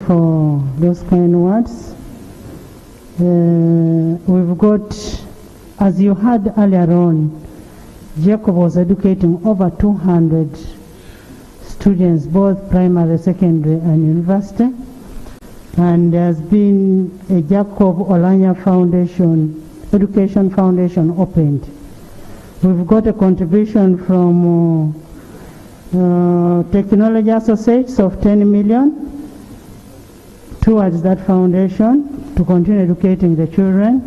for those kind words. We've got, as you heard earlier on, Jacob was educating over 200 students, both primary, secondary, and university. And there's been a Jacob Oulanya Foundation, Education Foundation opened. We've got a contribution from Technology Associates of 10 million towards that foundation to continue educating the children.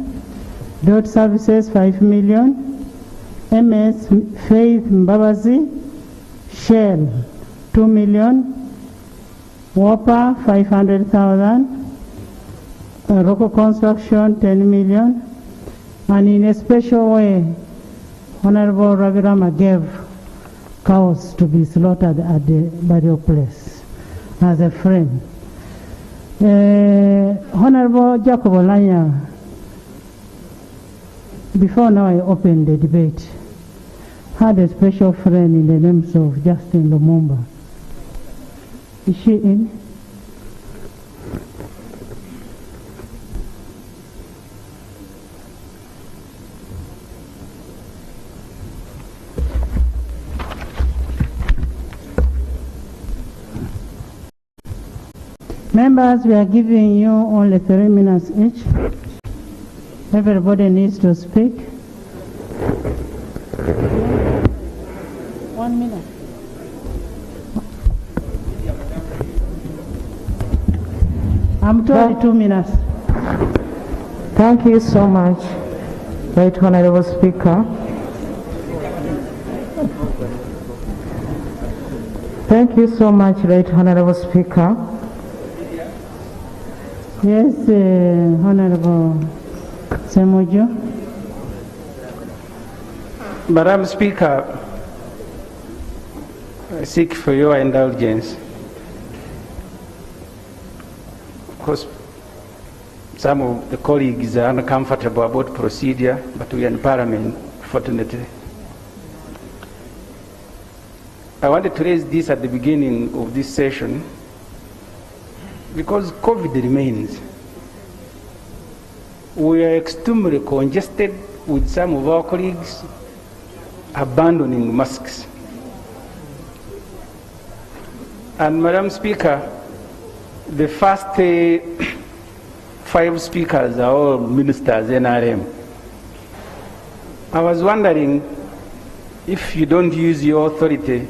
Dot Services 5 million. MS Faith Mbabazi, Shell 2 million. WAPA 500,000. Rocco Construction 10 million. And in a special way, Honorable Ravirama gave cows to be slaughtered at the burial place as a friend. Honorable Jacob Oulanya, before now I open the debate, had a special friend in the names of Justin Lumumba. Is she in? Members, we are giving you only 3 minutes each. Everybody needs to speak. 1 minute. I'm 22 minutes. Thank you so much, Right Honorable Speaker. Thank you so much, Right Honorable Speaker. Yes, Honorable Semojo. Madam Speaker, I seek for your indulgence. Of course, some of the colleagues are uncomfortable about procedure, but we are in Parliament, fortunately. I wanted to raise this at the beginning of this session because COVID remains. We are extremely congested with some of our colleagues abandoning masks. And Madam Speaker, the first 5 speakers are all ministers, NRM. I was wondering if you don't use your authority,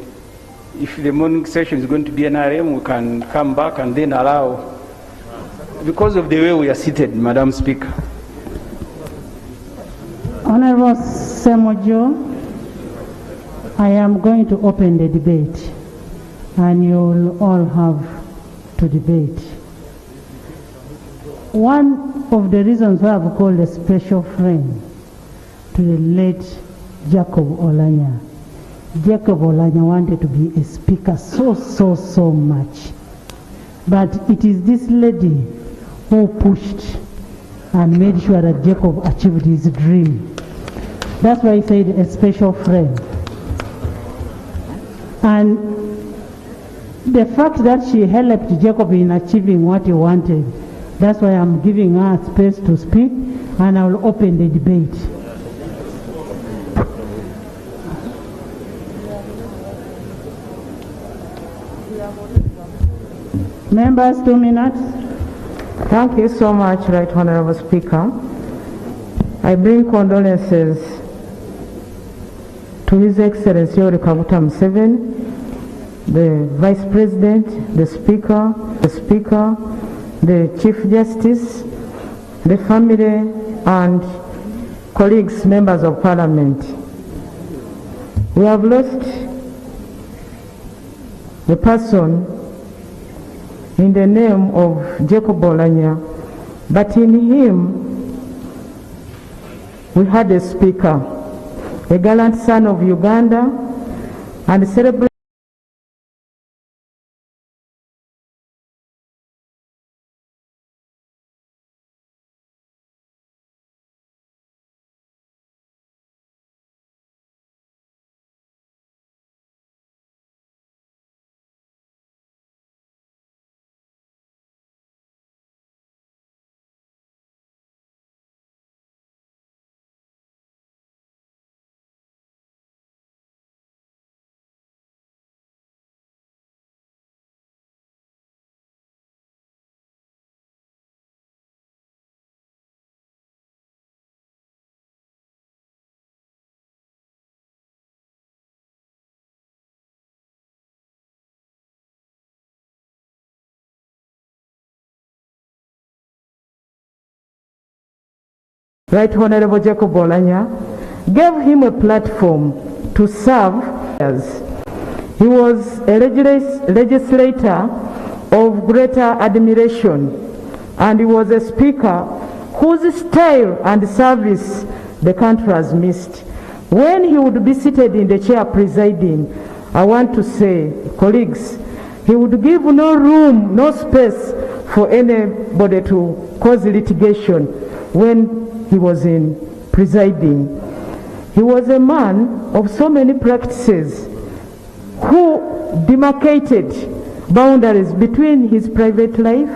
if the morning session is going to be NRM, we can come back and then allow, because of the way we are seated, Madam Speaker. Honorable Semojo, I am going to open the debate and you will all have to debate. One of the reasons why I've called a special friend to the late Jacob Oulanya. Jacob Oulanya wanted to be a speaker so much. But it is this lady who pushed and made sure that Jacob achieved his dream. That's why I said a special friend. And the fact that she helped Jacob in achieving what he wanted, that's why I'm giving her space to speak, and I will open the debate. Members, 2 minutes. Thank you so much, Right Honorable Speaker. I bring condolences to His Excellency Yoweri Kaguta Museveni, the Vice President, the Speaker, the Chief Justice, the family, and colleagues, members of Parliament. We have lost the person in the name of Jacob Oulanya, but in him we had a speaker, a gallant son of Uganda, and celebrated Right Honorable Jacob Oulanya, gave him a platform to serve. He was a legislator of greater admiration, and he was a speaker whose style and service the country has missed. When he would be seated in the chair presiding, I want to say, colleagues, he would give no room, no space for anybody to cause litigation when he was in presiding. He was a man of so many practices who demarcated boundaries between his private life,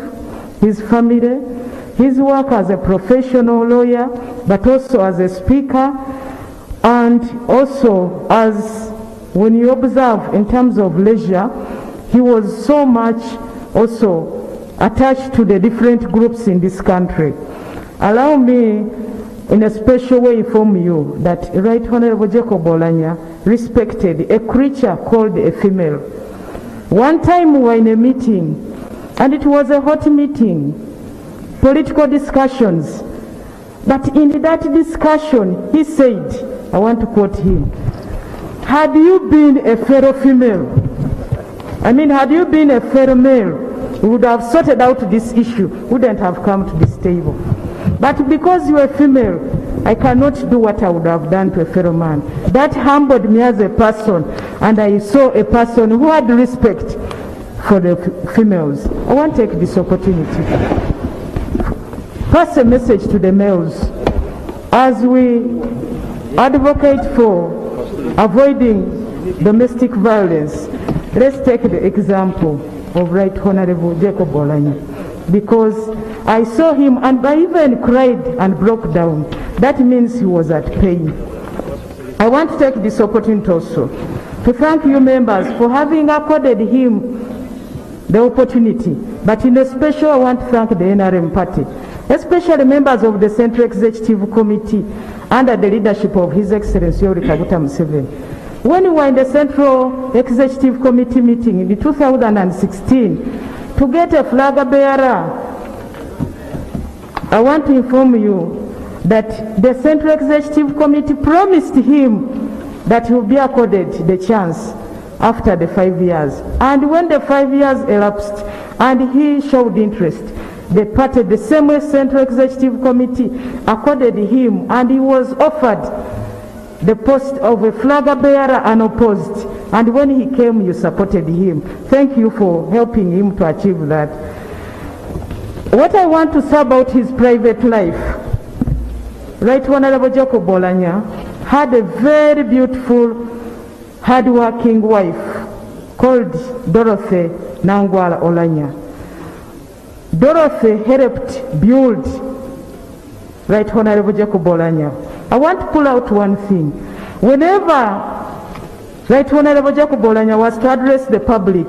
his family, his work as a professional lawyer, but also as a speaker, and also as, when you observe in terms of leisure, he was so much also attached to the different groups in this country. Allow me in a special way inform you that Right Honorable Jacob Oulanya respected a creature called a female. One time we were in a meeting, and it was a hot meeting, political discussions, but in that discussion he said, I want to quote him, had you been a fellow female, had you been a fellow male, we would have sorted out this issue, wouldn't have come to this table. But because you are female, I cannot do what I would have done to a fellow man. That humbled me as a person, and I saw a person who had respect for the females. I want to take this opportunity. Pass a message to the males. As we advocate for avoiding domestic violence, let's take the example of Right Honorable Jacob Oulanya, because I saw him and I even cried and broke down. That means he was at pain. I want to take this opportunity also to thank you members for having accorded him the opportunity, but in a special I want to thank the NRM party, especially members of the Central Executive Committee under the leadership of His Excellency Yoweri Kaguta Museveni. When we were in the Central Executive Committee meeting in 2016 to get a flag bearer, I want to inform you that the Central Executive Committee promised him that he will be accorded the chance after the 5 years. And when the 5 years elapsed and he showed interest, the party, the same way Central Executive Committee accorded him, and he was offered the post of a flag bearer unopposed. And when he came, you supported him. Thank you for helping him to achieve that. What I want to say about his private life, Right Honorable Jacob Oulanya had a very beautiful, hard-working wife called Dorothy Nangwala Oulanya. Dorothy helped build Right Honorable Jacob Oulanya. I want to pull out one thing. Whenever Right Honorable Jacob Oulanya was to address the public,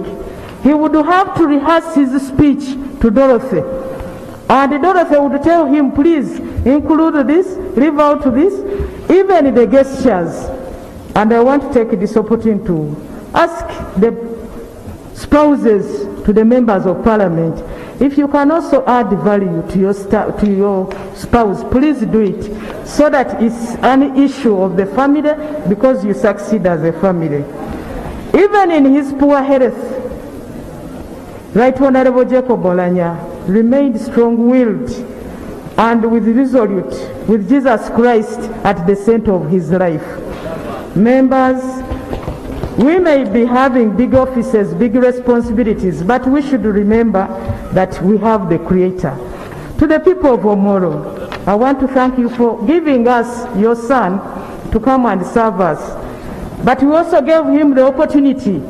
he would have to rehearse his speech to Dorothy. And Dorothy would tell him, please include this, leave out this, even the gestures. And I want to take this opportunity to ask the spouses to the members of parliament, if you can also add value to your spouse, please do it, so that it's an issue of the family, because you succeed as a family. Even in his poor health, Right Honorable Jacob Oulanya remained strong-willed and with resolute, with Jesus Christ at the center of his life. Members, we may be having big offices, big responsibilities, but we should remember that we have the Creator. To the people of Omoro, I want to thank you for giving us your son to come and serve us. But we also gave him the opportunity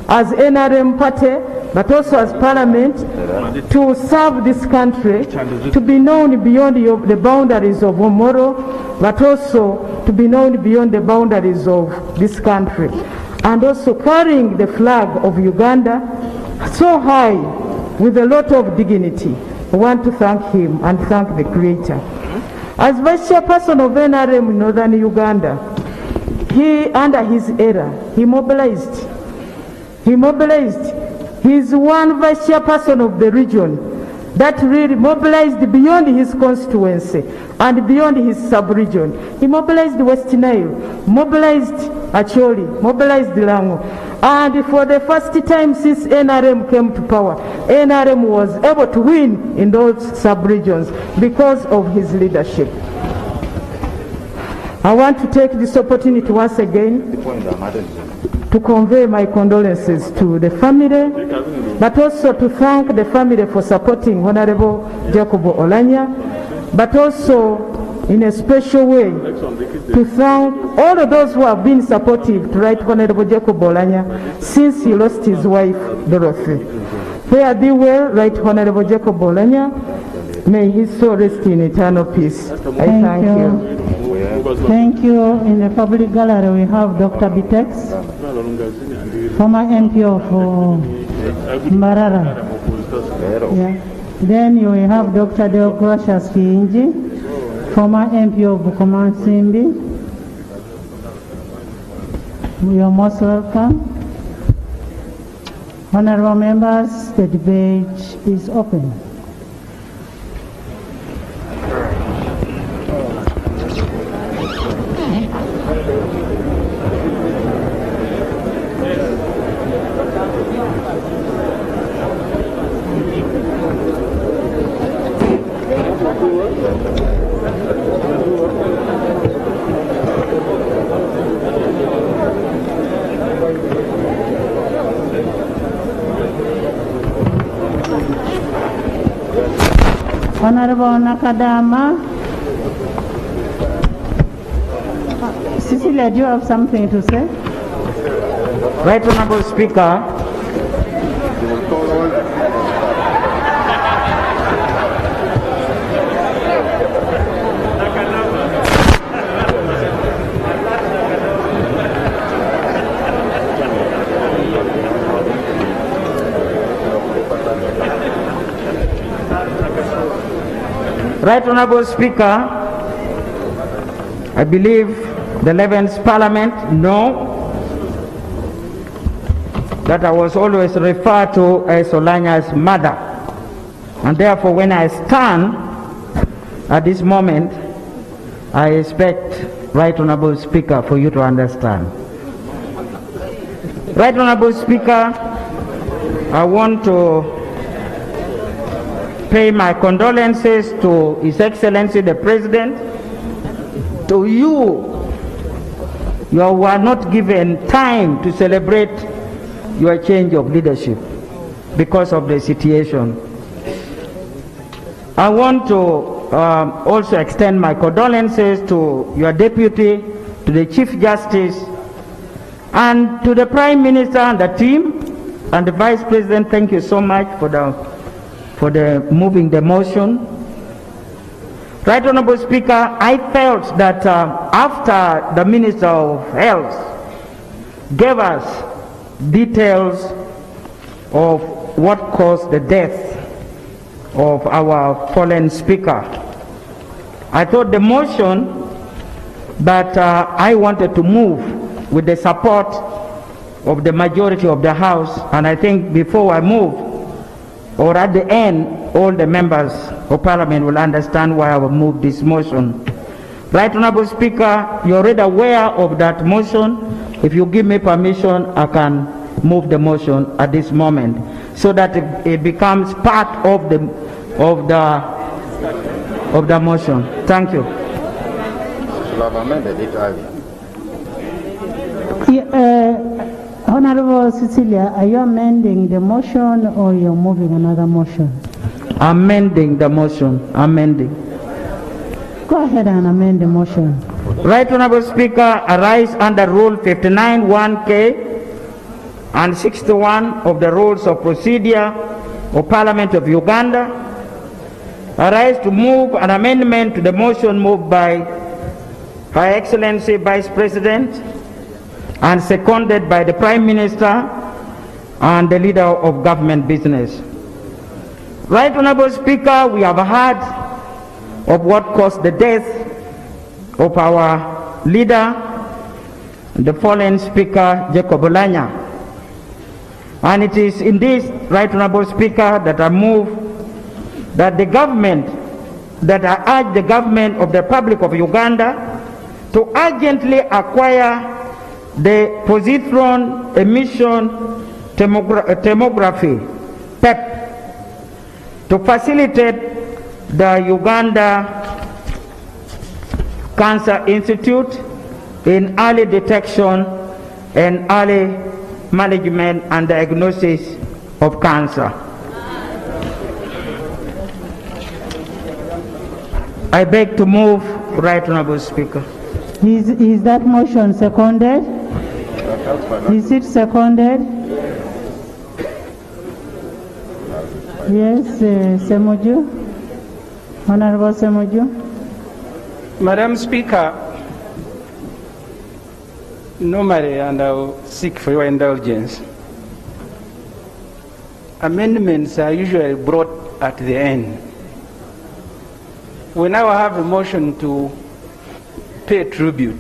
as NRM party, but also as parliament, to serve this country, to be known beyond the boundaries of Omoro, but also to be known beyond the boundaries of this country. And also carrying the flag of Uganda so high with a lot of dignity. I want to thank him and thank the Creator. As Vice Chairperson of NRM in Northern Uganda, he, under his era, he mobilized. He is one Vice Chairperson of the region that really mobilized beyond his constituency and beyond his sub-region. He mobilized West Nile, mobilized Acholi, mobilized Lango. And for the first time since NRM came to power, NRM was able to win in those sub-regions because of his leadership. I want to take this opportunity once again to convey my condolences to the family, but also to thank the family for supporting Honorable Jacob Oulanya, but also in a special way to thank all of those who have been supportive to Right Honorable Jacob Oulanya since he lost his wife Dorothy. Fare thee well, Right Honorable Jacob Oulanya. May his soul rest in eternal peace. I thank you. Thank you. In the public gallery we have Dr. Bitex, former MP of Mbarara. Yeah. Then you will have Dr. Deogratias Kiinji, former MP of Bukomansimbi. You are most welcome. Honorable members, the debate is open. Honorable Nakadama. Cecilia, do you have something to say? Right Honorable Speaker, Right Honorable Speaker, I believe the 11th Parliament know that I was always referred to as Oulanya's mother. And therefore, when I stand at this moment, I expect, Right Honorable Speaker, for you to understand. Right Honorable Speaker, I want to pay my condolences to His Excellency the President, to you. You were not given time to celebrate your change of leadership because of the situation. I want to also extend my condolences to your deputy, to the Chief Justice, and to the Prime Minister and the team, and the Vice President. Thank you so much for the moving the motion. Right Honorable Speaker, I felt that after the Minister of Health gave us details of what caused the death of our fallen speaker, I thought the motion that I wanted to move with the support of the majority of the House, and I think before I move, or at the end, all the members of Parliament will understand why I will move this motion. Right Honorable Speaker, you're already aware of that motion. If you give me permission, I can move the motion at this moment so that it becomes part of the motion. Thank you. Should have amended it earlier. Honorable Cecilia, are you amending the motion or you're moving another motion? Amending the motion. Amending. Go ahead and amend the motion. Right Honorable Speaker, arise under Rule 59 1K and 61 of the Rules of Procedure of Parliament of Uganda. Arise to move an amendment to the motion moved by Her Excellency Vice President and seconded by the Prime Minister and the Leader of Government Business. Right Honorable Speaker, we have heard of what caused the death of our leader, the fallen Speaker Jacob Oulanya. And it is in this, Right Honorable Speaker, that I move that I urge the government of the Republic of Uganda to urgently acquire the positron emission tomography, PEP, to facilitate the Uganda Cancer Institute in early detection and early management and diagnosis of cancer. I beg to move, Right Honorable Speaker. Is that motion seconded? Is it seconded? Yes, Semoju. Honorable Semoju. Madam Speaker, normally, and I'll seek for your indulgence, amendments are usually brought at the end. We now have a motion to pay tribute.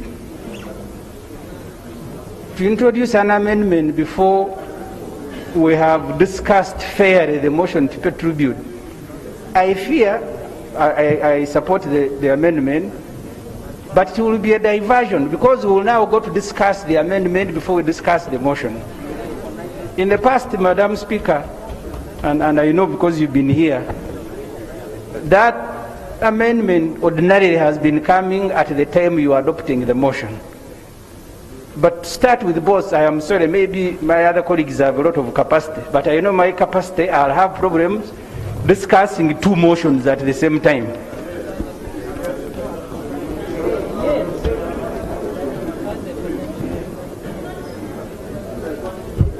To introduce an amendment before we have discussed fairly the motion to pay tribute, I fear, I support the amendment, but it will be a diversion because we will now go to discuss the amendment before we discuss the motion. In the past, Madam Speaker, and I know because you've been here, that amendment ordinarily has been coming at the time you are adopting the motion. But start with both. I am sorry, maybe my other colleagues have a lot of capacity, but I know my capacity, I'll have problems discussing two motions at the same time.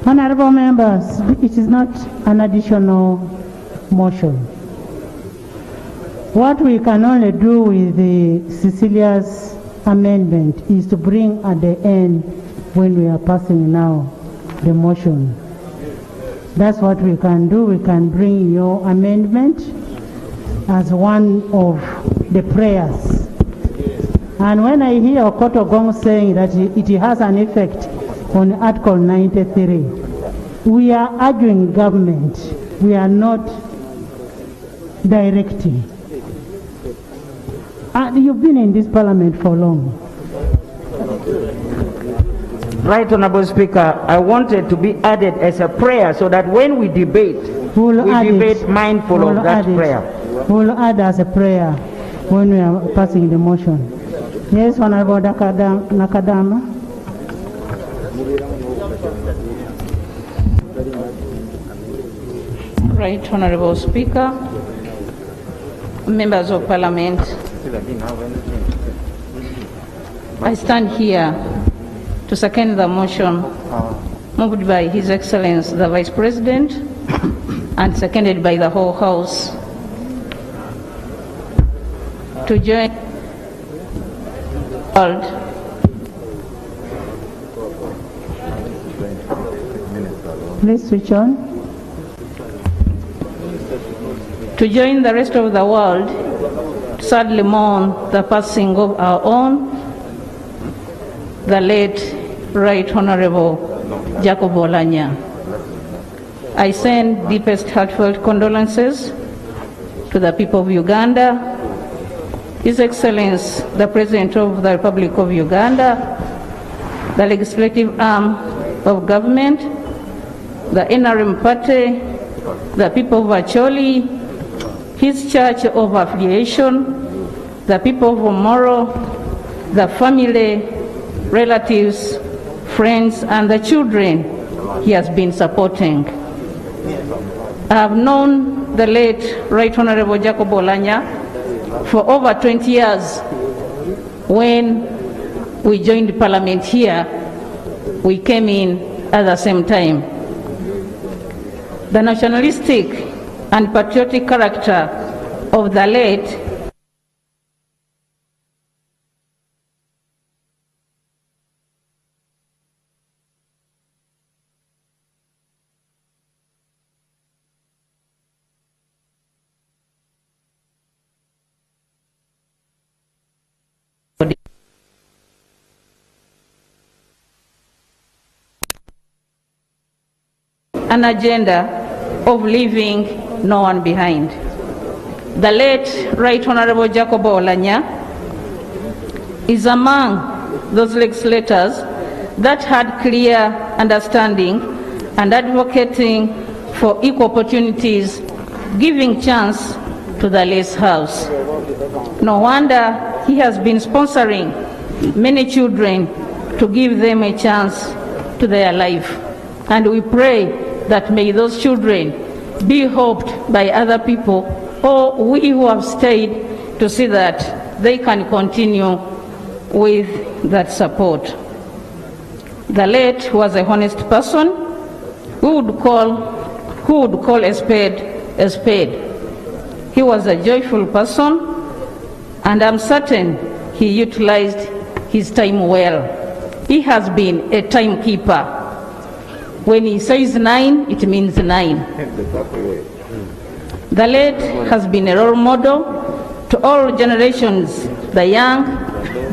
Honorable members, it is not an additional motion. What we can only do with the Cecilia's amendment is to bring at the end when we are passing now the motion. That's what we can do. We can bring your amendment as one of the prayers. And when I hear Okoto Gong saying that it has an effect on Article 93, we are urging government. We are not directing. You've been in this parliament for long. Right Honorable Speaker, I wanted to be added as a prayer so that when we debate, we debate mindful of that prayer. We'll add as a prayer when we are passing the motion. Yes, Honorable Nakadama. Right Honorable Speaker, members of Parliament, I stand here to second the motion moved by His Excellency the Vice President and seconded by the whole House to join world Please switch on. To join the rest of the world to sadly mourn the passing of our own, the late Right Honorable Jacob Oulanya. I send deepest heartfelt condolences to the people of Uganda, His Excellency the President of the Republic of Uganda, the legislative arm of government, the NRM party, the people of Acholi, His Church of Affiliation, the people of Omoro, the family, relatives, friends, and the children he has been supporting. I have known the late Right Honorable Jacob Oulanya for over 20 years. When we joined Parliament here, we came in at the same time. The nationalistic and patriotic character of the late an agenda of leaving no one behind. The late Right Honorable Jacob Oulanya is among those legislators that had clear understanding and advocating for equal opportunities, giving chance to the less house. No wonder he has been sponsoring many children to give them a chance to their life. And we pray that may those children be hoped by other people, or we who have stayed to see that they can continue with that support. The late was a honest person who would call a spade a spade. He was a joyful person, and I'm certain he utilized his time well. He has been a timekeeper. When he says 9, it means 9. The late has been a role model to all generations, the young,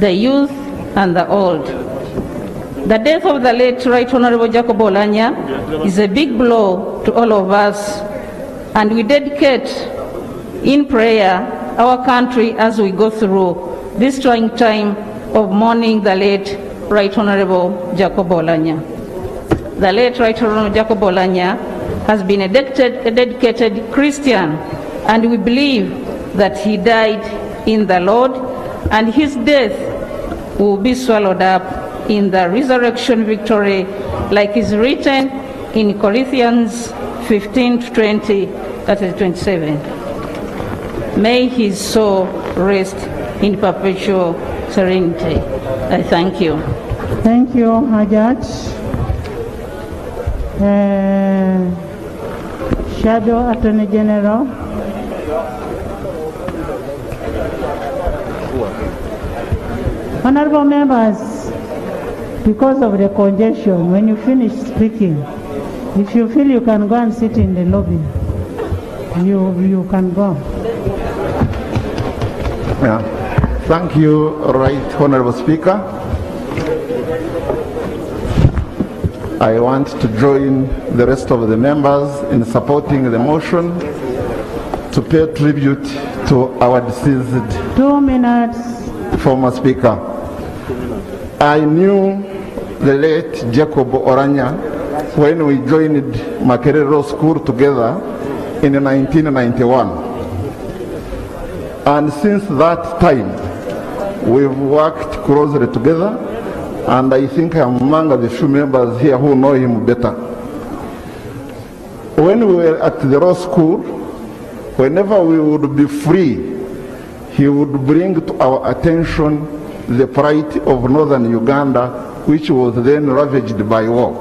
the youth, and the old. The death of the late Right Honorable Jacob Oulanya is a big blow to all of us, and we dedicate in prayer our country as we go through this trying time of mourning the late Right Honorable Jacob Oulanya. The late Right Honorable Jacob Oulanya has been a dedicated Christian, and we believe that he died in the Lord, and his death will be swallowed up in the resurrection victory, like is written in Corinthians 15:20, that is 27. May his soul rest in perpetual serenity. I thank you. Thank you, Hajat. Shadow Attorney General. Honorable members, because of the congestion, when you finish speaking, if you feel you can go and sit in the lobby, you can go. Yeah. Thank you, Right Honorable Speaker. I want to join the rest of the members in supporting the motion to pay tribute to our deceased 2 minutes. former Speaker. I knew the late Jacob Oulanya when we joined Makerere School together in 1991. And since that time, we've worked closely together, and I think I'm among the few members here who know him better. When we were at the law school, whenever we would be free, he would bring to our attention the plight of northern Uganda, which was then ravaged by war.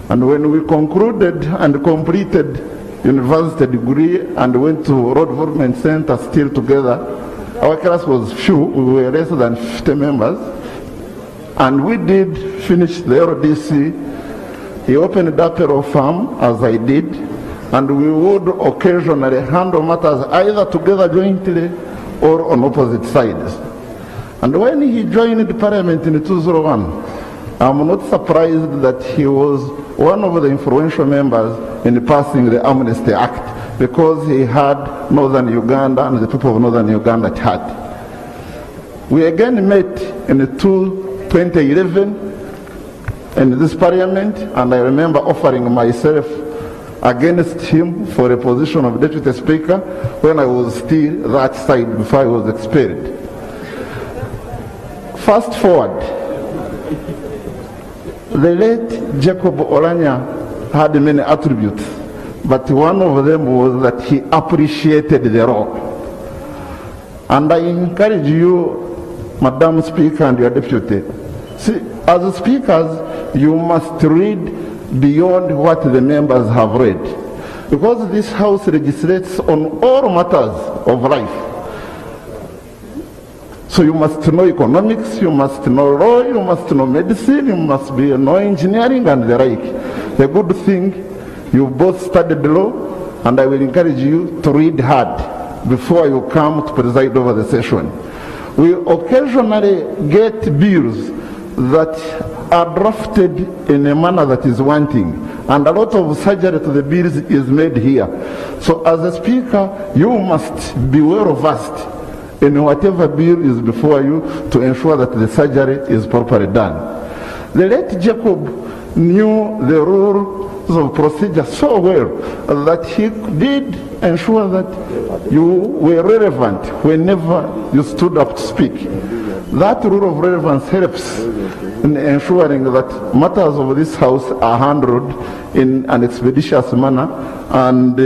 And when we concluded and completed university degree and went to Road Development Center still together, our class was few, we were less than 50 members, and we did finish the LDC. He opened up a farm, as I did, and we would occasionally handle matters either together jointly or on opposite sides. And when he joined the parliament in 2001, I'm not surprised that he was one of the influential members in passing the Amnesty Act, because he had northern Uganda and the people of northern Uganda at heart. We again met in 2011 in this parliament, and I remember offering myself against him for a position of deputy speaker when I was still that side before I was expelled. Fast forward, the late Jacob Oulanya had many attributes, but one of them was that he appreciated the law. And I encourage you, Madam Speaker and your deputy, see, as speakers, you must read beyond what the members have read, because this House legislates on all matters of life. So you must know economics, you must know law, you must know medicine, you must know engineering and the like. The good thing, you both studied law, and I will encourage you to read hard before you come to preside over the session. We occasionally get bills that are drafted in a manner that is wanting, and a lot of surgery to the bills is made here. So as a speaker, you must be well versed in whatever bill is before you to ensure that the surgery is properly done. The late Jacob knew the rules of procedure so well that he did ensure that you were relevant whenever you stood up to speak. That rule of relevance helps in ensuring that matters of this house are handled in an expeditious manner, and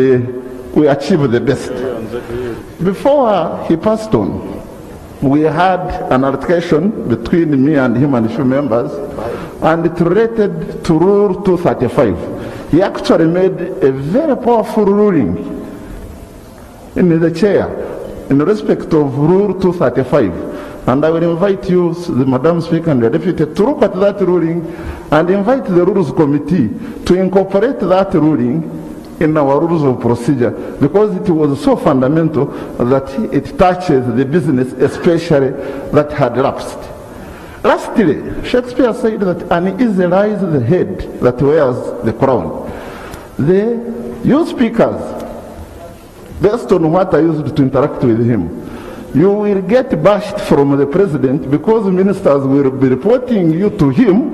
we achieve the best. Before he passed on, we had an altercation between me and him and a few members, and it related to Rule 235. He actually made a very powerful ruling in the chair in respect of Rule 235. And I will invite you, the Madam Speaker and the Deputy, to look at that ruling and invite the Rules Committee to incorporate that ruling in our rules of procedure, because it was so fundamental that it touches the business, especially that had lapsed. Lastly, Shakespeare said that uneasy lies the head that wears the crown. You speakers, based on what I used to interact with him, you will get bashed from the president because ministers will be reporting you to him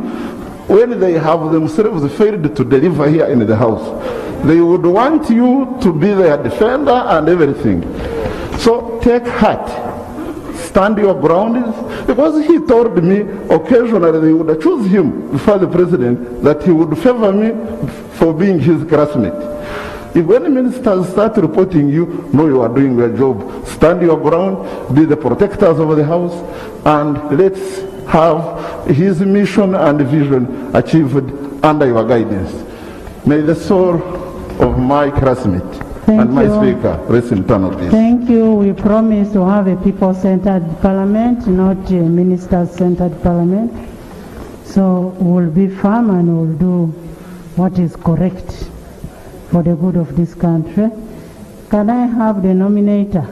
when they have themselves failed to deliver here in the house. They would want you to be their defender and everything. So take heart, stand your ground, because he told me occasionally they would choose him before the president, that he would favor me for being his classmate. If when ministers start reporting you, know you are doing your job. Stand your ground, be the protectors of the house, and let's have his mission and vision achieved under your guidance. May the soul of my classmate and my speaker rest in eternal peace. Thank you. We promise to have a people-centered parliament, not a minister-centered parliament. So we'll be firm and we'll do what is correct for the good of this country. Can I have the nominator?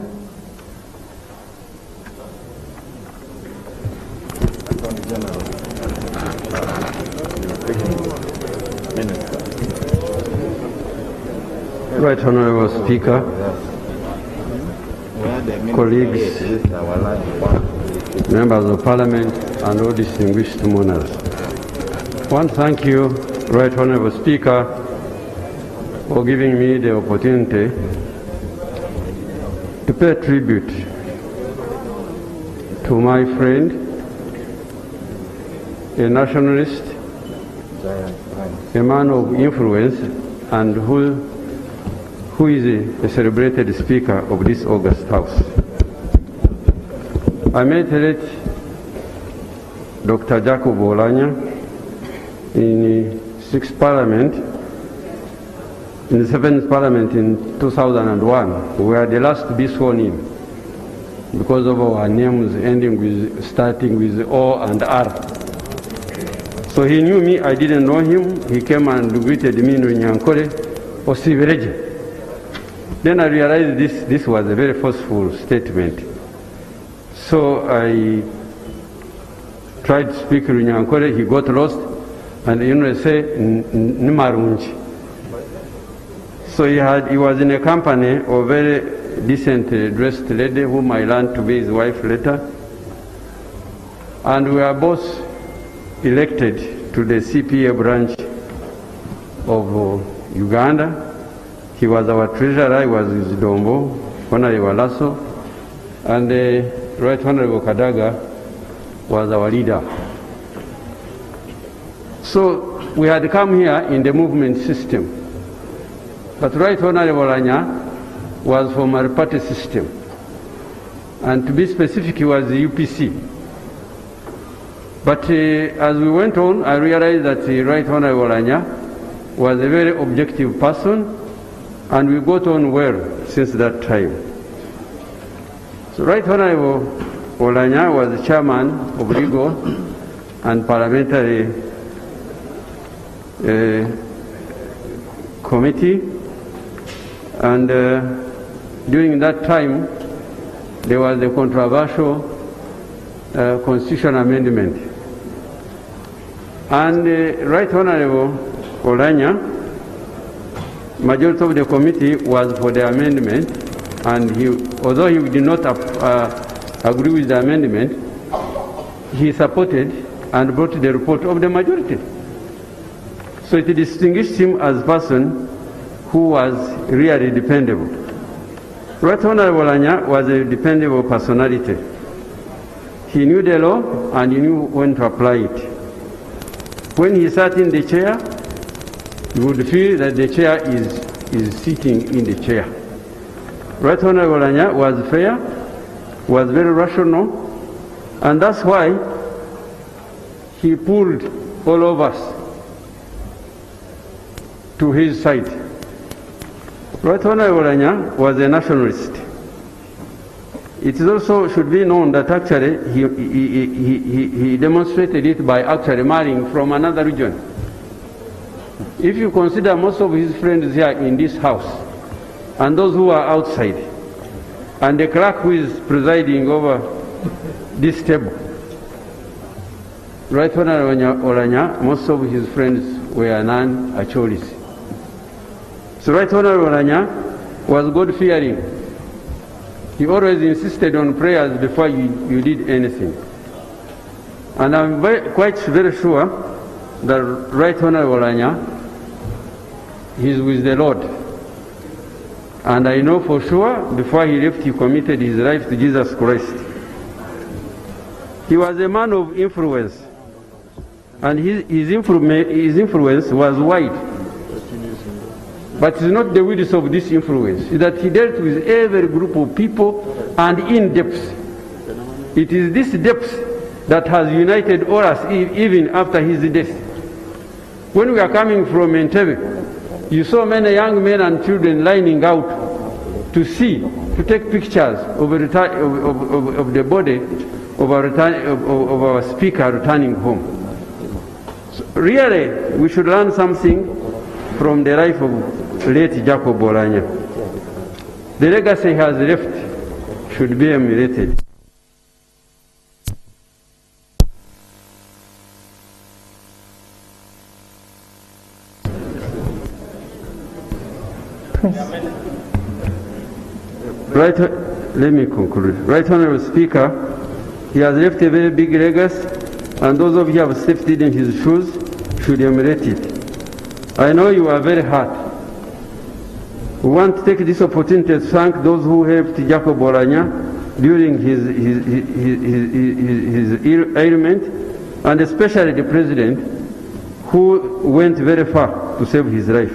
Right Honorable Speaker, colleagues, members of Parliament, and all distinguished monarchs. One, thank you, Right Honorable Speaker, for giving me the opportunity to pay tribute to my friend, a nationalist, a man of influence, and who is a celebrated speaker of this august house. I met late Dr. Jacob Oulanya in the 6th Parliament, in the 7th Parliament in 2001. We were the last to be sworn in because of our names starting with O and R. So he knew me, I didn't know him. He came and greeted me in Nyankore, Osivereje. Then I realized this was a very forceful statement. So I tried to speak in Nyankore, he got lost, and say, Nimarunji. So he was in a company of a very decent dressed lady whom I learned to be his wife later. And we were both elected to the CPA branch of Uganda. He was our treasurer, I was his Dombo, Honorable Lasso, and Right Honorable Kadaga was our leader. So we had come here in the movement system. But Right Honorable Oulanya was from our party system. And to be specific, he was the UPC. But as we went on, I realized that Right Honorable Oulanya was a very objective person, and we got on well since that time. So Right Honorable Oulanya was the chairman of Legal and Parliamentary Committee. And during that time, there was a controversial constitutional amendment And Right Honorable Oulanya, majority of the committee was for the amendment, and although he did not agree with the amendment, he supported and brought the report of the majority. So it distinguished him as a person who was really dependable. Right Honorable Oulanya was a dependable personality. He knew the law and he knew when to apply it. When he sat in the chair, you would feel that the chair is sitting in the chair. Right Honorable Oulanya was fair, was very rational, and that's why he pulled all of us to his side. Right Honorable Oulanya was a nationalist. It is also should be known that actually he demonstrated it by actually marrying from another region. If you consider most of his friends here in this house, and those who are outside, and the clerk who is presiding over this table, Right Honorable Oulanya, most of his friends were non-Acholis. So Right Honorable Oulanya was God-fearing. He always insisted on prayers before you did anything. And I'm quite very sure that Right Honorable Oulanya is with the Lord. And I know for sure before he left he committed his life to Jesus Christ. He was a man of influence. And his influence was wide. But it's not the width of this influence. It's that he dealt with every group of people and in depth. It is this depth that has united all us even after his death. When we are coming from Entebbe, you saw many young men and children lining out to take pictures of the body of our speaker returning home. So really, we should learn something from the life of late Jacob Oulanya. The legacy he has left should be emulated. Right, let me conclude. Right Honorable Speaker, he has left a very big legacy, and those of you who have stepped in his shoes should emulate it. I know you are very hard. We want to take this opportunity to thank those who helped Jacob Oulanya during his ailment, and especially the President, who went very far to save his life.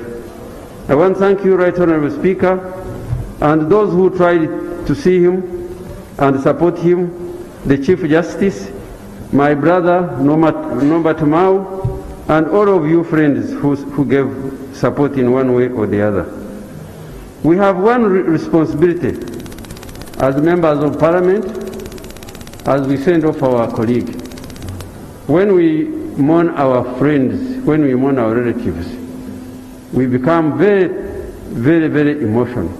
I want to thank you, Right Honorable Speaker, and those who tried to see him and support him, the Chief Justice, my brother, Norbert Mao, and all of you friends who gave support in one way or the other. We have one responsibility as members of Parliament, as we send off our colleague. When we mourn our friends, when we mourn our relatives, we become very, very, very emotional.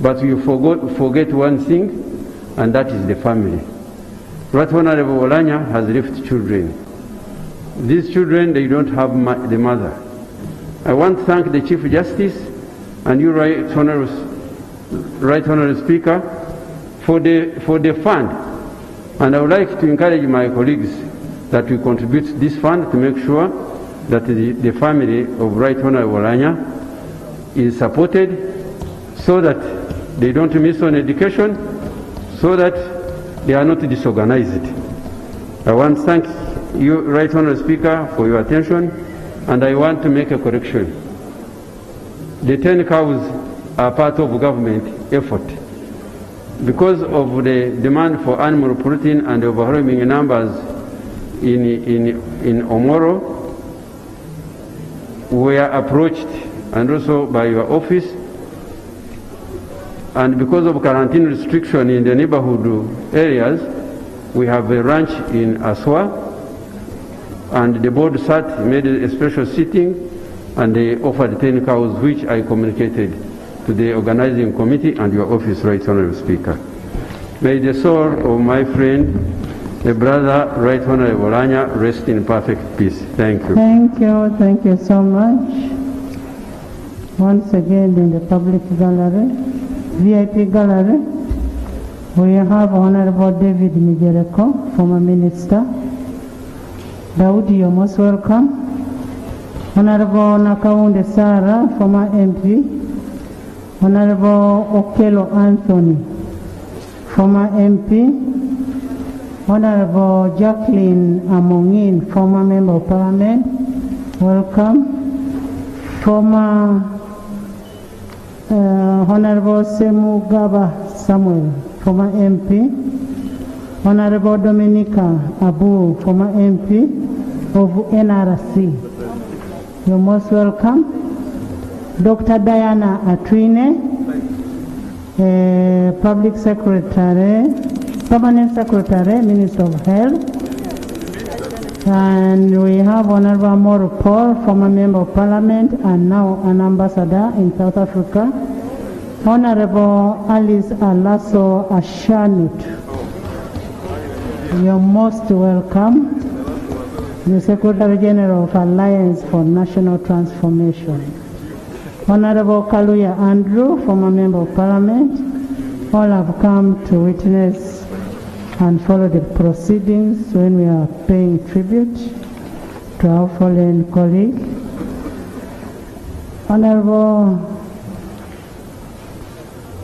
But we forget one thing, and that is the family. Right Honorable Oulanya has left children. These children, they don't have the mother. I want to thank the Chief Justice and you, Right Honorable Speaker, for the fund. And I would like to encourage my colleagues that we contribute this fund to make sure that the family of Right Honorable Oulanya is supported, so that they don't miss on education, so that they are not disorganized. I want to thank you, Right Honorable Speaker, for your attention, and I want to make a correction. The 10 cows are part of government effort. Because of the demand for animal protein and overwhelming numbers in Omoro, we are approached, and also by your office, and because of quarantine restriction in the neighborhood areas, we have a ranch in Aswa, and the board made a special sitting, and they offered 10 cows, which I communicated to the organizing committee and your office, Right Honorable Speaker. May the soul of my friend A brother, Right Honorable Oulanya, rest in perfect peace. Thank you. Thank you so much. Once again in the public gallery, VIP gallery, we have Honorable David Migereko, former minister. Daudi, you're most welcome. Honorable Nakaunde Sarah, former MP. Honorable Okello Anthony, former MP. Honorable Jacqueline Amongin, former Member of Parliament, welcome. Former Honorable Semugaba Samuel, former MP. Honorable Dominica Abu, former MP of NRC. You're most welcome. Dr. Diana Atwine, Public Secretary, Permanent Secretary, Minister of Health. And we have Honorable Moro Paul, former Member of Parliament and now an ambassador in South Africa. Honorable Alice Alaso Ashanut. You're most welcome. The Secretary General of Alliance for National Transformation. Honorable Kaluya Andrew, former Member of Parliament. All have come to witness and follow the proceedings when we are paying tribute to our fallen colleague. Honorable,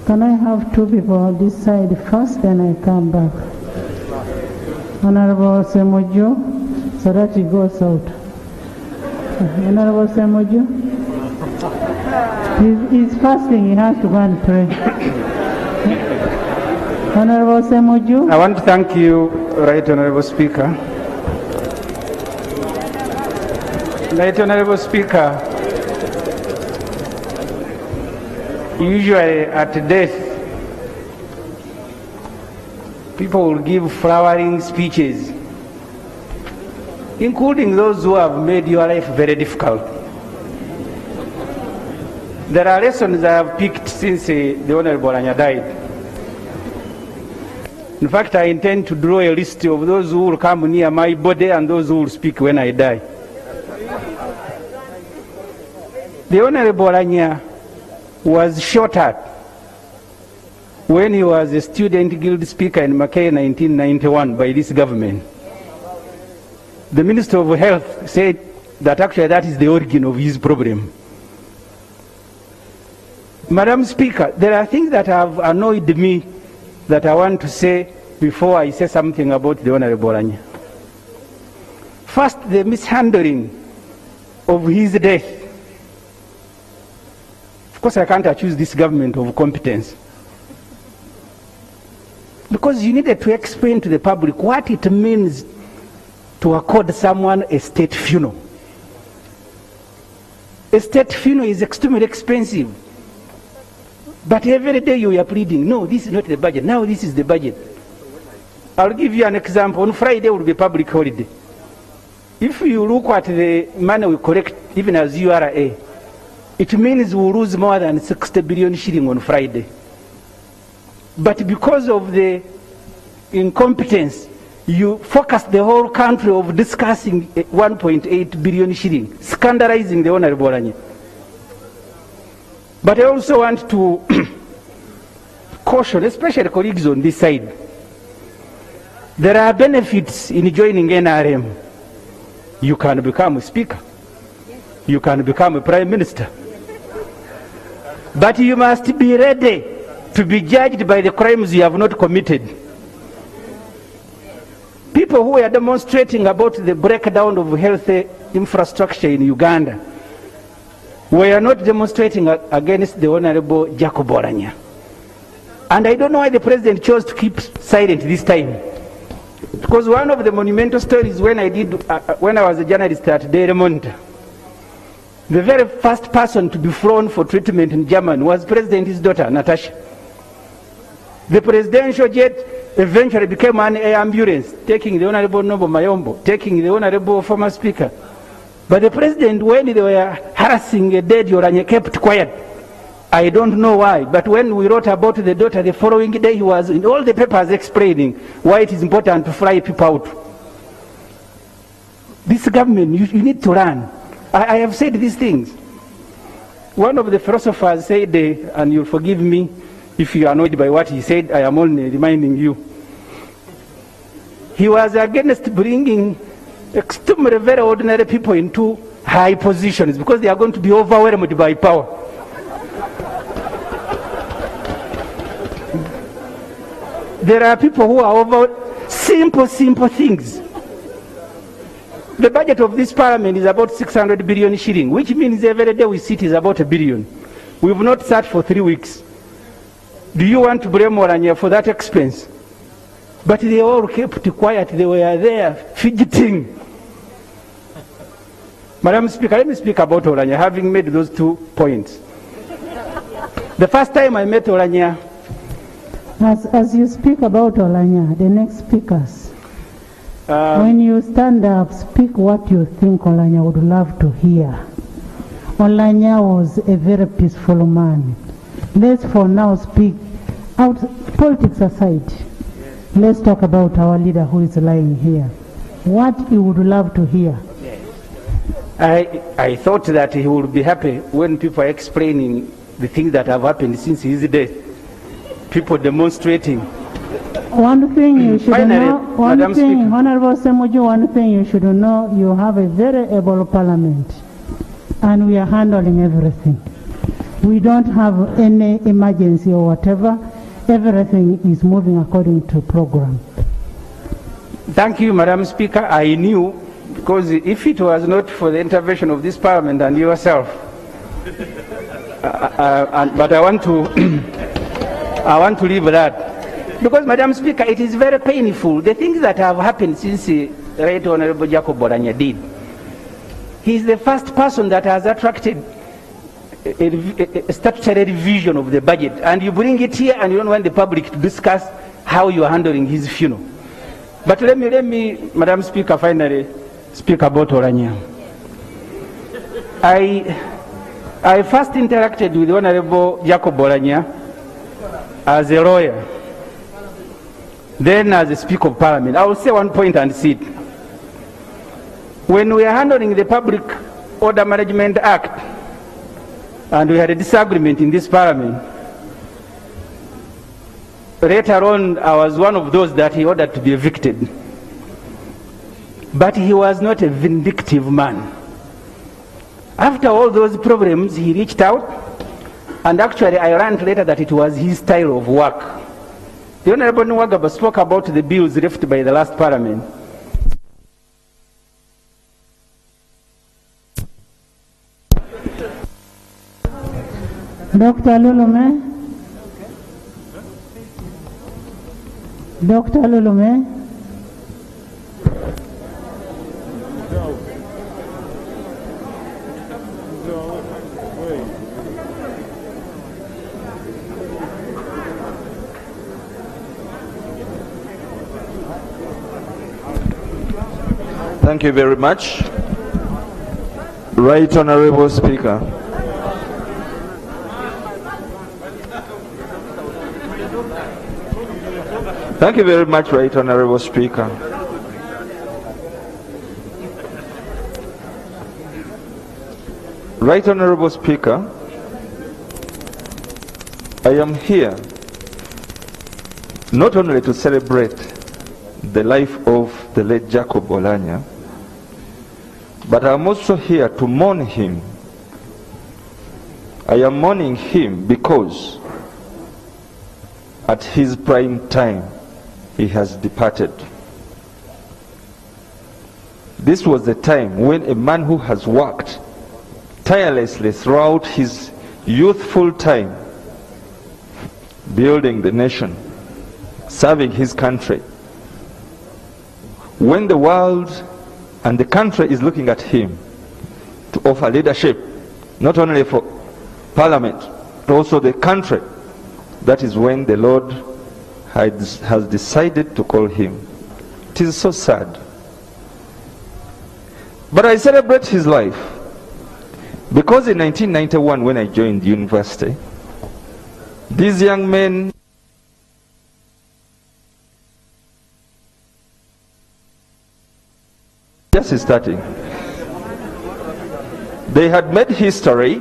can I have two people on this side first, then I come back? Honorable Semoju, so that he goes out. Honorable Semoju, he's fasting, he has to go and pray. Honorable Semoju. I want to thank you, Right Honorable Speaker. Right Honorable Speaker, usually at death, people will give flowering speeches, including those who have made your life very difficult. There are lessons I have picked since the Honorable Oulanya died. In fact, I intend to draw a list of those who will come near my body and those who will speak when I die. The Honorable Oulanya was shot at when he was a student guild speaker in Mackay in 1991 by this government. The Minister of Health said that actually that is the origin of his problem. Madam Speaker, there are things that have annoyed me that I want to say before I say something about the Honorable Oulanya. First, the mishandling of his death. Of course, I can't accuse this government of competence, because you needed to explain to the public what it means to accord someone a state funeral. A state funeral is extremely expensive. But every day you are pleading, no, this is not the budget, now this is the budget. I'll give you an example. On Friday will be public holiday. If you look at the money we collect, even as URA, it means we'll lose more than 60 billion shilling on Friday. But because of the incompetence, you focus the whole country of discussing 1.8 billion shilling, scandalizing the Honorable Oulanya. But I also want to caution, especially colleagues on this side. There are benefits in joining NRM. You can become a speaker. You can become a prime minister. But you must be ready to be judged by the crimes you have not committed. People who are demonstrating about the breakdown of health infrastructure in Uganda, we are not demonstrating against the Honorable Jacob Oulanya. And I don't know why the President chose to keep silent this time. Because one of the monumental stories when I was a journalist at Daily Monitor, the very first person to be flown for treatment in Germany was President's daughter, Natasha. The presidential jet eventually became an air ambulance, taking the Honorable Nobo Mayombo, taking the Honorable former Speaker. But the President, when they were harassing a dead Oulanya, kept quiet. I don't know why, but when we wrote about the daughter, the following day he was in all the papers explaining why it is important to fly people out. This government, you need to learn. I have said these things. One of the philosophers said, and you'll forgive me if you are annoyed by what he said, I am only reminding you. He was against bringing extremely very ordinary people into high positions because they are going to be overwhelmed by power. There are people who are over simple things. The budget of this parliament is about 600 billion shilling, which means every day we sit is about 1 billion. We have not sat for 3 weeks. Do you want to blame Oulanya for that expense? But they all kept quiet. They were there fidgeting. Madam Speaker, let me speak about Oulanya, having made those 2 points. The first time I met Oulanya, As you speak about Oulanya, the next speakers, when you stand up, speak what you think Oulanya would love to hear. Oulanya was a very peaceful man. Let's for now speak out, politics aside. Let's talk about our leader who is lying here. What he would love to hear. I thought that he would be happy when people are explaining the things that have happened since his death. People demonstrating. One thing you should Finally, know, Madam Speaker. Honorable Semuju, one thing you should know, you have a very able parliament and we are handling everything. We don't have any emergency or whatever. Everything is moving according to program. Thank you, Madam Speaker. I knew, because if it was not for the intervention of this parliament and yourself, but I want to leave that. Because, Madam Speaker, it is very painful. The things that have happened since Right Honorable Jacob Oulanya did. He is the first person that has attracted a statutory revision of the budget. And you bring it here and you don't want the public to discuss how you are handling his funeral. But let me, Madam Speaker, finally speak about Oulanya. I first interacted with Honorable Jacob Oulanya as a lawyer, then as a Speaker of Parliament. I will say one point and sit. When we are handling the Public Order Management Act, and we had a disagreement in this Parliament, later on I was one of those that he ordered to be evicted. But he was not a vindictive man. After all those problems, he reached out, and actually I learned later that it was his style of work. The Honorable Nwagaba spoke about the bills left by the last Parliament. Dr. Lulume? Dr. Lulume? Thank you very much. Right Honorable Speaker. Thank you very much, Right Honorable Speaker. Right Honorable Speaker, I am here not only to celebrate the life of the late Jacob Oulanya, but I am also here to mourn him. I am mourning him because at his prime time he has departed. This was the time when a man who has worked tirelessly throughout his youthful time, building the nation, serving his country, when the world and the country is looking at him to offer leadership, not only for Parliament, but also the country, that is when the Lord has decided to call him. It is so sad. But I celebrate his life because in 1991, when I joined university, These young men just starting. They had made history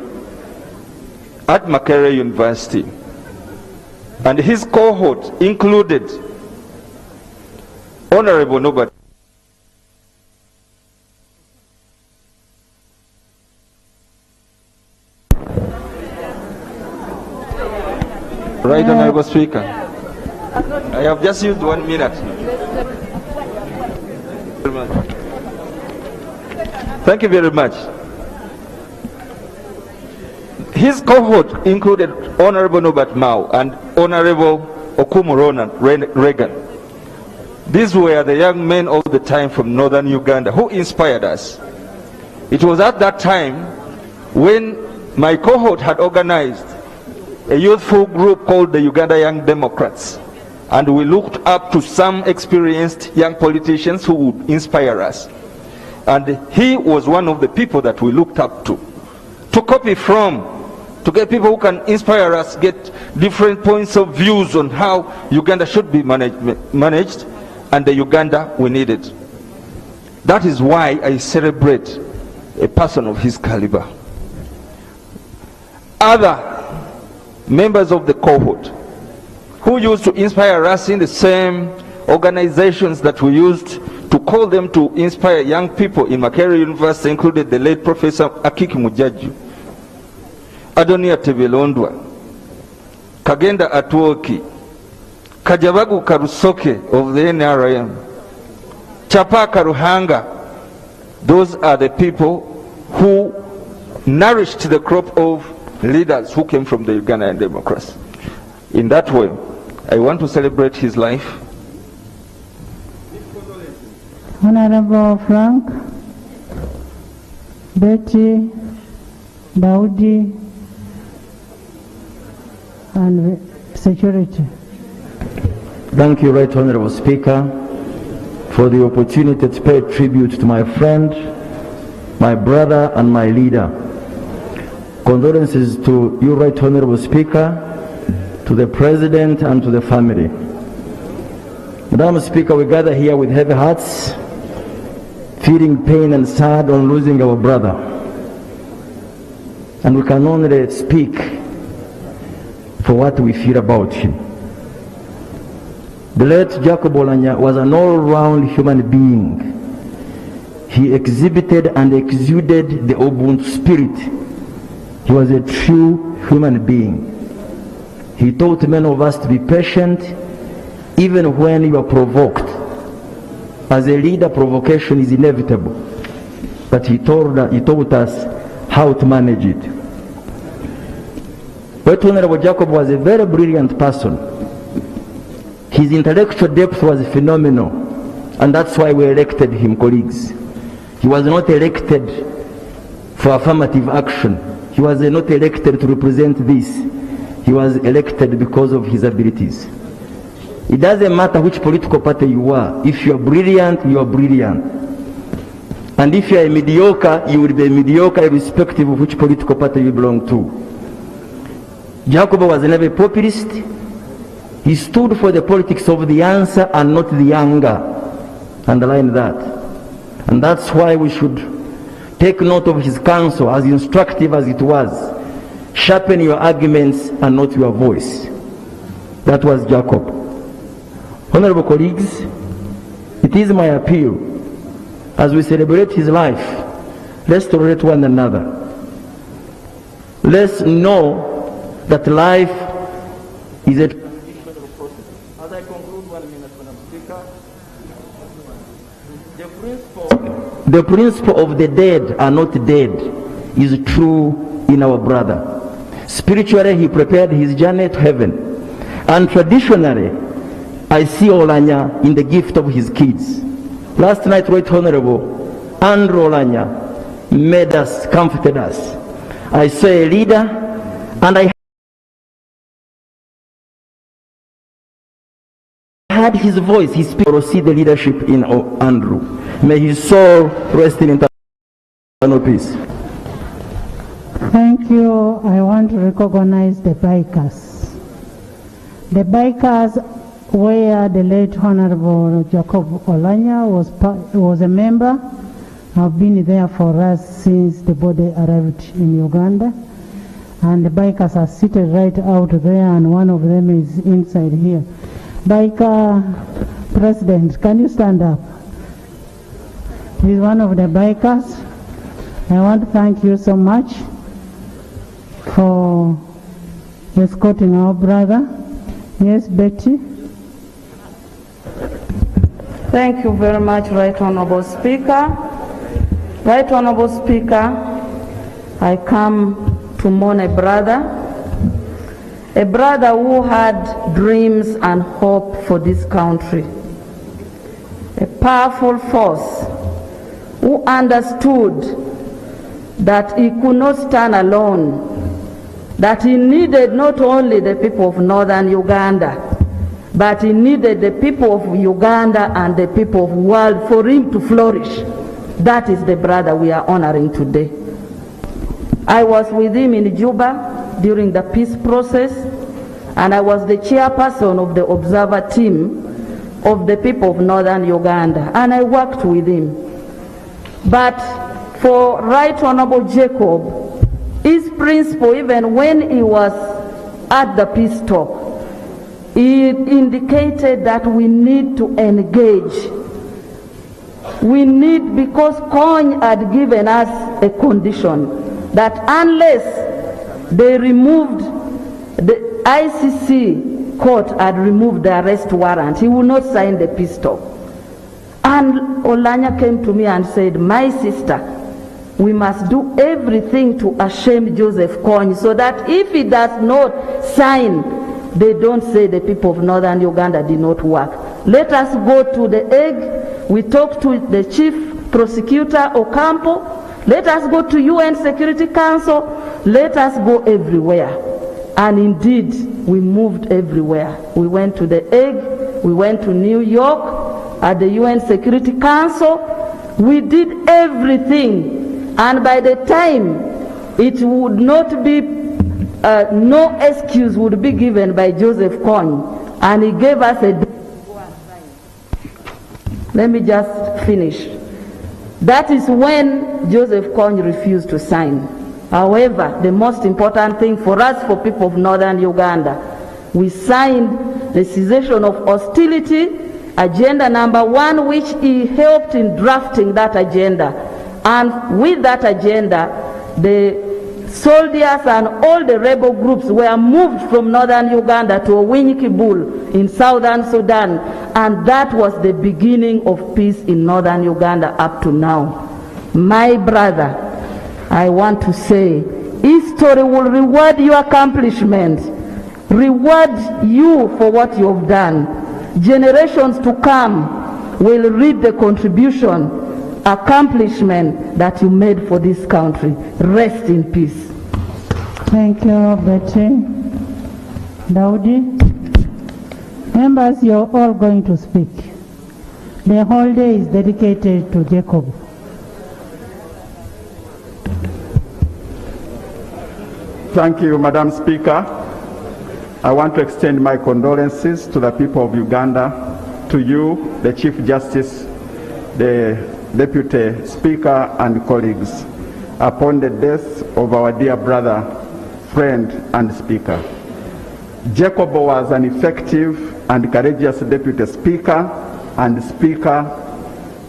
at Makerere University, and his cohort included Honorable Nobert. Right, Honorable Speaker. I have just used 1 minute. Thank you very much. His cohort included Honorable Norbert Mao and Honorable Okumu Reagan. These were the young men of the time from northern Uganda who inspired us. It was at that time when my cohort had organized a youthful group called the Uganda Young Democrats, and we looked up to some experienced young politicians who would inspire us. And he was one of the people that we looked up to copy from, to get people who can inspire us, get different points of views on how Uganda should be managed, and the Uganda we needed. That is why I celebrate a person of his caliber. Other members of the cohort who used to inspire us in the same organizations that we used to call them to inspire young people in Makerere University included the late Professor Akiki Mujaju, Adonia Tebelondwa, Kagenda Atuoki, Kajabagu Karusoke of the NRM, Chapa Karuhanga. Those are the people who nourished the crop of leaders who came from the Ugandan democracy. In that way, I want to celebrate his life. Honorable Frank, Betty, Daudi, and security. Thank you, Right Honorable Speaker, for the opportunity to pay tribute to my friend, my brother, and my leader. Condolences to you, Right Honorable Speaker, to the President, and to the family. Madam Speaker, we gather here with heavy hearts, feeling pain and sad on losing our brother. And we can only speak for what we feel about him. The late Jacob Oulanya was an all-round human being. He exhibited and exuded the Ubuntu spirit. He was a true human being. He taught many of us to be patient even when you are provoked. As a leader, provocation is inevitable, but he taught us how to manage it. Right Honorable Jacob was a very brilliant person. His intellectual depth was phenomenal, and that's why we elected him, colleagues. He was not elected for affirmative action. He was not elected to represent this. He was elected because of his abilities. It doesn't matter which political party you are. If you are brilliant, you are brilliant. And if you are mediocre, you will be mediocre irrespective of which political party you belong to. Jacob was never a populist. He stood for the politics of the answer and not the anger. Underline that. And that's why we should take note of his counsel, as instructive as it was. Sharpen your arguments and not your voice. That was Jacob. Honorable colleagues, it is my appeal, as we celebrate his life, let's tolerate one another. Let's know that life is a transitional process. As I conclude 1 minute, Madam Speaker, the principle of the dead are not dead is true in our brother. Spiritually, he prepared his journey to heaven. And traditionally, I see Oulanya in the gift of his kids. Last night, Right Honorable Andrew Oulanya made us, comforted us. I saw a leader, and I heard his voice. He speaks to see the leadership in Andrew. May his soul rest in eternal peace. Thank you. I want to recognize the bikers. The bikers where the late Honorable Jacob Oulanya was a member have been there for us since the body arrived in Uganda. And the bikers are seated right out there, and one of them is inside here. Biker President, can you stand up? He's one of the bikers. I want to thank you so much for escorting our brother. Yes, Betty? Thank you very much, Right Honorable Speaker. Right Honorable Speaker, I come to mourn a brother who had dreams and hope for this country, a powerful force who understood that he could not stand alone, that he needed not only the people of northern Uganda, but he needed the people of Uganda and the people of the world for him to flourish. That is the brother we are honoring today. I was with him in Juba during the peace process, and I was the chairperson of the observer team of the people of northern Uganda, and I worked with him. But for Right Honorable Jacob, his principle, even when he was at the peace talk, he indicated that we need to engage. We need, because Kony had given us a condition that unless they removed, the ICC court had removed the arrest warrant, he will not sign the peace talk. And Oulanya came to me and said, my sister, we must do everything to shame Joseph Kony so that if he does not sign, they don't say the people of northern Uganda did not work. Let us go to the Hague. We talk to the chief prosecutor Ocampo. Let us go to UN Security Council. Let us go everywhere. And indeed, we moved everywhere. We went to the Hague. We went to New York at the UN Security Council. We did everything. And by the time it would not be, no excuse would be given by Joseph Kony. And he gave us a... Let me just finish. That is when Joseph Kony refused to sign. However, the most important thing for us, for people of northern Uganda, we signed the cessation of hostility, agenda number 1, which he helped in drafting that agenda. And with that agenda, the soldiers and all the rebel groups were moved from northern Uganda to Owinyikibul in southern Sudan, and that was the beginning of peace in northern Uganda up to now. My brother, I want to say, history will reward your accomplishments, reward you for what you have done. Generations to come will reap the contribution, accomplishment that you made for this country. Rest in peace. Thank you, Betty. Daudi. Members, you're all going to speak. The whole day is dedicated to Jacob. Thank you, Madam Speaker. I want to extend my condolences to the people of Uganda, to you, the Chief Justice, the Deputy Speaker and colleagues, upon the death of our dear brother, friend and Speaker. Jacob was an effective and courageous Deputy Speaker and Speaker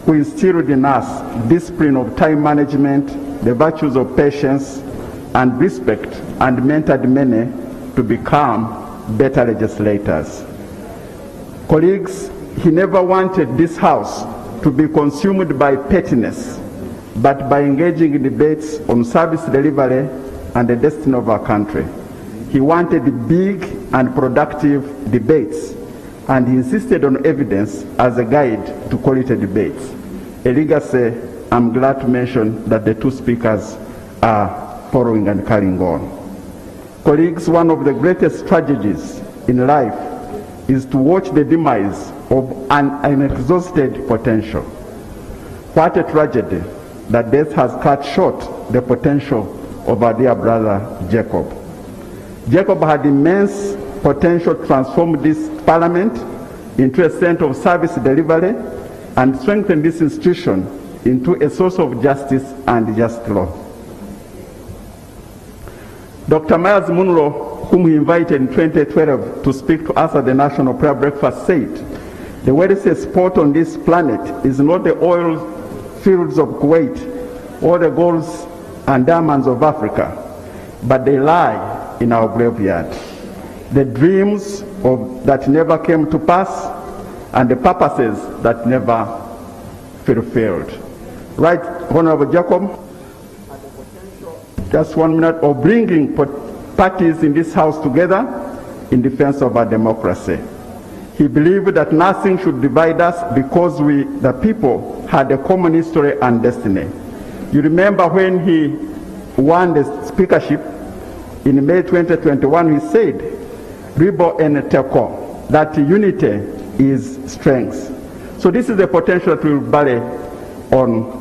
who instilled in us discipline of time management, the virtues of patience and respect, and mentored many to become better legislators. Colleagues, he never wanted this House to be consumed by pettiness, but by engaging in debates on service delivery and the destiny of our country. He wanted big and productive debates, and he insisted on evidence as a guide to quality debates. A legacy I'm glad to mention that the two speakers are following and carrying on. Colleagues, one of the greatest tragedies in life is to watch the demise of an unexhausted potential. What a tragedy that death has cut short the potential of our dear brother Jacob. Jacob had immense potential to transform this parliament into a center of service delivery and strengthen this institution into a source of justice and just law. Dr. Miles Munro, whom he invited in 2012 to speak to us at the National Prayer Breakfast, said, "The wealthiest spot on this planet is not the oil fields of Kuwait or the golds and diamonds of Africa, but they lie in our graveyard. The dreams that never came to pass and the purposes that never fulfilled." Right, Honorable Jacob? Just 1 minute of bringing parties in this house together in defense of our democracy. He believed that nothing should divide us because we, the people, had a common history and destiny. You remember when he won the speakership in May 2021, he said, "Ribo and Teko," that unity is strength. So this is the potential that we will bury on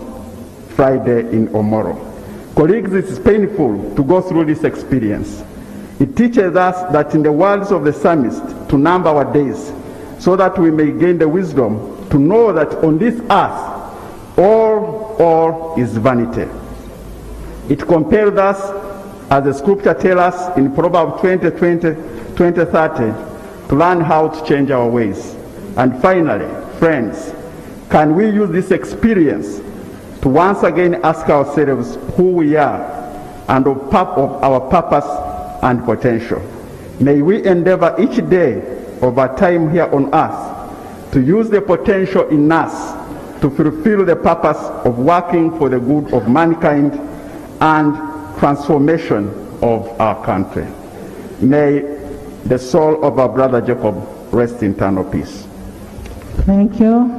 Friday in Omoro. Colleagues, it is painful to go through this experience. It teaches us that in the words of the psalmist, to number our days, so that we may gain the wisdom to know that on this earth, all is vanity. It compels us, as the scripture tells us in Proverbs 20:30, to learn how to change our ways. And finally, friends, can we use this experience to once again ask ourselves who we are and of our purpose and potential? May we endeavor each day of our time here on earth to use the potential in us to fulfill the purpose of working for the good of mankind and transformation of our country. May the soul of our brother Jacob rest in eternal peace. Thank you.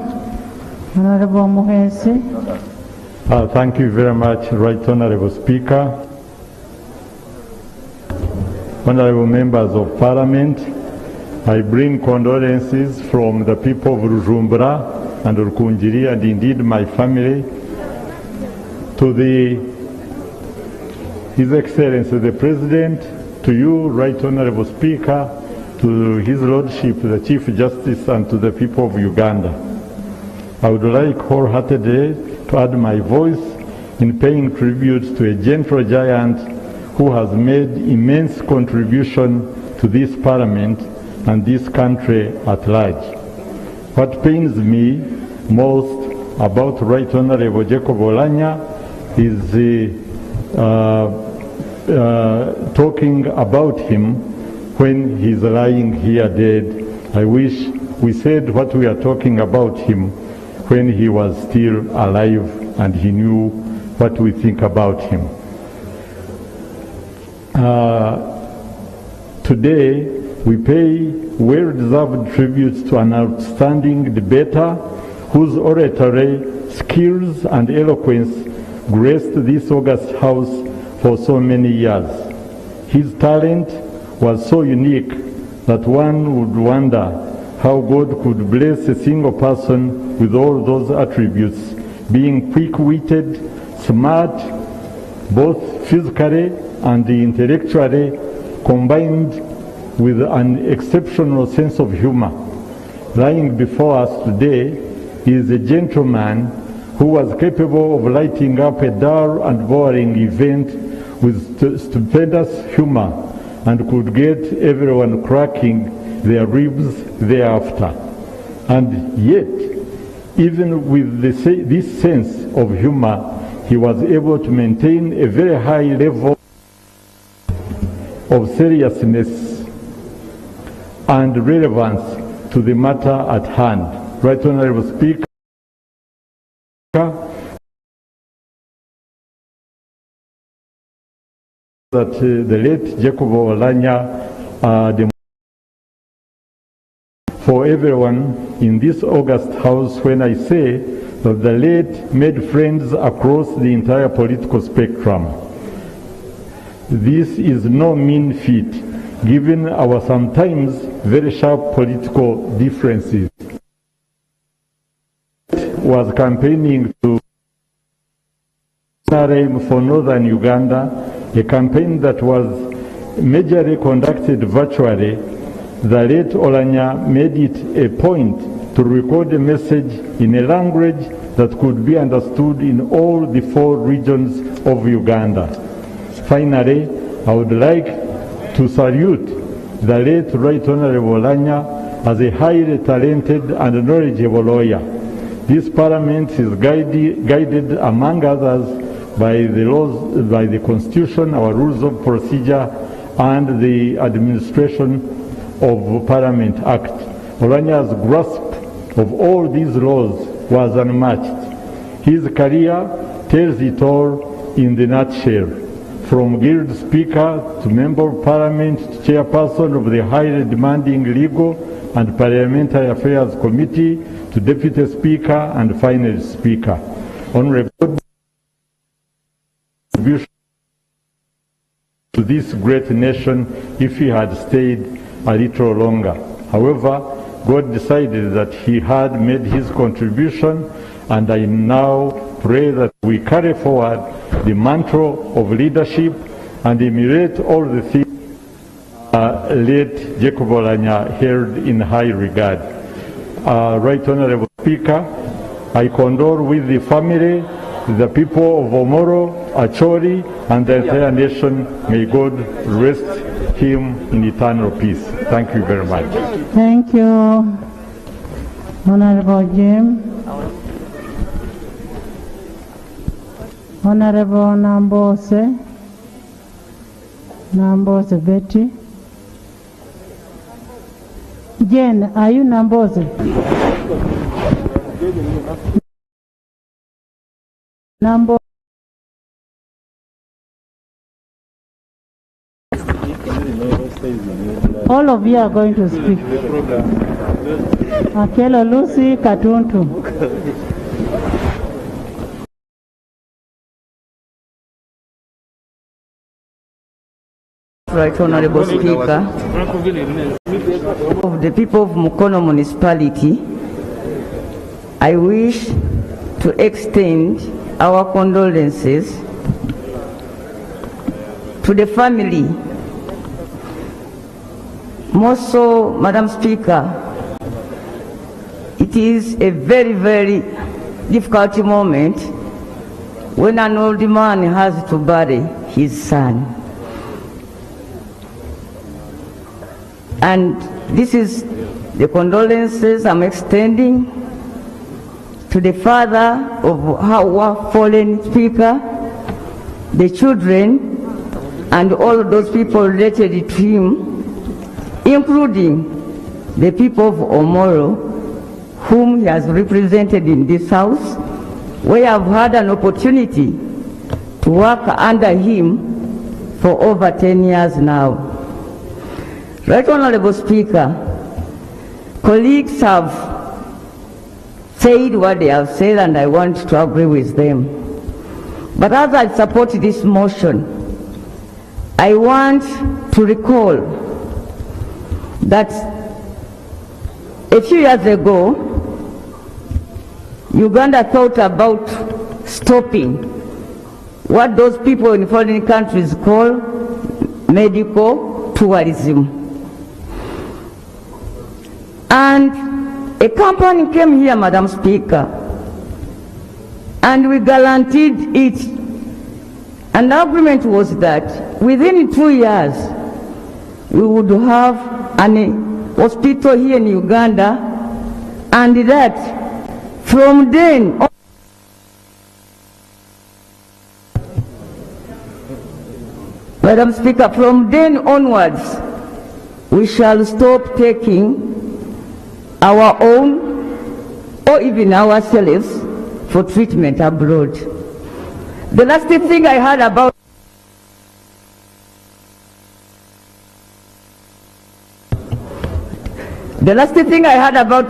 Honorable Muhesi. Thank you very much, Right Honorable Speaker. Honorable members of Parliament, I bring condolences from the people of Rujumbura and Rukunjiri and indeed my family to His Excellency the President, to you, Right Honorable Speaker, to His Lordship, the Chief Justice, and to the people of Uganda. I would like wholeheartedly to add my voice in paying tribute to a gentle giant who has made immense contribution to this Parliament and this country at large. What pains me most about Right Honorable Jacob Oulanya is talking about him when he's lying here dead. I wish we said what we are talking about him when he was still alive and he knew what we think about him. Today we pay well-deserved tributes to an outstanding debater whose oratory skills and eloquence graced this august house for so many years. His talent was so unique that one would wonder how God could bless a single person with all those attributes, being quick-witted, smart, both physically and intellectually, combined with an exceptional sense of humor. Lying before us today is a gentleman who was capable of lighting up a dull and boring event with stupendous humor and could get everyone cracking their ribs thereafter. And yet, even with this sense of humor, he was able to maintain a very high level of seriousness and relevance to the matter at hand. Right Honorable Speaker, that the late Jacob Oulanya for everyone in this august house when I say that the late made friends across the entire political spectrum. This is no mean feat, given our sometimes very sharp political differences. Was campaigning to for northern Uganda, a campaign that was majorly conducted virtually the late Oulanya made it a point to record a message in a language that could be understood in all the 4 regions of Uganda. Finally, I would like to salute the late Right Honorable Oulanya as a highly talented and knowledgeable lawyer. This parliament is guided among others by the laws, by the Constitution, our rules of procedure, and the Administration of Parliament Act. Oulanya's grasp of all these laws was unmatched. His career tells it all in the nutshell. From Guild Speaker to Member of Parliament to Chairperson of the highly demanding Legal and Parliamentary Affairs Committee to Deputy Speaker and finally Speaker. Honorable contribution to this great nation if he had stayed a little longer. However, God decided that he had made his contribution, and I now pray that we carry forward the mantle of leadership and emulate all the things late Jacob Oulanya held in high regard. Right Honorable Speaker, I condole with the family, the people of Omoro, Acholi, and the entire nation. May God rest him in eternal peace. Thank you very much. Thank you, Honorable Jim. Honorable Nambose Betty. Jen, are you Nambose? Nambose. All of you are going to speak. Akelo Lucy Katuntu. Right Honorable Speaker, of the people of Mukono Municipality, I wish to extend our condolences to the family. More so, Madam Speaker, it is a very, very difficult moment when an old man has to bury his son. And this is the condolences I'm extending to the father of our fallen speaker, the children, and all those people related to him, including the people of Omoro, whom he has represented in this house. We have had an opportunity to work under him for over 10 years now. Right Honorable Speaker, colleagues have said what they have said, and I want to agree with them. But as I support this motion, I want to recall that a few years ago, Uganda thought about stopping what those people in foreign countries call medical tourism. And a company came here, Madam Speaker, and we guaranteed it. And the agreement was that within 2 years, we would have an hospital here in Uganda, and that from then on, Madam Speaker, from then onwards, we shall stop taking our own or even ourselves for treatment abroad. The last thing I heard about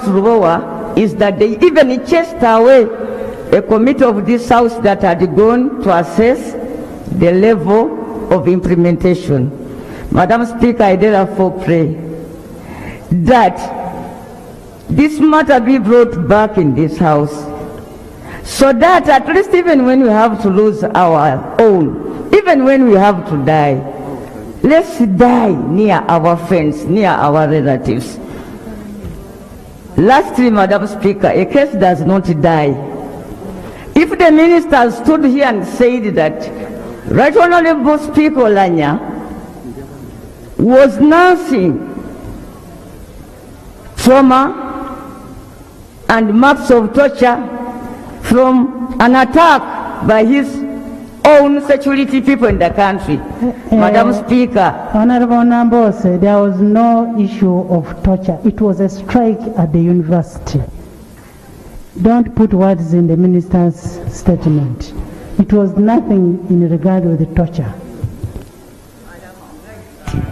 Ruowa is that they even chased away a committee of this house that had gone to assess the level of implementation. Madam Speaker, I therefore pray that this matter be brought back in this house, so that at least even when we have to lose our own, even when we have to die, Let's die near our friends, near our relatives. Lastly, Madam Speaker, a case does not die. If the minister stood here and said that Right Honorable Speaker Oulanya was nursing trauma and marks of torture from an attack by his own security people in the country. Madam Speaker. Honorable Nambose, there was no issue of torture. It was a strike at the university. Don't put words in the minister's statement. It was nothing in regard with the torture.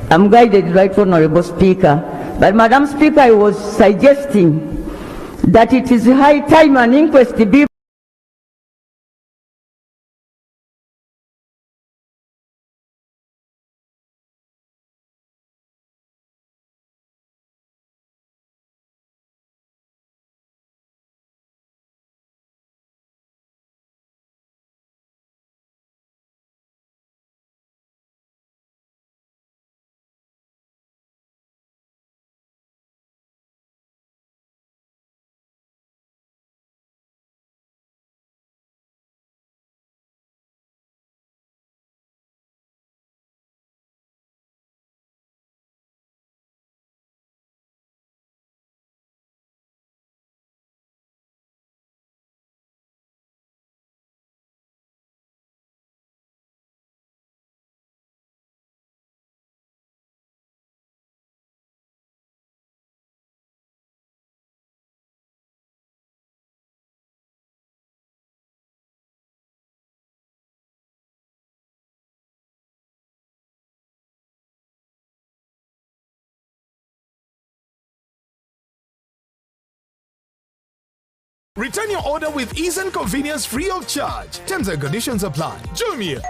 I'm guided, Right Honorable Speaker. But Madam Speaker, I was suggesting that it is high time an inquest be Return your order with ease and convenience free of charge. Terms and conditions apply. Jumia,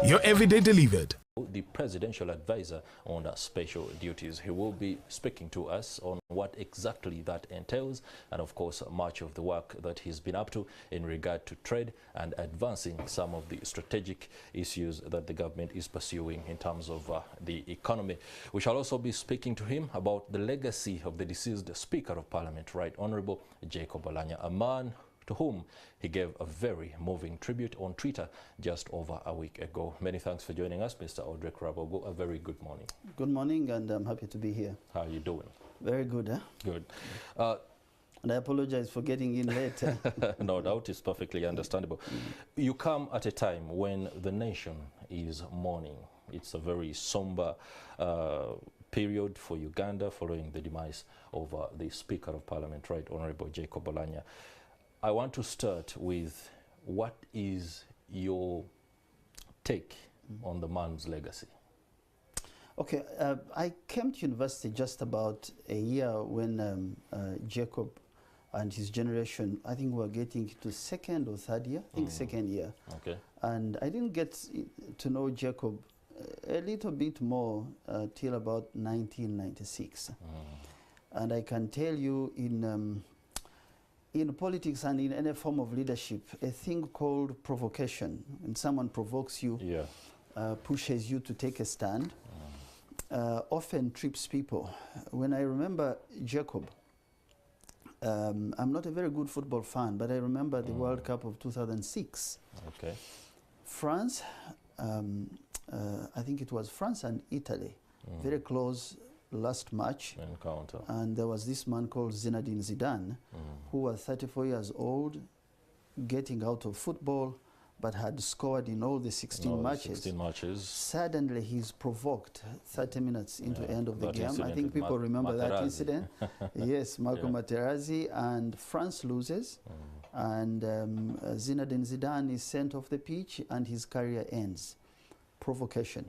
your everyday delivered. The presidential advisor on special duties. He will be speaking to us on what exactly that entails and of course much of the work that he's been up to in regard to trade and advancing some of the strategic issues that the government is pursuing in terms of the economy. We shall also be speaking to him about the legacy of the deceased Speaker of Parliament, Right Honorable Jacob Oulanya, a man to whom he gave a very moving tribute on Twitter just over a week ago. Many thanks for joining us, Mr. Audrey Rabogo. A very good morning. Good morning, and I'm happy to be here. How are you doing? Very good, huh? Good. And I apologize for getting in late. No doubt, it's perfectly understandable. You come at a time when the nation is mourning. It's a very somber period for Uganda following the demise of the Speaker of Parliament, Right Honorable Jacob Oulanya. I want to start with what is your take on the man's legacy? Okay, I came to university just about a year when Jacob and his generation, I think we were getting to second or third year, I think second year. Okay. And I didn't get to know Jacob a little bit more till about 1996. And I can tell you in politics and in any form of leadership, a thing called provocation, when someone provokes you, pushes you to take a stand, often trips people. When I remember Jacob, I'm not a very good football fan, but I remember the World Cup of 2006. Okay. France, I think it was France and Italy, very close last match encounter, and there was this man called Zinedine Zidane who was 34 years old, getting out of football, but had scored in all the 16 matches. Suddenly he's provoked 30 minutes into the end of the game. I think people remember that incident. Yes, Marco Materazzi, and France loses, and Zinedine Zidane is sent off the pitch and his career ends. Provocation.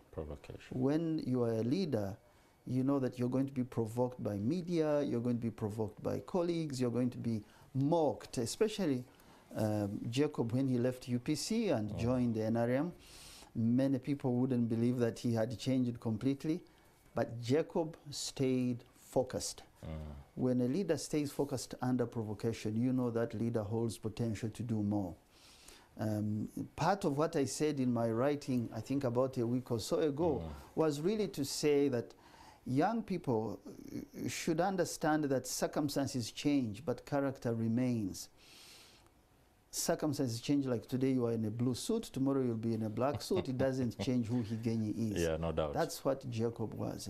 When you are a leader, you know that you're going to be provoked by media, you're going to be provoked by colleagues, you're going to be mocked, especially Jacob, when he left UPC and joined the NRM, many people wouldn't believe that he had changed completely, but Jacob stayed focused. When a leader stays focused under provocation, you know that leader holds potential to do more. Part of what I said in my writing, I think about a week or so ago, was really to say that young people should understand that circumstances change, but character remains. Circumstances change, like today you are in a blue suit, tomorrow you'll be in a black suit. It doesn't change who Higenyi is. Yeah, no doubt. That's what Jacob was.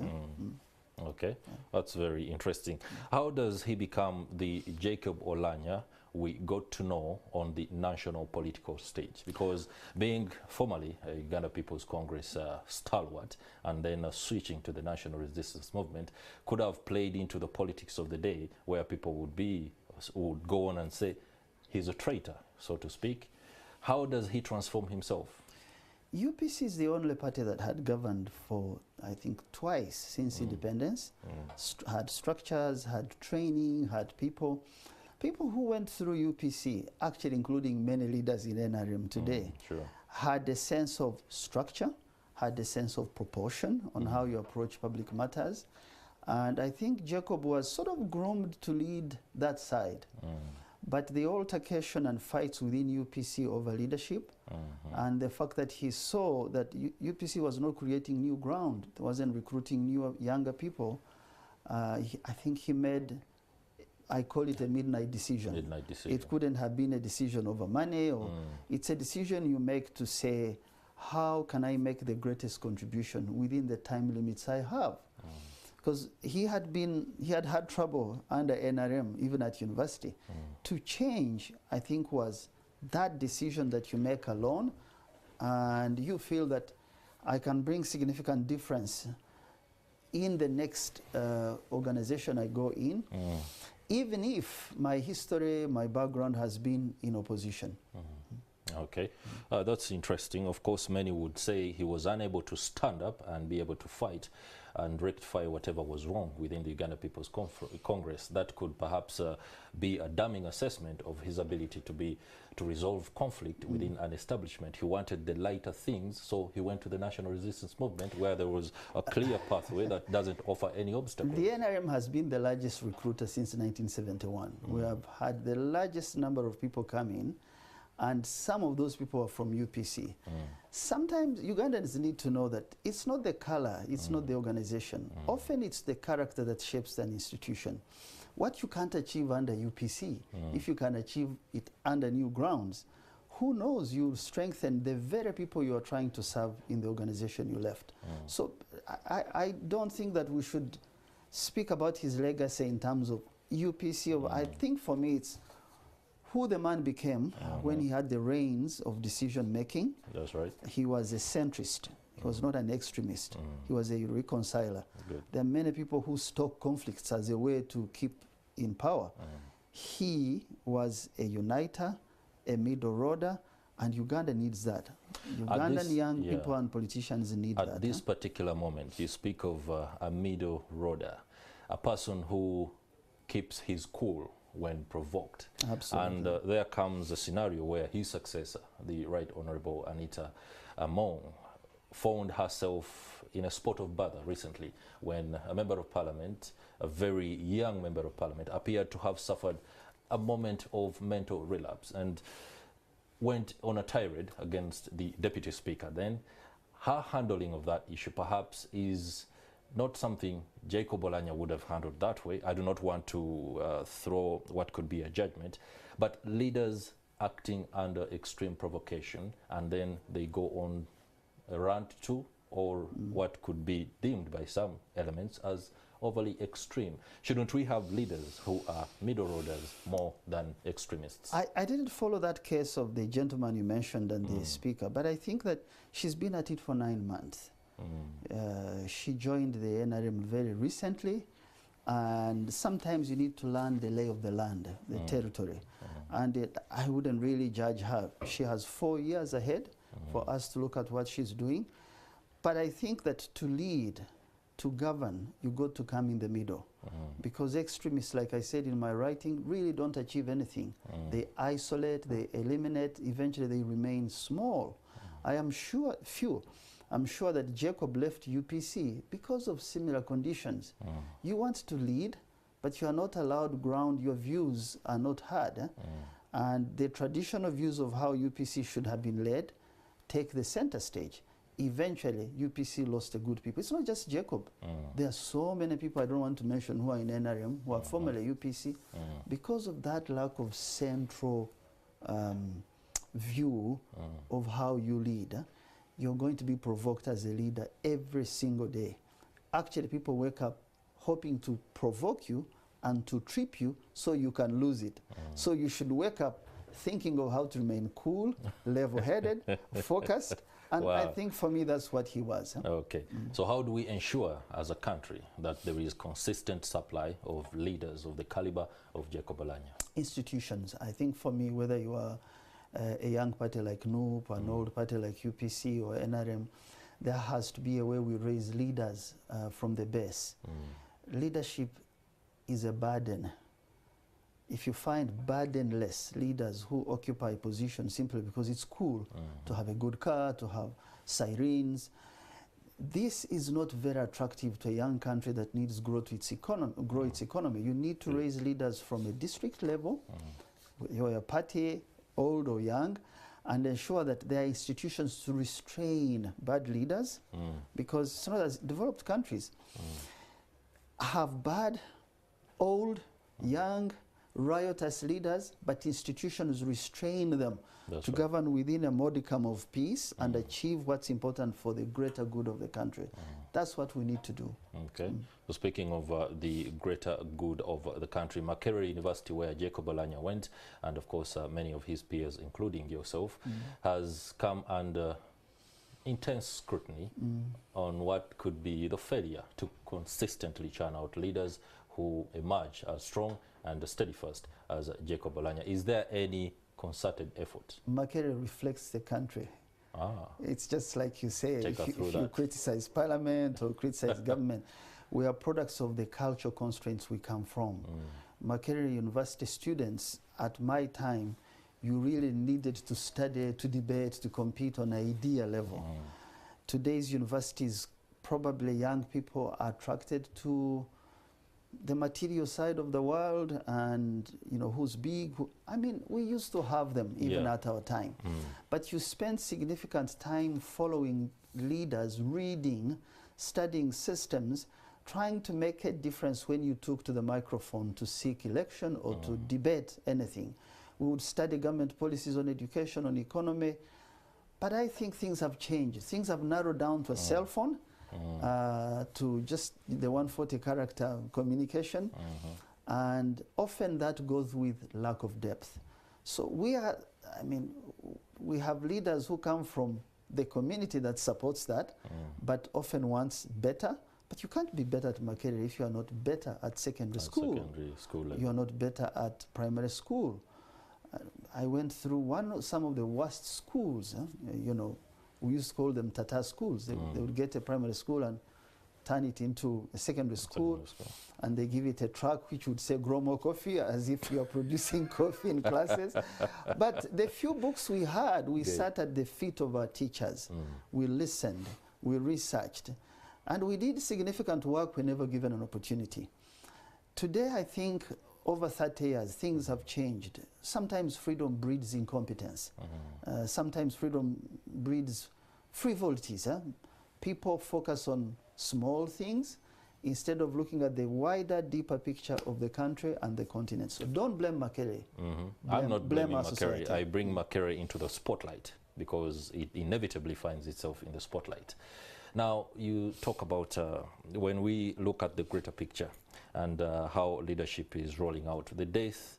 Okay, that's very interesting. How does he become the Jacob Oulanya we got to know on the national political stage? Because being formerly a Uganda People's Congress stalwart and then switching to the national resistance movement could have played into the politics of the day, where people would go on and say he's a traitor, so to speak. How does he transform himself? UPC is the only party that had governed for, I think, twice since independence. Had structures, had training, had people. People who went through UPC, actually including many leaders in NRM today, had a sense of structure, had a sense of proportion on how you approach public matters. And I think Jacob was sort of groomed to lead that side. But the altercation and fights within UPC over leadership and the fact that he saw that UPC was not creating new ground, it wasn't recruiting younger people, I think he made, I call it a midnight decision. Midnight decision. It couldn't have been a decision over money, or it's a decision you make to say, how can I make the greatest contribution within the time limits I have? Because he had had trouble under NRM, even at university. To change, I think, was that decision that you make alone, and you feel that I can bring significant difference in the next organization I go in, even if my history, my background has been in opposition. Okay, that's interesting. Of course, many would say he was unable to stand up and be able to fight and rectify whatever was wrong within the Uganda People's Congress. That could perhaps be a damning assessment of his ability to resolve conflict within an establishment. He wanted the lighter things, so he went to the National Resistance Movement, where there was a clear pathway that doesn't offer any obstacles. The NRM has been the largest recruiter since 1971. We have had the largest number of people come in, and some of those people are from UPC. Sometimes Ugandans need to know that it's not the color, it's not the organization. Often it's the character that shapes an institution. What you can't achieve under UPC, if you can achieve it under new grounds, who knows, you'll strengthen the very people you are trying to serve in the organization you left. So I don't think that we should speak about his legacy in terms of UPC. I think for me it's who the man became when he had the reins of decision making. That's right. He was a centrist. He was not an extremist. He was a reconciler. There are many people who stoke conflicts as a way to keep in power. He was a uniter, a middle roader, and Uganda needs that. Ugandan young people and politicians need that. At this particular moment, you speak of a middle roader, a person who keeps his cool when provoked. Absolutely. And there comes a scenario where his successor, the Right Honorable Anita Among, found herself in a spot of bother recently when a member of parliament, a very young member of parliament, appeared to have suffered a moment of mental relapse and went on a tirade against the deputy speaker. Then her handling of that issue perhaps is not something Jacob Oulanya would have handled that way. I do not want to throw what could be a judgment, but leaders acting under extreme provocation and then they go on a rant too, or what could be deemed by some elements as overly extreme. Shouldn't we have leaders who are middle roaders more than extremists? I didn't follow that case of the gentleman you mentioned and the speaker, but I think that she's been at it for 9 months. She joined the NRM very recently, and sometimes you need to learn the lay of the land, the territory. And I wouldn't really judge her. She has 4 years ahead for us to look at what she's doing. But I think that to lead, to govern, you got to come in the middle. Because extremists, like I said in my writing, really don't achieve anything. They isolate, they eliminate, eventually they remain small. I am sure, I'm sure that Jacob left UPC because of similar conditions. You want to lead, but you are not allowed ground, your views are not heard. And the traditional views of how UPC should have been led take the center stage. Eventually, UPC lost the good people. It's not just Jacob. There are so many people I don't want to mention who are in NRM, who are formerly UPC. Because of that lack of central view of how you lead, you're going to be provoked as a leader every single day. Actually, people wake up hoping to provoke you and to trip you so you can lose it. So you should wake up thinking of how to remain cool, level-headed, focused, and I think for me that's what he was. Okay, so how do we ensure as a country that there is consistent supply of leaders of the caliber of Jacob Oulanya? Institutions. I think for me, whether you are a young party like NUP, an old party like UPC or NRM, there has to be a way we raise leaders from the base. Leadership is a burden. If you find burdenless leaders who occupy positions simply because it's cool to have a good car, to have sirens, this is not very attractive to a young country that needs grow its economy. You need to raise leaders from a district level, you're a party, old or young, and ensure that there are institutions to restrain bad leaders, because some of the developed countries have bad, old, young, riotous leaders, but institutions restrain them to govern within a modicum of peace and achieve what's important for the greater good of the country. That's what we need to do. Okay. So speaking of the greater good of the country, Makerere University, where Jacob Oulanya went, and of course many of his peers, including yourself, has come under intense scrutiny on what could be the failure to consistently churn out leaders who emerge as strong and steadfast as Jacob Oulanya. Is there any concerted effort? Makerere reflects the country. It's just like you say, if you criticize parliament or criticize government, we are products of the cultural constraints we come from. Makerere University students, at my time, you really needed to study, to debate, to compete on an idea level. Today's universities, probably young people are attracted to the material side of the world, and who's big. I mean, we used to have them even at our time. But you spend significant time following leaders, reading, studying systems, trying to make a difference when you took to the microphone to seek election or to debate anything. We would study government policies on education, on economy, but I think things have changed. Things have narrowed down to a cell phone, to just the 140 character communication, and often that goes with lack of depth. So we have leaders who come from the community that supports that, but often wants better. But you can't be better at Makerere if you are not better at secondary school. You are not better at primary school. I went through some of the worst schools, we used to call them Tata schools. They would get a primary school and turn it into a secondary school, and they give it a truck which would say grow more coffee, as if you are producing coffee in classes. But the few books we had, we sat at the feet of our teachers. We listened, we researched, and we did significant work whenever given an opportunity. Today, I think, over 30 years, things have changed. Sometimes freedom breeds incompetence. Sometimes freedom breeds frivolities. People focus on small things instead of looking at the wider, deeper picture of the country and the continent. So don't blame Makerere. I'm not blaming Makerere. I bring Makerere into the spotlight because it inevitably finds itself in the spotlight. Now, you talk about when we look at the greater picture and how leadership is rolling out, the death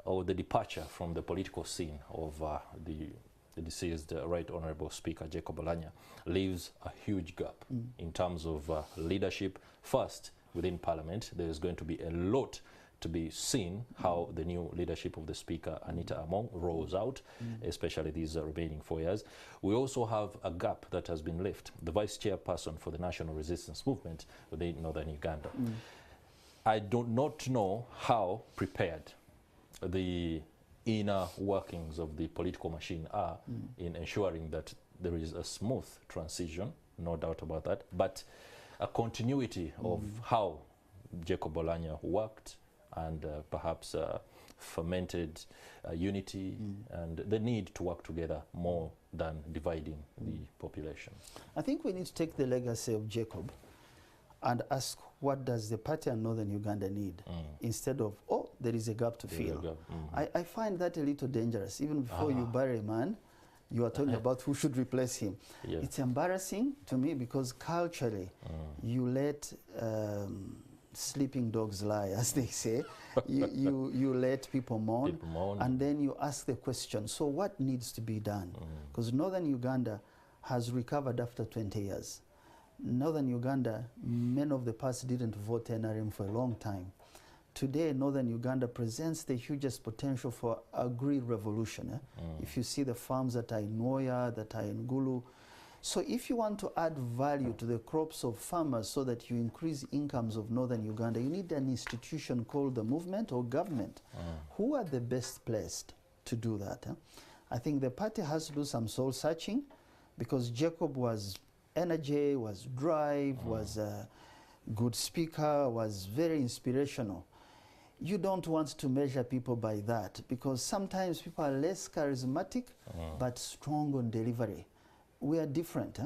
or the departure from the political scene of the deceased Right Honourable Speaker Jacob Oulanya leaves a huge gap in terms of leadership. First, within Parliament, there is going to be a lot to be seen how the new leadership of the Speaker, Anita Among, rolls out, especially these remaining 4 years. We also have a gap that has been left, the Vice Chairperson for the National Resistance Movement within Northern Uganda. I do not know how prepared the inner workings of the political machine are in ensuring that there is a smooth transition, no doubt about that, but a continuity of how Jacob Oulanya worked and perhaps fermented unity and the need to work together more than dividing the population. I think we need to take the legacy of Jacob and ask, what does the party and Northern Uganda need? Instead of, oh, there is a gap to fill. I find that a little dangerous. Even before you bury a man, you are talking about who should replace him. Yeah. It's embarrassing to me because culturally, you let sleeping dogs lie, as they say. you let people mourn, and then you ask the question, so what needs to be done? Because Northern Uganda has recovered after 20 years. Northern Uganda, men of the past didn't vote NRM for a long time. Today, Northern Uganda presents the hugest potential for agri-revolution. If you see the farms that are in Noya, that are in Gulu. So if you want to add value to the crops of farmers so that you increase incomes of Northern Uganda, you need an institution called the movement or government. Who are the best placed to do that? I think the party has to do some soul searching, because Jacob was energy, was drive, was a good speaker, was very inspirational. You don't want to measure people by that, because sometimes people are less charismatic but strong on delivery. We are different.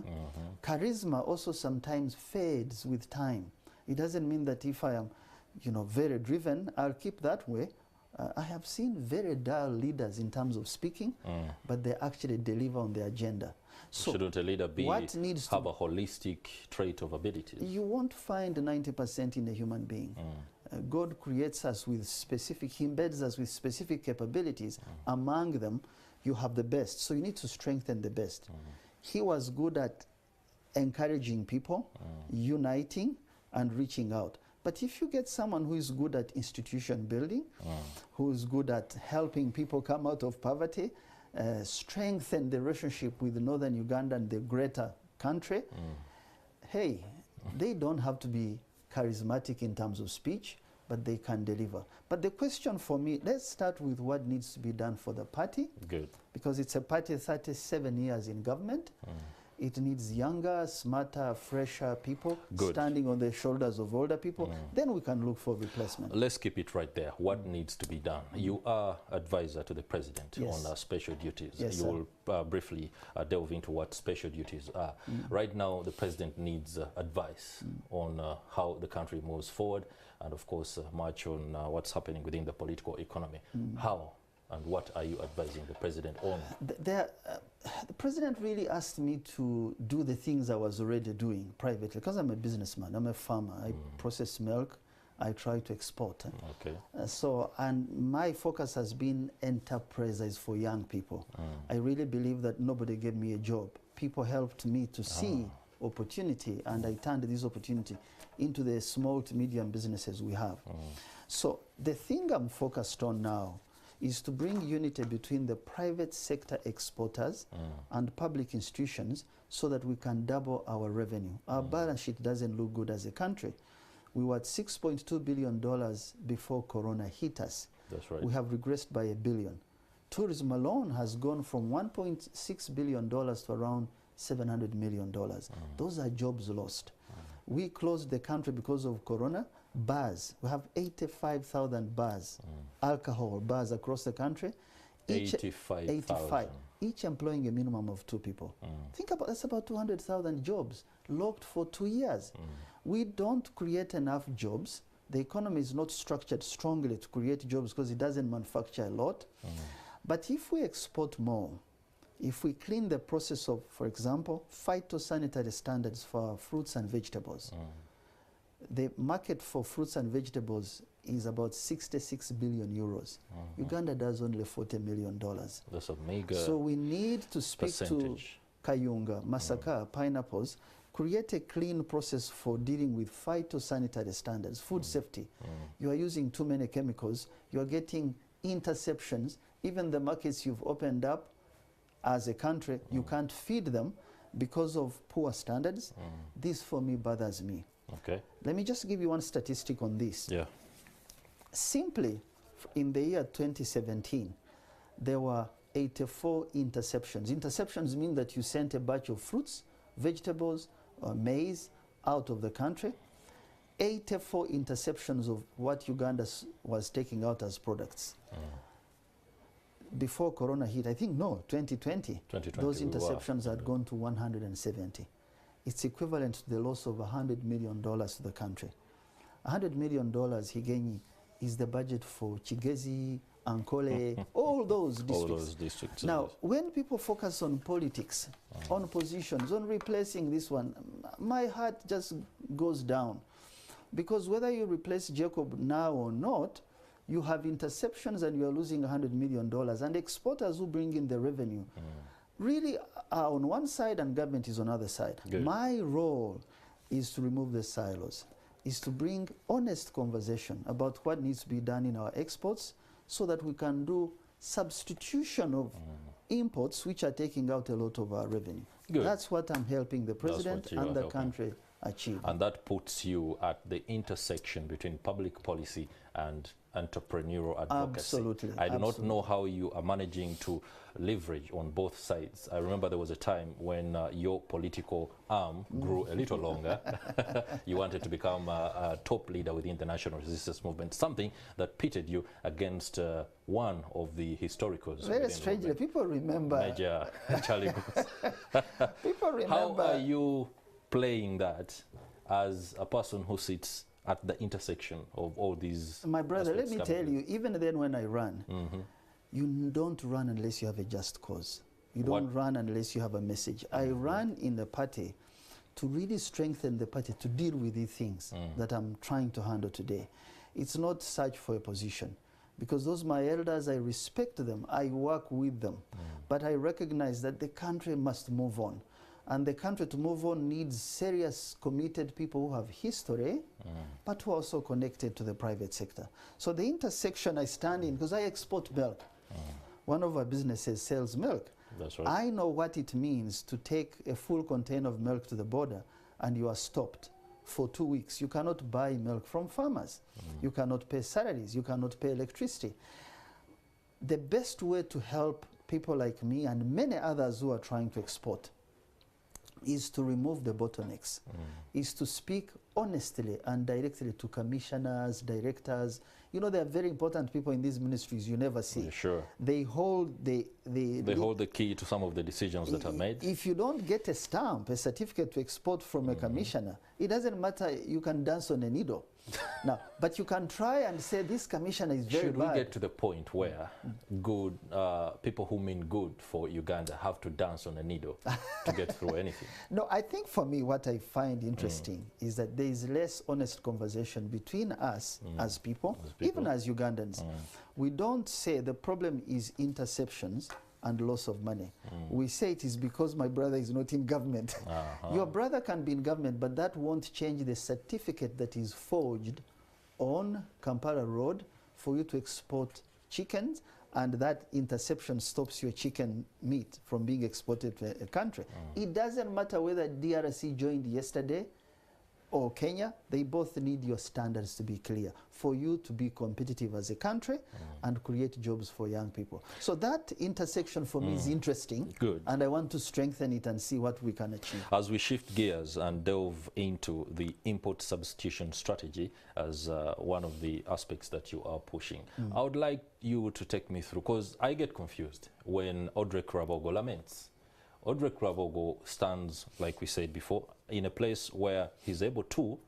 Charisma also sometimes fades with time. It doesn't mean that if I am, very driven, I'll keep that way. I have seen very dull leaders in terms of speaking, but they actually deliver on the agenda. So shouldn't a leader have a holistic trait of abilities? You won't find 90% in a human being. God creates us with specific, He embeds us with specific capabilities. Among them, you have the best. So you need to strengthen the best. He was good at encouraging people, uniting, and reaching out. But if you get someone who is good at institution building, who is good at helping people come out of poverty, strengthen the relationship with Northern Uganda and the greater country, hey, they don't have to be charismatic in terms of speech, but they can deliver. But the question for me, let's start with what needs to be done for the party. Good. Because it's a party 37 years in government. It needs younger, smarter, fresher people standing on the shoulders of older people. Then we can look for replacement. Let's keep it right there. What needs to be done? You are advisor to the president on special duties. You will briefly delve into what special duties are. Right now, the president needs advice on how the country moves forward, and of course, much on what's happening within the political economy. How and what are you advising the president on? The president really asked me to do the things I was already doing privately, because I'm a businessman, I'm a farmer, I process milk, I try to export. And my focus has been enterprises for young people. I really believe that nobody gave me a job. People helped me to see opportunity, and I turned this opportunity into the small to medium businesses we have. So the thing I'm focused on now is to bring unity between the private sector exporters and public institutions so that we can double our revenue. Our balance sheet doesn't look good as a country. We were at $6.2 billion before Corona hit us. That's right. We have regressed by $1 billion. Tourism alone has gone from $1.6 billion to around $700 million. Those are jobs lost. We closed the country because of Corona. Bars, we have 85,000 bars, alcohol bars across the country. 85,000. Each employing a minimum of 2 people. Think about, that's about 200,000 jobs locked for 2 years. We don't create enough jobs. The economy is not structured strongly to create jobs because it doesn't manufacture a lot. But if we export more, if we clean the process of, for example, phytosanitary standards for fruits and vegetables, the market for fruits and vegetables is about 66 billion euros. Uganda does only $40 million. That's a mega So we need to speak to Kayunga, Masaka, pineapples, create a clean process for dealing with phytosanitary standards, food safety. You are using too many chemicals, you are getting interceptions. Even the markets you've opened up as a country, you can't feed them because of poor standards. This for me bothers me. Okay. Let me just give you one statistic on this. Yeah. Simply, in the year 2017, there were 84 interceptions. Interceptions mean that you sent a batch of fruits, vegetables, or maize out of the country. 84 interceptions of what Uganda was taking out as products. Before Corona hit, I think, no, 2020, those interceptions had gone to 170. It's equivalent to the loss of $100 million to the country. $100 million, Higenyi, is the budget for Chigezi, Ankole, all those districts. All those districts. Now, when people focus on politics, on positions, on replacing this one, my heart just goes down. Because whether you replace Jacob now or not, you have interceptions and you are losing $100 million, and exporters who bring in the revenue really are on one side and government is on the other side. Good. My role is to remove the silos, is to bring honest conversation about what needs to be done in our exports so that we can do substitution of imports which are taking out a lot of our revenue. Good. That's what I'm helping the president and the country achieve. And that puts you at the intersection between public policy and entrepreneurial advocacy. Absolutely. I do not know how you are managing to leverage on both sides. I remember there was a time when your political arm grew a little longer. You wanted to become a top leader within the national resistance movement, something that pitted you against one of the historicals. Very strangely, people remember. Major Charlie Goose. People remember. How are you playing that as a person who sits at the intersection of all these? My brother, let me tell you, even then when I run, you don't run unless you have a just cause. You don't run unless you have a message. I run in the party to really strengthen the party to deal with these things that I'm trying to handle today. It's not search for a position. Because those my elders, I respect them, I work with them. But I recognize that the country must move on. And the country to move on needs serious, committed people who have history, but who are also connected to the private sector. So the intersection I stand in, because I export milk. One of our businesses sells milk. That's right. I know what it means to take a full container of milk to the border and you are stopped for 2 weeks. You cannot buy milk from farmers. You cannot pay salaries. You cannot pay electricity. The best way to help people like me and many others who are trying to export is to remove the bottlenecks, is to speak honestly and directly to commissioners, directors. You know, they are very important people in these ministries you never see. Yeah, sure. They hold they hold the key to some of the decisions that are made. If you don't get a stamp, a certificate to export from a commissioner, it doesn't matter, you can dance on a needle. Now, but you can try and say this commissioner is very bad. Should we get to the point where good people who mean good for Uganda have to dance on a needle to get through anything? No, I think for me what I find interesting is that there is less honest conversation between us as people, even as Ugandans. We don't say the problem is interceptions and loss of money. We say it is because my brother is not in government. Your brother can be in government, but that won't change the certificate that is forged on Kampala Road for you to export chickens, and that interception stops your chicken meat from being exported to a country. It doesn't matter whether DRC joined yesterday or Kenya, they both need your standards to be clear for you to be competitive as a country and create jobs for young people. So that intersection for me is interesting. Good. And I want to strengthen it and see what we can achieve. As we shift gears and delve into the import substitution strategy as one of the aspects that you are pushing, I would like you to take me through, because I get confused when Audrey Karabogo laments. Audrey Karabogo stands, like we said before, in a place where he's able to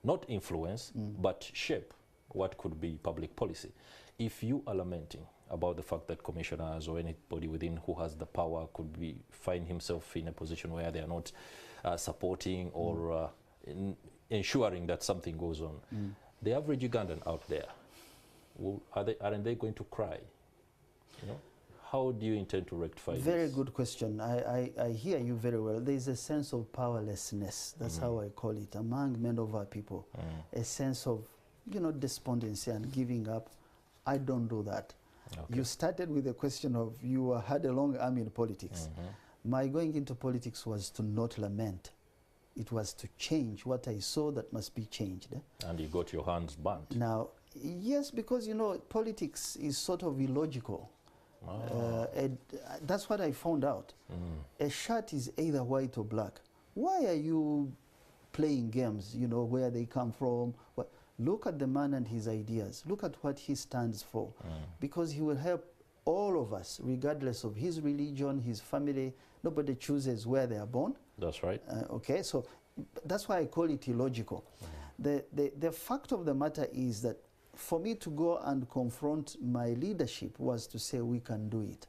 not influence, but shape what could be public policy. If you are lamenting about the fact that commissioners or anybody within who has the power could find himself in a position where they are not supporting or ensuring that something goes on, the average Ugandan out there, aren't they going to cry? You know? How do you intend to rectify this? Very good question. I hear you very well. There is a sense of powerlessness. That's how I call it, among many of our people. A sense of, you know, despondency and giving up. I don't do that. Okay. You started with the question of you had a long arm in politics. My going into politics was to not lament. It was to change what I saw that must be changed. And you got your hands burnt. Now, yes, because, you know, politics is sort of illogical. That's what I found out. A shirt is either white or black. Why are you playing games, you know, where they come from. Look at the man and his ideas. Look at what he stands for. Because he will help all of us, regardless of his religion, his family. Nobody chooses where they are born. That's right. Okay, so that's why I call it illogical. The fact of the matter is that for me to go and confront my leadership was to say we can do it.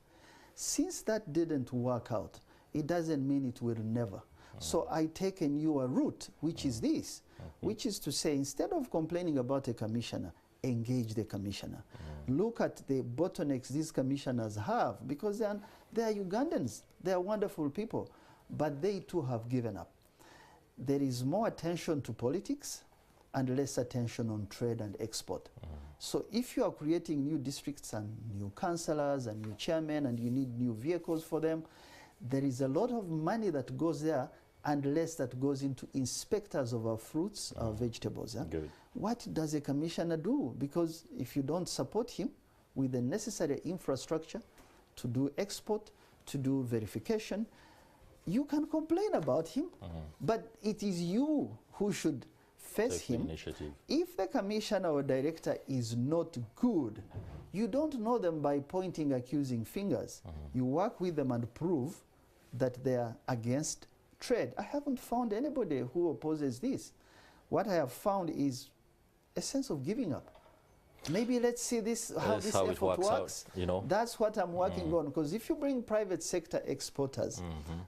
Since that didn't work out, it doesn't mean it will never. So I take a newer route, which is this, which is to say, instead of complaining about a commissioner, engage the commissioner. Look at the bottlenecks these commissioners have, because they are Ugandans. They are wonderful people, but they too have given up. There is more attention to politics and less attention on trade and export. So if you are creating new districts and new councillors and new chairmen and you need new vehicles for them, there is a lot of money that goes there and less that goes into inspectors of our fruits, our vegetables. Good. What does a commissioner do? Because if you don't support him with the necessary infrastructure to do export, to do verification, you can complain about him, but it is you who should face him. If the commissioner or director is not good, you don't know them by pointing accusing fingers. You work with them and prove that they are against trade. I haven't found anybody who opposes this. What I have found is a sense of giving up. Maybe let's see this, how this effort works. Out, you know? That's what I'm working on. Because if you bring private sector exporters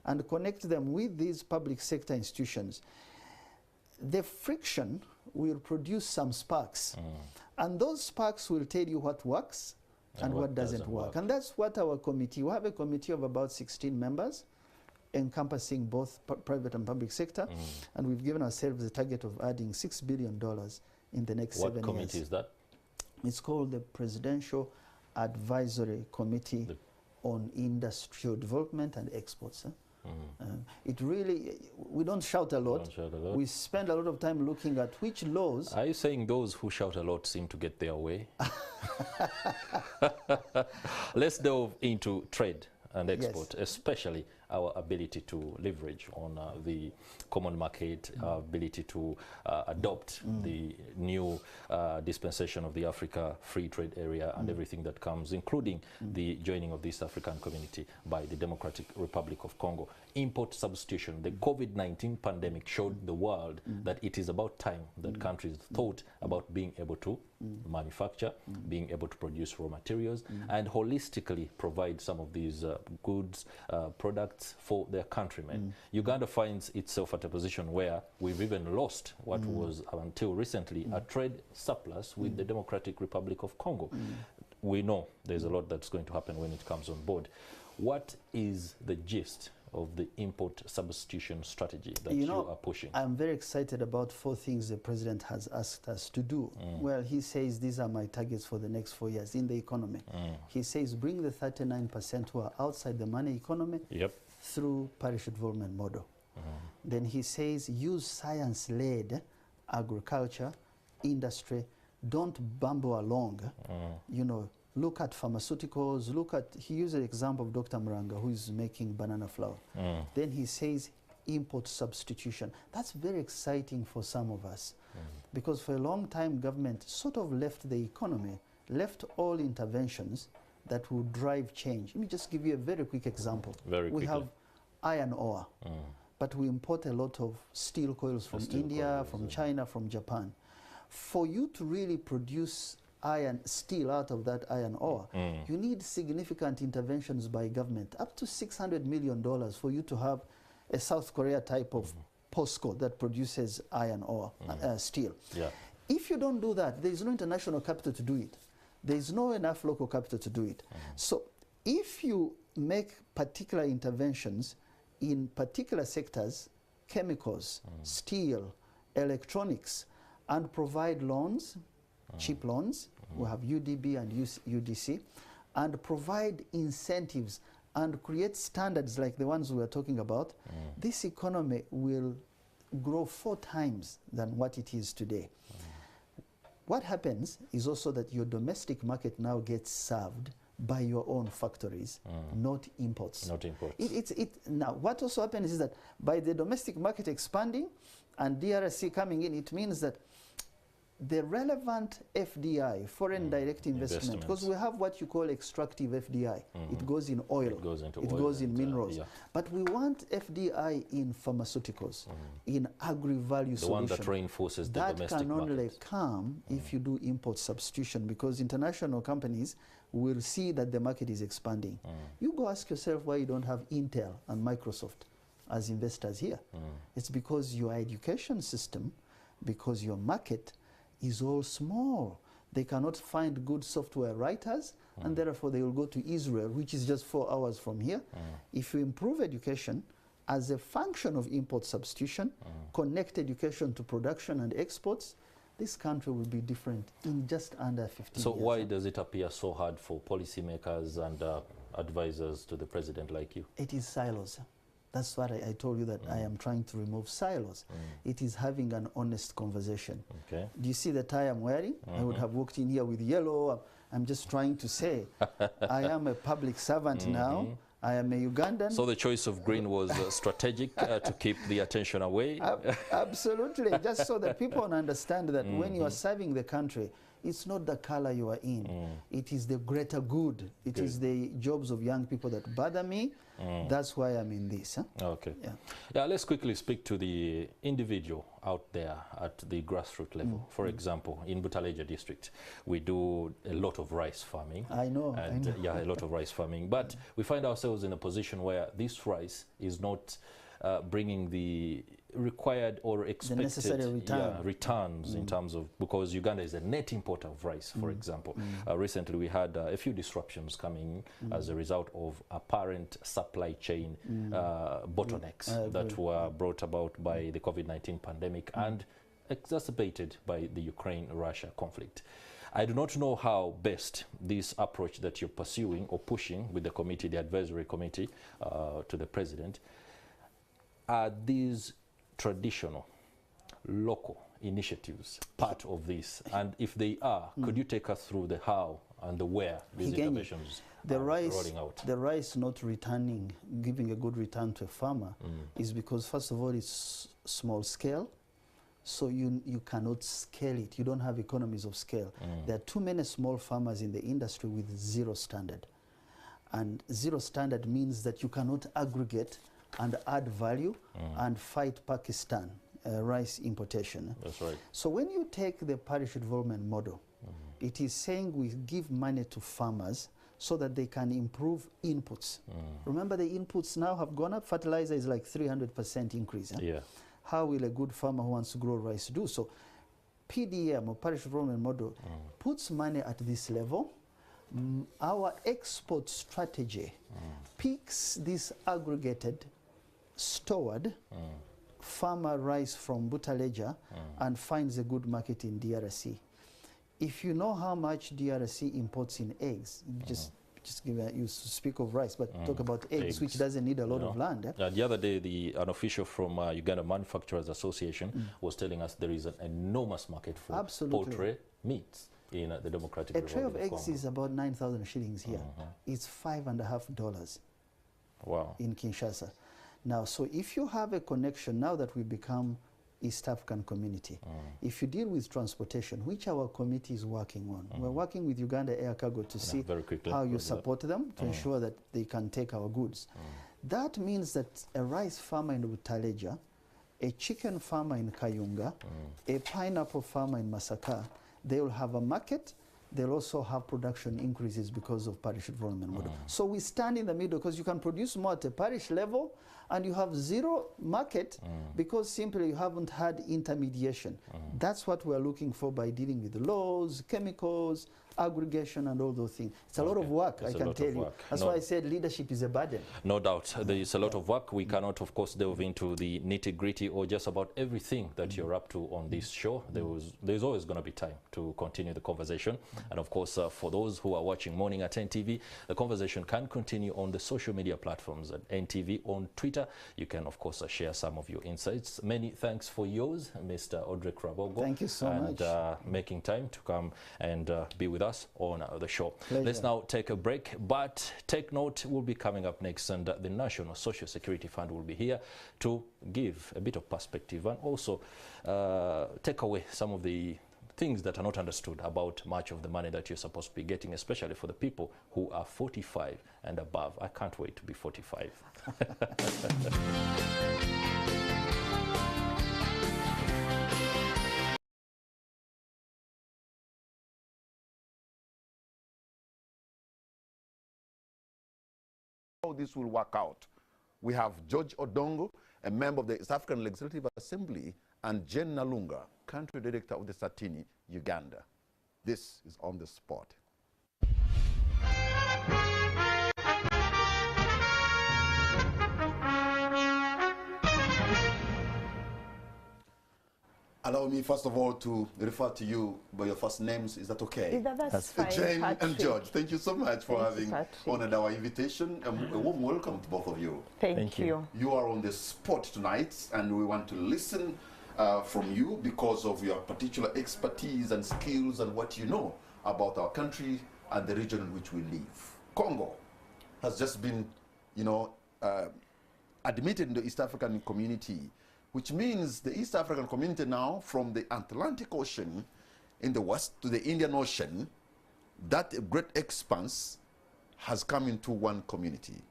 and connect them with these public sector institutions, the friction will produce some sparks. And those sparks will tell you what works and what doesn't work. And that's what our committee, we have a committee of about 16 members encompassing both private and public sector. And we've given ourselves a target of adding $6 billion in the next 7 years. What committee is that? It's called the Presidential Advisory Committee on Industrial Development and Exports. It really, we don't shout a lot. We spend a lot of time looking at which laws. Are you saying those who shout a lot seem to get their way? Let's delve into trade and export, especially our ability to leverage on the common market, our ability to adopt the new dispensation of the Africa Free Trade Area and everything that comes, including the joining of this African community by the Democratic Republic of Congo. Import substitution. The COVID-19 pandemic showed the world that it is about time that countries thought about being able to manufacture, being able to produce raw materials, and holistically provide some of these goods, products for their countrymen. Uganda finds itself at a position where we've even lost what was until recently a trade surplus with the Democratic Republic of Congo. We know there's a lot that's going to happen when it comes on board. What is the gist of the import substitution strategy that you are pushing? I'm very excited about 4 things the President has asked us to do. Well, he says these are my targets for the next 4 years in the economy. He says bring the 39% who are outside the money economy through parish development model. Then he says use science-led agriculture, industry, don't bumble along, you know, look at pharmaceuticals, look at, he used the example of Dr. Muranga, who is making banana flour. Then he says import substitution. That's very exciting for some of us, because for a long time government sort of left the economy, left all interventions that would drive change. Let me just give you a very quick example. We have iron ore, but we import a lot of steel coils from India, from China, from Japan. For you to really produce steel out of that iron ore, you need significant interventions by government, up to $600 million for you to have a South Korea type of postcode that produces iron ore, steel. If you don't do that, there is no international capital to do it. There is no enough local capital to do it. So if you make particular interventions in particular sectors, chemicals, steel, electronics, and provide loans, cheap loans, we have UDB and UDC, and provide incentives and create standards like the ones we are talking about, this economy will grow 4 times than what it is today. What happens is also that your domestic market now gets served by your own factories, not imports. Not imports. Now, what also happens is that by the domestic market expanding and DRC coming in, it means that the relevant FDI, foreign direct investment, because we have what you call extractive FDI. It goes in oil, it goes in minerals. But we want FDI in pharmaceuticals, in agri-value solutions. The one that reinforces the domestic market. That can only come if you do import substitution, because international companies will see that the market is expanding. You go ask yourself why you don't have Intel and Microsoft as investors here. It's because your education system, because your market is all small. They cannot find good software writers, and therefore they will go to Israel, which is just 4 hours from here. If you improve education as a function of import substitution, connect education to production and exports, this country will be different in just under 15 years. So why does it appear so hard for policymakers and advisors to the president like you? It is silos. That's what I told you, that I am trying to remove silos. It is having an honest conversation. Do you see the tie I'm wearing? I would have walked in here with yellow. I'm just trying to say, I am a public servant now. I am a Ugandan. So the choice of green was strategic to keep the attention away? Absolutely, just so that people understand that when you are serving the country, it's not the color you are in. It is the greater good. It is the jobs of young people that bother me. That's why I'm in this. Okay. Yeah, let's quickly speak to the individual out there at the grassroots level. For example, in Butaleja district, we do a lot of rice farming. I know. Yeah, a lot of rice farming. But we find ourselves in a position where this rice is not bringing the required or expected returns in terms of, because Uganda is a net importer of rice, for example. Recently we had a few disruptions coming as a result of apparent supply chain bottlenecks that were brought about by the COVID-19 pandemic and exacerbated by the Ukraine-Russia conflict. I do not know how best this approach that you're pursuing or pushing with the committee, the advisory committee to the president, are these traditional, local initiatives part of this? And if they are, could you take us through the how and the where these interventions are rolling out? The rice not returning, giving a good return to a farmer is because, first of all, it's small scale. So you cannot scale it. You don't have economies of scale. There are too many small farmers in the industry with zero standard. And zero standard means that you cannot aggregate and add value and fight Pakistan rice importation. That's right. So when you take the parish involvement model, it is saying we give money to farmers so that they can improve inputs. Remember, the inputs now have gone up. Fertilizer is like 300% increase. How will a good farmer who wants to grow rice do? So PDM, or parish involvement model, puts money at this level. Our export strategy picks this aggregated, stored farmer rice from Butaleja and finds a good market in DRC. If you know how much DRC imports in eggs, just give you speak of rice, but talk about eggs, which doesn't need a lot of land. The other day, an official from Uganda Manufacturers Association was telling us there is an enormous market for poultry meats in the Democratic Republic of Congo. A tray of eggs is about 9,000 shillings here. It's $5.50 in Kinshasa. Now, so if you have a connection, now that we become East African community, if you deal with transportation, which our committee is working on, we're working with Uganda Air Cargo to see how you support them to ensure that they can take our goods. That means that a rice farmer in Butaleja, a chicken farmer in Kayunga, a pineapple farmer in Masaka, they will have a market. They'll also have production increases because of parish development model. So we stand in the middle, because you can produce more at a parish level and you have zero market because simply you haven't had intermediation. That's what we're looking for by dealing with the laws, chemicals, aggregation and all those things. It's a lot of work, I can tell you. That's why I said leadership is a burden. No doubt. There is a lot of work. We cannot, of course, delve into the nitty-gritty or just about everything that you're up to on this show. There's always going to be time to continue the conversation. And of course, for those who are watching Morning at NTV, the conversation can continue on the social media platforms at NTV on Twitter Twitter. You can, of course, share some of your insights. Many thanks for yours, Mr. Audrey Rabogo. Thank you so much. And making time to come and be with us on the show. Pleasure. Let's now take a break, but take note, we'll be coming up next, and the National Social Security Fund will be here to give a bit of perspective and also take away some of the things that are not understood about much of the money that you're supposed to be getting, especially for the people who are 45 and above. I can't wait to be 45. How this will work out. We have George Odongo, a member of the East African Legislative Assembly, and Jen Nalunga, country director of the Satini, Uganda. This is On the Spot. Allow me, first of all, to refer to you by your first names. Is that okay? That's fine. Jane Patrick. and George, thank you so much for having Patrick. honored our invitation. A warm welcome to both of you. Thank you. You are on the spot tonight, and we want to listen from you because of your particular expertise and skills and what you know about our country and the region in which we live. Congo has just been, admitted in the East African community, which means the East African community now, from the Atlantic Ocean in the west to the Indian Ocean, that great expanse has come into one community.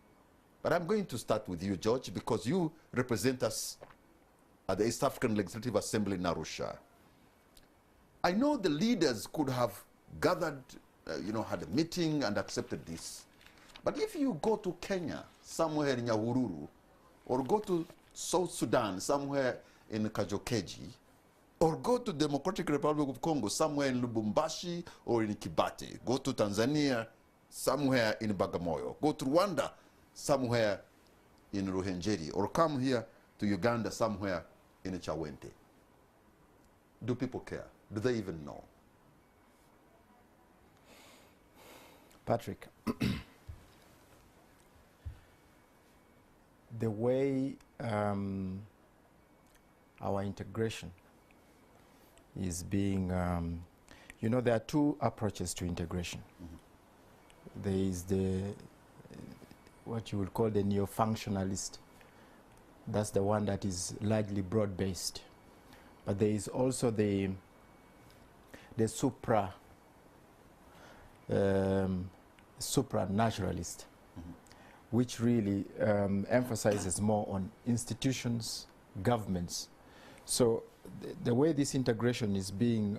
But I'm going to start with you, George, because you represent us at the East African Legislative Assembly in Arusha. I know the leaders could have gathered, had a meeting and accepted this. But if you go to Kenya, somewhere in Nyahururu, or go to South Sudan, somewhere in Kajokeji, or go to Democratic Republic of Congo, somewhere in Lubumbashi or in Kibate, go to Tanzania, somewhere in Bagamoyo, go to Rwanda, somewhere in Ruhengeri, or come here to Uganda, somewhere in Chawente. Do people care? Do they even know? Patrick, the way our integration is being, there are two approaches to integration. Mm-hmm. There is what you would call the neo-functionalist. That's the one that is largely broad-based. But there is also the supra-naturalist, mm-hmm. which really emphasizes more on institutions, governments. So the way this integration is being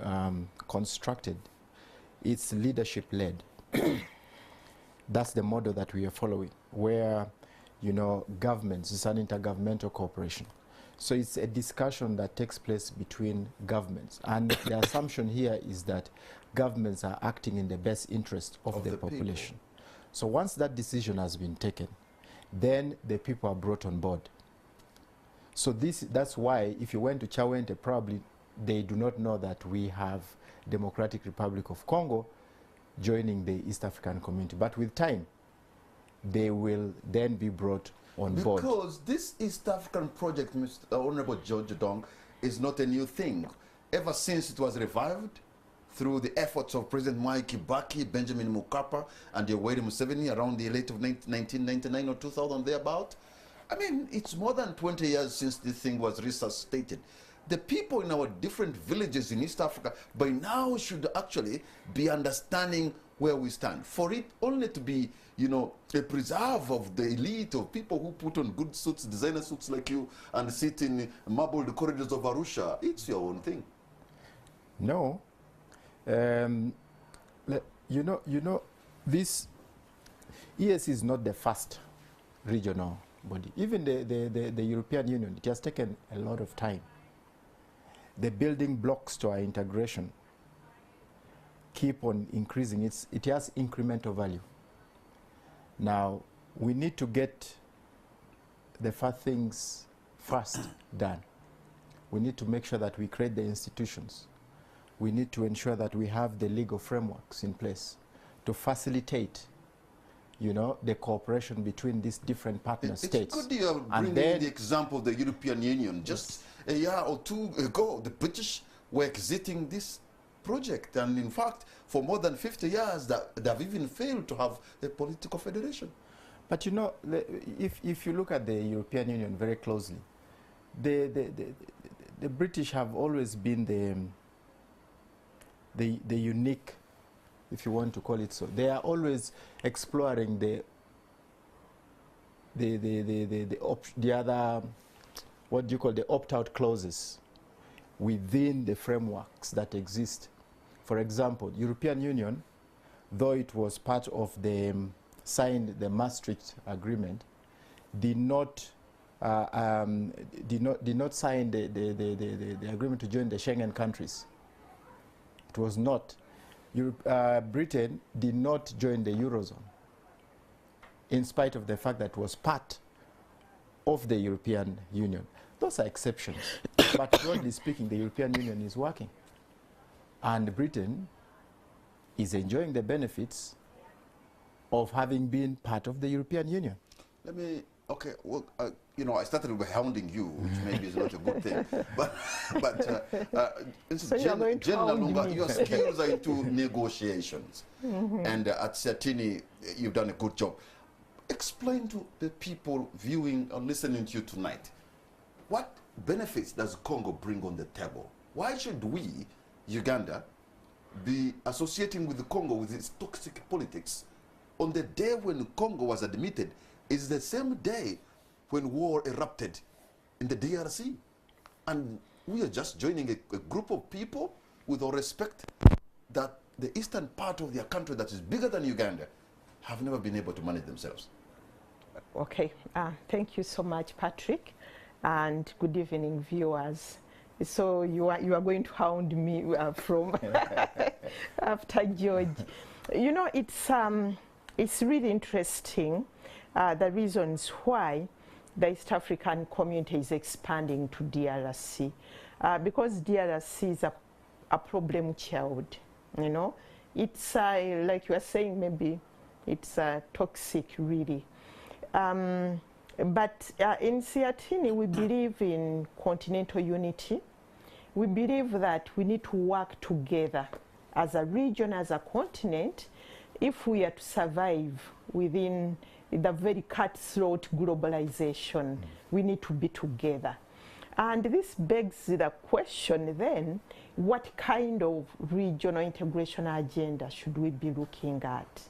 constructed, it's leadership-led. That's the model that we are following, where, governments, it's an intergovernmental cooperation. So it's a discussion that takes place between governments. And the assumption here is that governments are acting in the best interest of the population. People. So once that decision has been taken, then the people are brought on board. So that's why if you went to Chawente, probably they do not know that we have Democratic Republic of Congo joining the East African community. But with time, they will then be brought on board. Because this East African project, Mr. Honorable George Odong, is not a new thing. Ever since it was revived through the efforts of President Mwai Kibaki, Benjamin Mkapa, and Yoweri Museveni around the late of 1999 or 2000 thereabout. I mean, it's more than 20 years since this thing was resuscitated. The people in our different villages in East Africa by now should actually be understanding where we stand. For it only to be, a preserve of the elite of people who put on good suits, designer suits like you, and sit in marbled corridors of Arusha, it's your own thing. No. This EAC is not the first regional body. Even the European Union, it has taken a lot of time. The building blocks to our integration keep on increasing. It has incremental value. Now, we need to get the first things first done. We need to make sure that we create the institutions. We need to ensure that we have the legal frameworks in place to facilitate you know, the cooperation between these different partner states. Could you bring in the example of the European Union? Just a year or two ago, the British were exiting this project, and in fact, for more than 50 years, they have even failed to have a political federation. But you know, if you look at the European Union very closely, the British have always been the unique, if you want to call it so. They are always exploring the other, what do you call, the opt-out clauses within the frameworks that exist. For example, European Union, though it was part of the signed the Maastricht Agreement, did not sign the agreement to join the Schengen countries. It was not. Britain did not join the Eurozone, in spite of the fact that it was part of the European Union. Those are exceptions. But broadly speaking, the European Union is working. And Britain is enjoying the benefits of having been part of the European Union. Let me, okay, well, you know, I started with hounding you, which maybe is not a good thing. So your skills are into negotiations. And at Sertini, you've done a good job. Explain to the people viewing or listening to you tonight, what benefits does Congo bring on the table? Why should we, Uganda, be associating with the Congo with its toxic politics on the day when Congo was admitted? Is the same day when war erupted in the DRC. And we are just joining a group of people, with all respect, that the eastern part of their country that is bigger than Uganda have never been able to manage themselves. Okay, thank you so much, Patrick, and good evening, viewers. So you are going to hound me from after George. You know, it's really interesting the reasons why the East African community is expanding to DRC, because DRC is a problem child. You know, it's like you are saying, maybe it's toxic, really. But in Sertini, we believe in continental unity. We believe that we need to work together as a region, as a continent, if we are to survive within the very cutthroat globalization. We need to be together. And this begs the question then, what kind of regional integration agenda should we be looking at?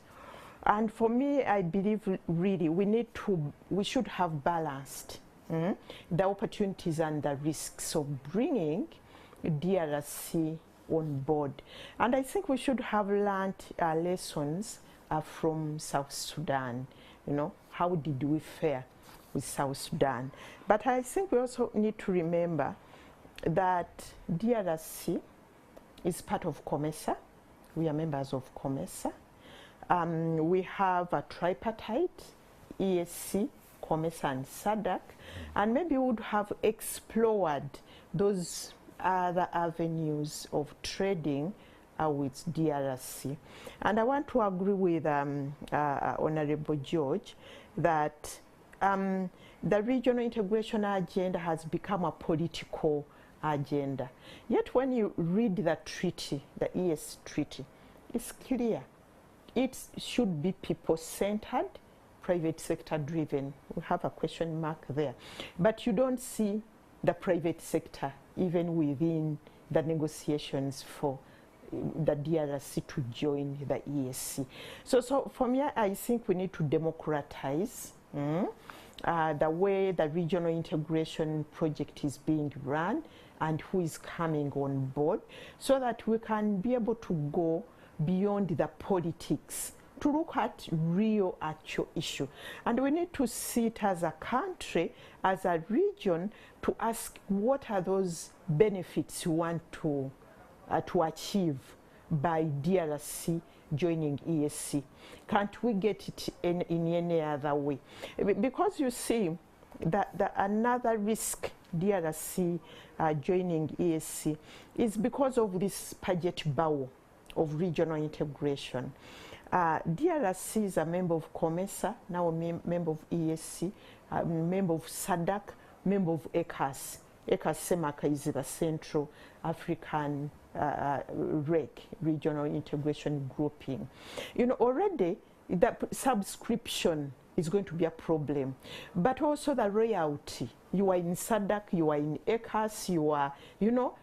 And for me, I believe really we should have balanced the opportunities and the risks of bringing DRC on board. And I think we should have learned lessons from South Sudan. You know, how did we fare with South Sudan? But I think we also need to remember that DRC is part of COMESA. We are members of COMESA. We have a tripartite, EAC, COMESA and SADC, and maybe we would have explored those other avenues of trading with DRC. And I want to agree with Honorable George that the regional integration agenda has become a political agenda. Yet when you read the treaty, the EAC treaty, it's clear. It should be people-centered, private sector-driven. We have a question mark there. But you don't see the private sector even within the negotiations for the DRC to join the EAC. So for me, I think we need to democratize the way the regional integration project is being run and who is coming on board, so that we can be able to go beyond the politics to look at real actual issue. And we need to see it as a country, as a region, to ask what are those benefits we want to achieve by DRC joining EAC. Can't we get it in any other way? Because you see that another risk DRC joining EAC is because of this budget bow of regional integration. DRC is a member of COMESA, now a member of EAC, a member of SADC, member of ECAS. ECAS SEMACA is the Central African REC, Regional Integration Grouping. You know, already that subscription is going to be a problem, but also the royalty. You are in SADC, you are in ECAS, you are, you know,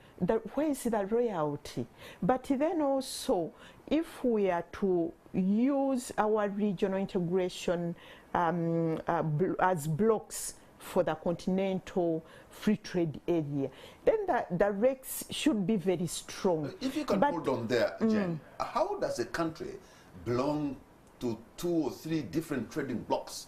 where is the royalty? But then also, if we are to use our regional integration as blocks for the continental free trade area, then the regs should be very strong. If you can hold on there, Jen, how does a country belong to 2 or 3 different trading blocks?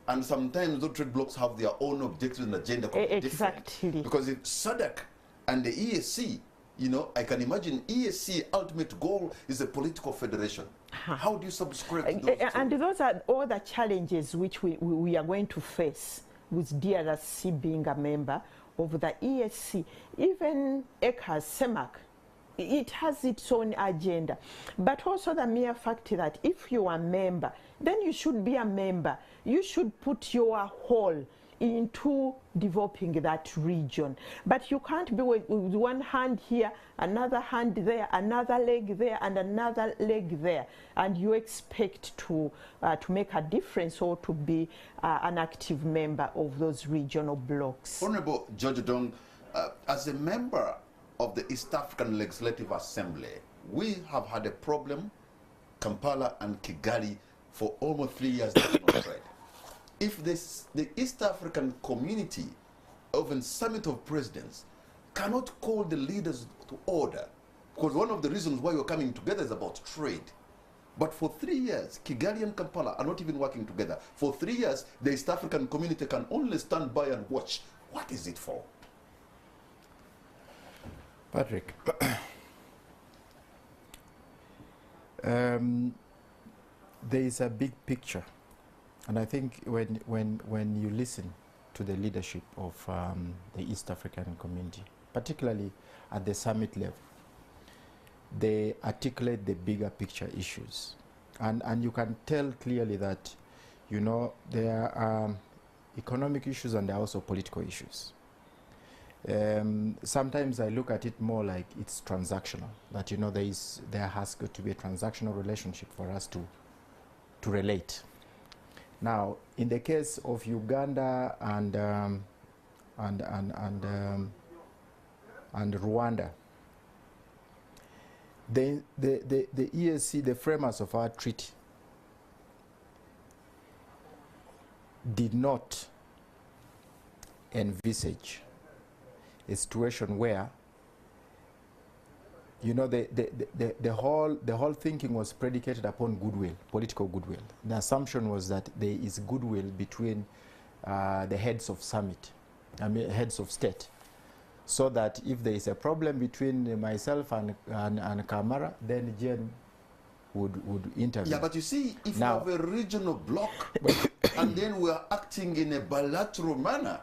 And sometimes those trade blocks have their own objectives and agenda. Exactly. Because if SADC and the EAC, you know, I can imagine EAC ultimate goal is a political federation. How do you subscribe to those and those are all the challenges which we are going to face with DRC being a member of the EAC. Even ECAS, CEMAC, it has its own agenda. But also the mere fact that if you are a member, then you should be a member. You should put your whole into developing that region. But you can't be with one hand here, another hand there, another leg there, and another leg there, and you expect to make a difference or to be an active member of those regional blocks. Honorable George Dong, as a member of the East African Legislative Assembly, we have had a problem, Kampala and Kigali, for almost 3 years national trade. If the East African community of a summit of presidents cannot call the leaders to order, because one of the reasons why we're coming together is about trade. But for 3 years, Kigali and Kampala are not even working together. For 3 years, the East African community can only stand by and watch. What is it for? Patrick, there is a big picture. And I think when you listen to the leadership of the East African community, particularly at the summit level, they articulate the bigger picture issues. And you can tell clearly that, you know, there are economic issues and there are also political issues. Sometimes I look at it more like it's transactional, that, you know, there has got to be a transactional relationship for us to relate. Now, in the case of Uganda and Rwanda, the EAC, the framers of our treaty, did not envisage a situation where, you know, the whole thinking was predicated upon goodwill, political goodwill. The assumption was that there is goodwill between the heads of summit, heads of state, so that if there is a problem between myself and Kamara, then Jen would intervene. Yeah, but you see, if now, you have a regional bloc and then we are acting in a bilateral manner,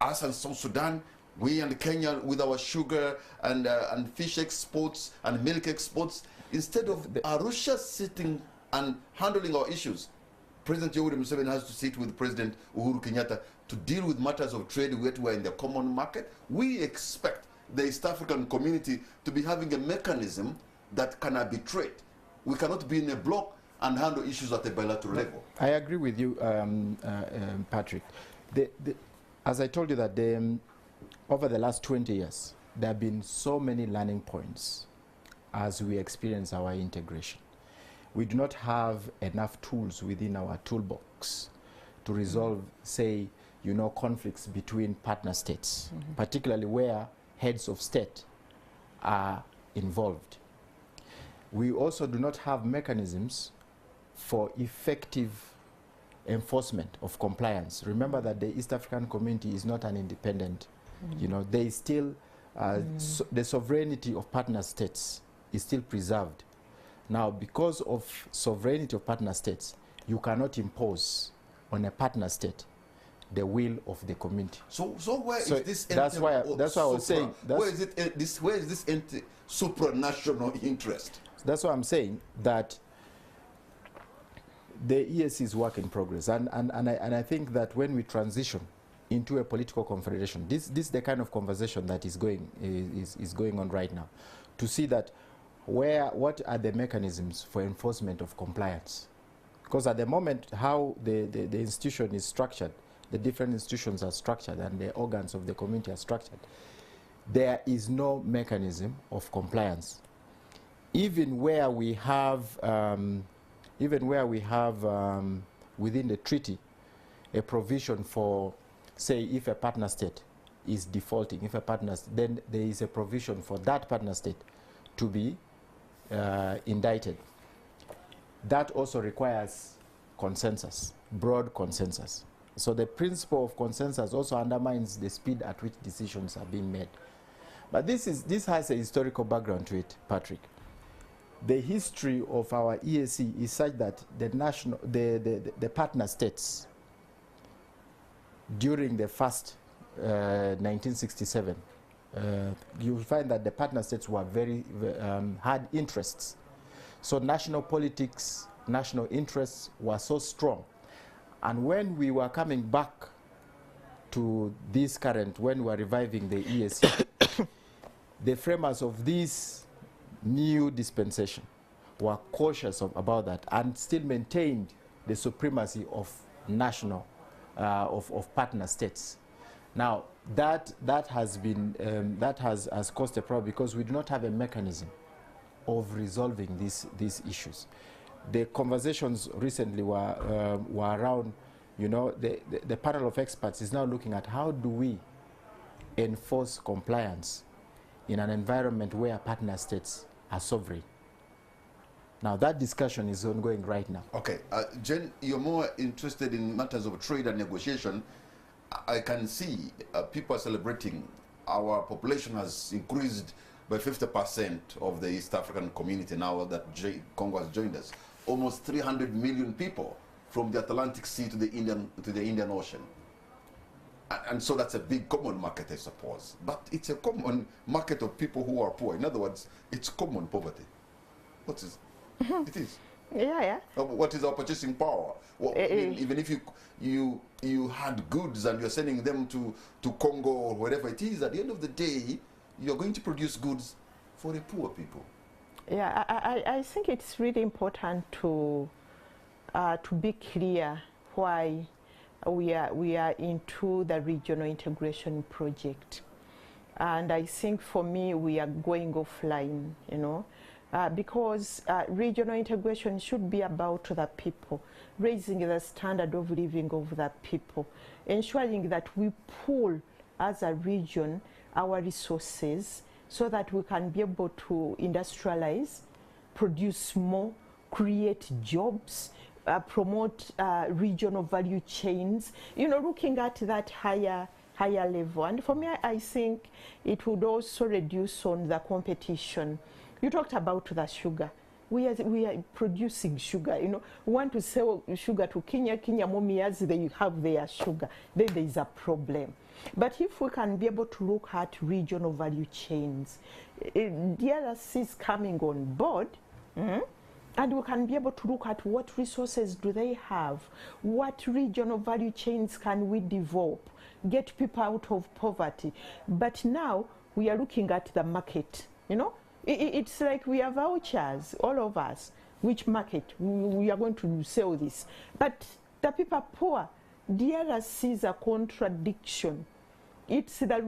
us and South Sudan, we and Kenya with our sugar and fish exports and milk exports, instead of Arusha sitting and handling our issues, President Yoweri Museveni has to sit with President Uhuru Kenyatta to deal with matters of trade where we are in the common market. We expect the East African community to be having a mechanism that can arbitrate. We cannot be in a bloc and handle issues at a bilateral level. I agree with you, Patrick. As I told you that over the last 20 years, there have been so many learning points as we experience our integration. We do not have enough tools within our toolbox to resolve, say, you know, conflicts between partner states, particularly where heads of state are involved. We also do not have mechanisms for effective enforcement of compliance. Remember that the East African community is not an independent, you know, there is still, the sovereignty of partner states is still preserved. Now, because of sovereignty of partner states, you cannot impose on a partner state the will of the community. So where is this? That's why I was saying. Where is this supranational interest? So that's why I'm saying that the EAC is work in progress, and I think that when we transition into a political confederation, this is the kind of conversation that is going on right now, to see that what are the mechanisms for enforcement of compliance. Because at the moment, how the institution is structured, the different institutions are structured and the organs of the community are structured, there is no mechanism of compliance. Even where we have within the treaty a provision for, say, if a partner state is defaulting, then there is a provision for that partner state to be indicted. That also requires consensus, broad consensus. So the principle of consensus also undermines the speed at which decisions are being made. But this has a historical background to it, Patrick. The history of our EAC is such that the partner states during the first 1967, you'll find that the partner states were had interests. So national politics, national interests were so strong. And when we were coming back to this current, when we were reviving the EAC, the framers of this new dispensation were cautious about that and still maintained the supremacy of national, of partner states. Now, that has been, that has caused a problem because we do not have a mechanism of resolving these issues. The conversations recently were around, you know, the panel of experts is now looking at how do we enforce compliance in an environment where partner states are sovereign. Now that discussion is ongoing right now. Okay, Jen, you're more interested in matters of trade and negotiation. I can see people are celebrating. Our population has increased by 50% of the East African community now that Congo has joined us. Almost 300 million people from the Atlantic Sea to the Indian Ocean. And so that's a big common market, I suppose. But it's a common market of people who are poor. In other words, it's common poverty. What is it? Is. Yeah. What is our purchasing power? Well, even if you had goods and you're sending them to Congo or wherever it is, at the end of the day, you're going to produce goods for the poor people. Yeah, I think it's really important to be clear why we are into the regional integration project. And I think for me, we are going offline, you know, because regional integration should be about the people, raising the standard of living of the people, ensuring that we pool as a region our resources so that we can be able to industrialize, produce more, create jobs, promote regional value chains, you know, looking at that higher level. And for me, I think it would also reduce on the competition. You talked about the sugar. We are producing sugar, you know. We want to sell sugar to Kenya. Kenya momias, they have their sugar. Then there is a problem. But if we can be able to look at regional value chains, the DRC is coming on board, and we can be able to look at what resources do they have, what regional value chains can we develop, get people out of poverty. But now we are looking at the market, you know. It's like we have vouchers, all of us, which market we are going to sell this. But the people are poor. DRC is a contradiction. It's the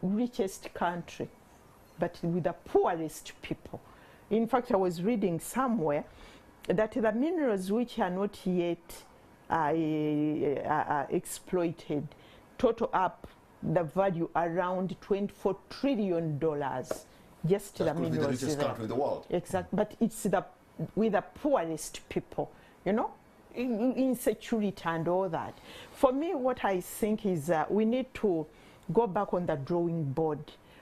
richest country, but with the poorest people. In fact, I was reading somewhere that the minerals which are not yet exploited total up the value around $24 trillion. Just the minerals. The richest country in the world. Exactly, but it's with the poorest people, you know, insecurity and all that. For me, what I think is we need to go back on the drawing board,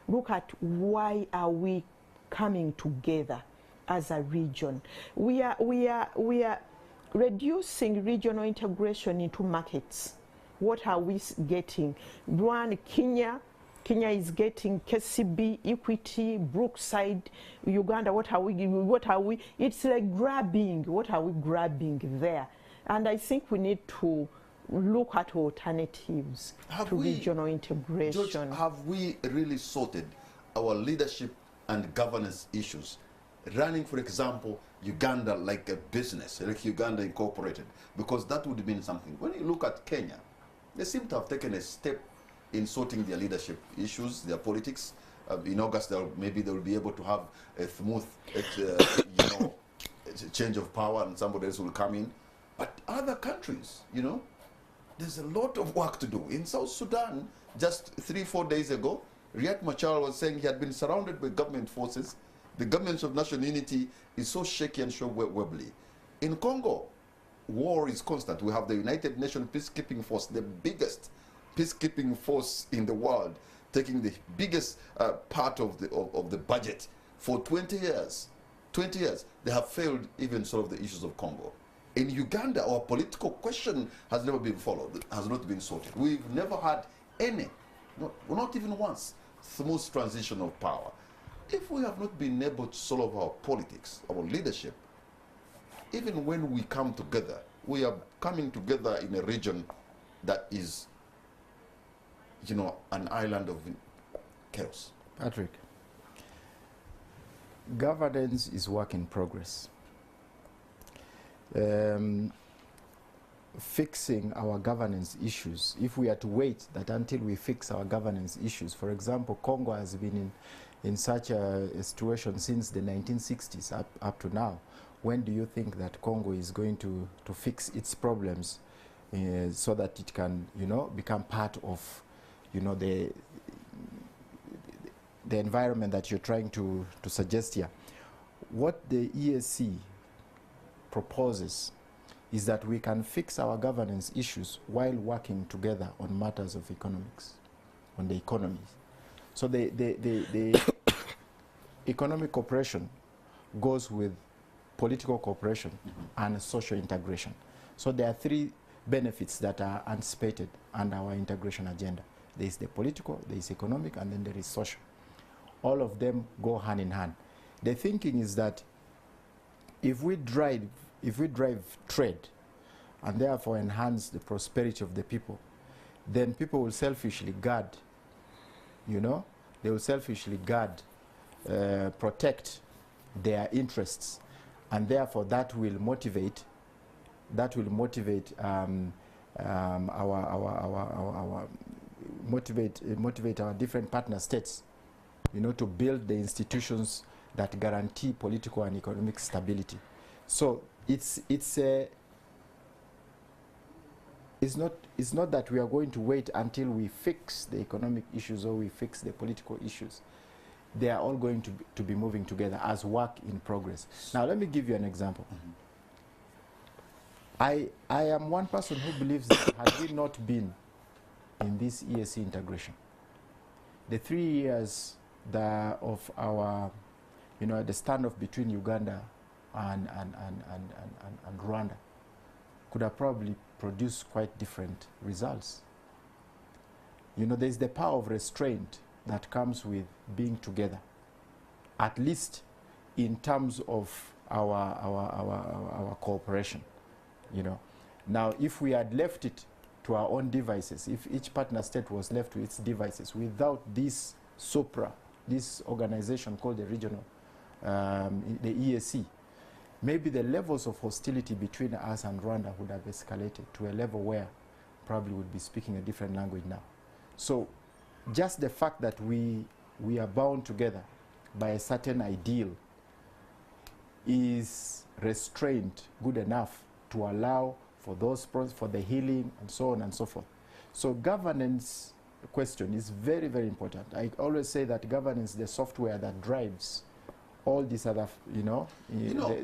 look at why are we coming together as a region. We are reducing regional integration into markets. What are we getting? Rwanda, Kenya, Kenya is getting KCB, Equity, Brookside, Uganda. What are we? It's like grabbing. What are we grabbing there? And I think we need to look at alternatives to regional integration. George, have we really sorted our leadership and governance issues? Running, for example, Uganda like a business, like Uganda Incorporated, because that would mean something. When you look at Kenya, they seem to have taken a step in sorting their leadership issues, their politics. In August, maybe they will be able to have a smooth, change of power, and somebody else will come in. But other countries, there's a lot of work to do. In South Sudan, just 3-4 days ago, Riek Machar was saying he had been surrounded by government forces. The government of national unity is so shaky and so wobbly. In Congo, war is constant. We have the United Nations peacekeeping force, the biggest peacekeeping force in the world, taking the biggest part of the budget for 20 years. 20 years, they have failed even solve the issues of Congo. In Uganda, our political question has never been followed, has not been sorted. We've never had any, not even once, smooth transition of power. If we have not been able to solve our politics, our leadership, even when we come together, we are coming together in a region that is, an island of chaos. Patrick, governance is work in progress. Fixing our governance issues, if we are to wait that until we fix our governance issues, for example, Congo has been in such a situation since the 1960s up to now. When do you think that Congo is going to fix its problems so that it can, become part of, the environment that you're trying to suggest here? What the EAC proposes is that we can fix our governance issues while working together on matters of economics, on the economy. So the economic cooperation goes with political cooperation and social integration. So there are three benefits that are anticipated under our integration agenda. There is the political, there is economic, and then there is social. All of them go hand in hand. The thinking is that if we drive trade and therefore enhance the prosperity of the people, then people will selfishly guard, they will selfishly guard, protect their interests, and therefore that will motivate motivate our different partner states, to build the institutions that guarantee political and economic stability. So it's not that we are going to wait until we fix the economic issues or we fix the political issues. They are all going to be moving together as work in progress. Now let me give you an example. I am one person who believes that had we not been in this EAC integration, the 3 years of our, the standoff between Uganda and Rwanda could have probably produced quite different results. There's the power of restraint that comes with being together, at least in terms of our cooperation. Now if we had left it to our own devices, if each partner state was left to its devices without this this organization called the regional, the EAC, maybe the levels of hostility between us and Rwanda would have escalated to a level where probably would be speaking a different language now. So just the fact that we are bound together by a certain ideal is restraint good enough to allow for those processes, for the healing and so on and so forth. So governance question is very, very important. I always say that governance is the software that drives all these other,